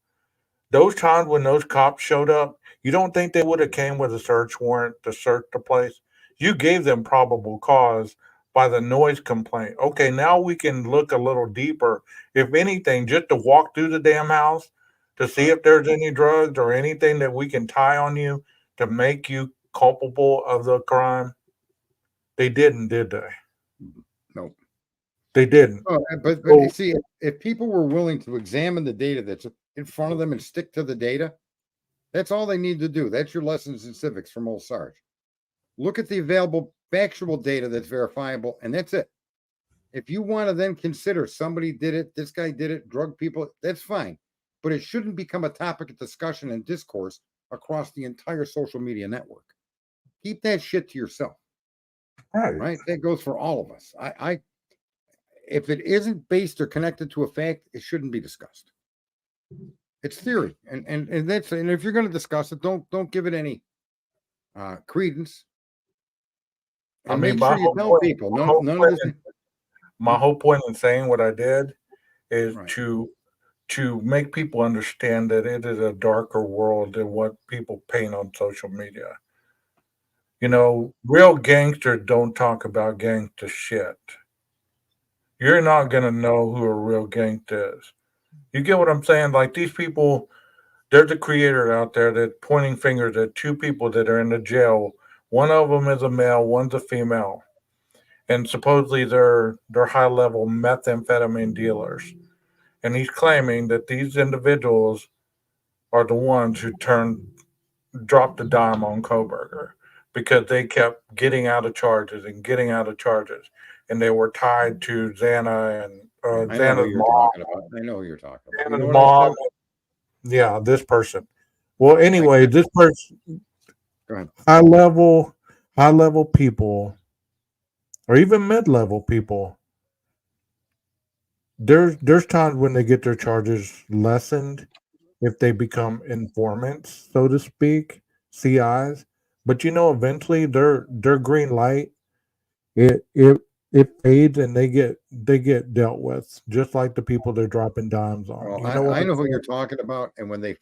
those times when those cops showed up, you don't think they would have came with a search warrant to search the place? You gave them probable cause by the noise complaint. Okay, now we can look a little deeper. If anything, just to walk through the damn house to see if there's any drugs or anything that we can tie on you to make you culpable of the crime. They didn't, did they? Nope. They didn't. Oh, but So, see, if people were willing to examine the data that's in front of them and stick to the data, that's all they need to do. That's your lessons in civics from old Sarge. Look at the available factual data that's verifiable, and that's it. If you want to then consider somebody did it, this guy did it, drug people, that's fine. But it shouldn't become a topic of discussion and discourse across the entire social media network. Keep that shit to yourself. Right? That goes for all of us. I if it isn't based or connected to a fact, it shouldn't be discussed. It's theory. And that's, and if you're going to discuss it, don't give it any credence. And I mean, make sure you tell people none of this. My whole point in saying what I did is Right. to make people understand that it is a darker world than what people paint on social media. You know, real gangsters don't talk about gangster shit. You're not gonna know who a real gangster is. You get what I'm saying? Like these people, there's a creator out there that pointing fingers at two people that are in the jail. One of them is a male, one's a female, and supposedly they're high level methamphetamine dealers. And he's claiming that these individuals are the ones who dropped the dime on Koberger because they kept getting out of charges and getting out of charges, and they were tied to Xana and I know who Xana's you're mom. talking about. I know who you're talking about. You know Xana's what I mom. said? Yeah, this person. Well, anyway, this person, Go ahead. high level people, or even mid level people. There's times when they get their charges lessened if they become informants, so to speak, CIs. But you know, eventually their green light it it it fades and they get dealt with just like the people they're dropping dimes on. Well, You know what I I'm know who saying? you're talking about. And when they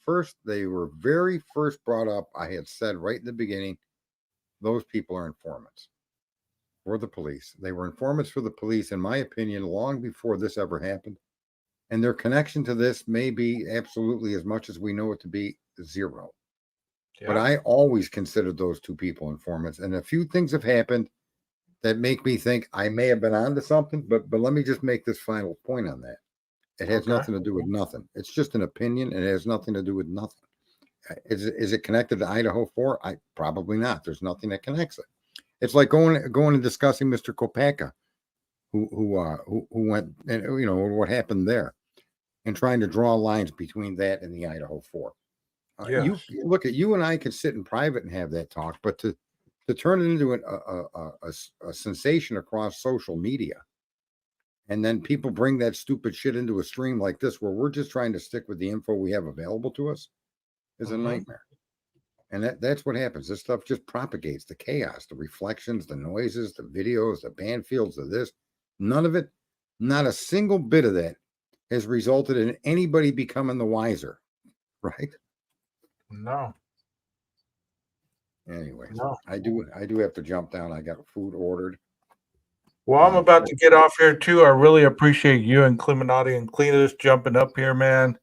were very first brought up, I had said right in the beginning, those people are informants for the police. They were informants for the police, in my opinion, long before this ever happened. And their connection to this may be absolutely, as much as we know it to be, zero. But I always considered those two people informants. And a few things have happened that make me think I may have been onto something. But let me just make this final point on that. It has nothing to do with nothing. It's just an opinion, and it has nothing to do with nothing. Is it connected to IDAHO4? Probably not. There's nothing that connects it. It's like going and discussing Mr. Kopaka, who went, and you know what happened there, and trying to draw lines between that and the IDAHO4. You look at, you and I could sit in private and have that talk, but to turn it into a sensation across social media, and then people bring that stupid shit into a stream like this, where we're just trying to stick with the info we have available to us, is a nightmare. And that's what happens. This stuff just propagates the chaos, the reflections, the noises, the videos, the Banfields, the this. None of it, not a single bit of that has resulted in anybody becoming the wiser, right? No. Anyway, No. I do have to jump down. I got food ordered. Well, I'm about to get off here too. I really appreciate you and Clemenati and Cletus jumping up here, man.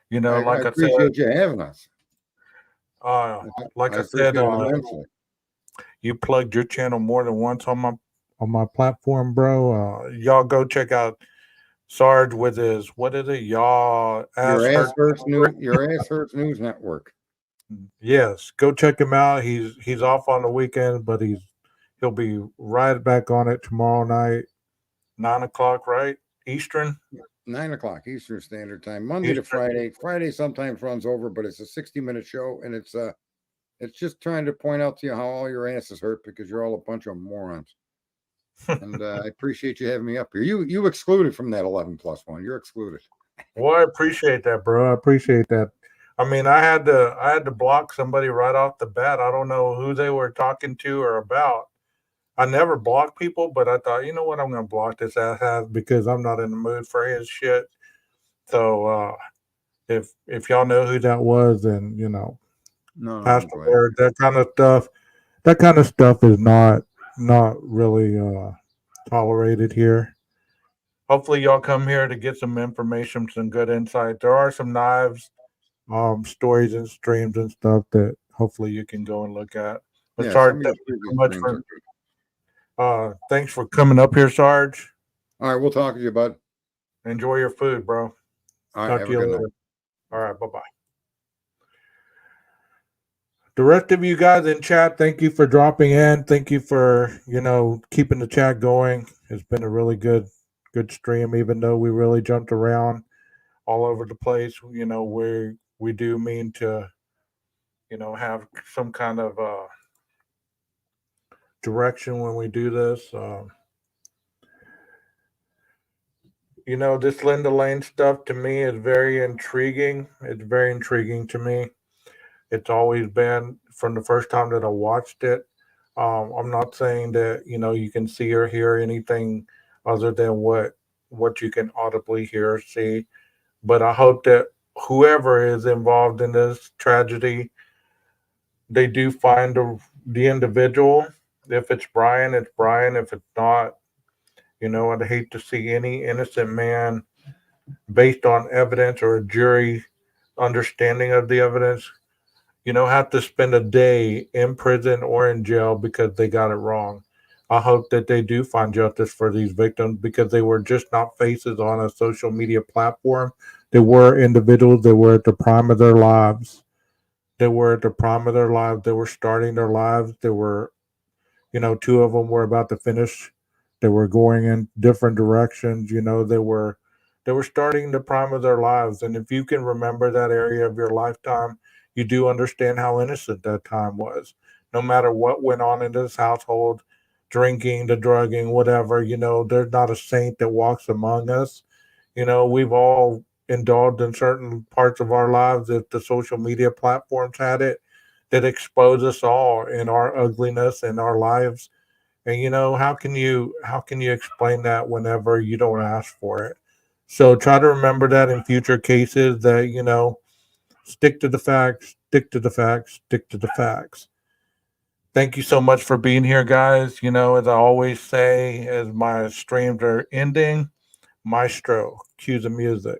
You know, I appreciate you having us. Like I appreciate said, it immensely. you plugged your channel more than once on my platform, bro. Y'all go check out Sarge with his, what is it? Your Ass Hurts News Network. Yes, go check him out. He's off on the weekend, but he'll be right back on it tomorrow night, 9:00, right? Eastern. 9:00 Eastern Standard Time, Monday to Friday. Friday sometimes runs over, but it's a 60-minute show, and it's just trying to point out to you how all your asses hurt because you're all a bunch of morons. And I appreciate you having me up here. You excluded from that 11+1. You're excluded. Well, I appreciate that, bro. I appreciate that. I mean, I had to block somebody right off the bat. I don't know who they were talking to or about. I never block people, but I thought, you know what, I'm going to block this ass because I'm not in the mood for his shit. So if y'all know who that was, then you know, pass the word. That kind of stuff is not really tolerated here. Hopefully, y'all come here to get some information, some good insight. There are some knives, stories and streams and stuff that hopefully you can go and look at. But Sarge, thank you so much thanks for coming up here, Sarge. All right, we'll talk to you, bud. Enjoy your food, bro. All right, Talk have to a you good later. night. All right, bye-bye. The rest of you guys in chat, thank you for dropping in. Thank you for, keeping the chat going. It's been a really good stream, even though we really jumped around all over the place. We do mean to, have some kind of direction when we do this. This Linda Lane stuff to me is very intriguing. It's very intriguing to me. It's always been from the first time that I watched it. I'm not saying that you can see or hear anything other than what you can audibly hear or see, but I hope that whoever is involved in this tragedy, they do find the individual. If it's Brian, it's Brian. If it's not, I'd hate to see any innocent man, based on evidence or a jury understanding of the evidence, have to spend a day in prison or in jail because they got it wrong. I hope that they do find justice for these victims because they were just not faces on a social media platform. They were individuals. They were at the prime of their lives. They were at the prime of their lives. They were starting their lives. They were, two of them were about to finish. They were going in different directions. They were starting the prime of their lives. And if you can remember that area of your lifetime, you do understand how innocent that time was. No matter what went on in this household, drinking, the drugging, whatever, there's not a saint that walks among us. We've all indulged in certain parts of our lives that the social media platforms had it, that expose us all in our ugliness and our lives. And how can you explain that whenever you don't ask for it? So try to remember that in future cases that, stick to the facts, stick to the facts, stick to the facts. Thank you so much for being here, guys. As I always say, as my streams are ending, Maestro, cue the music.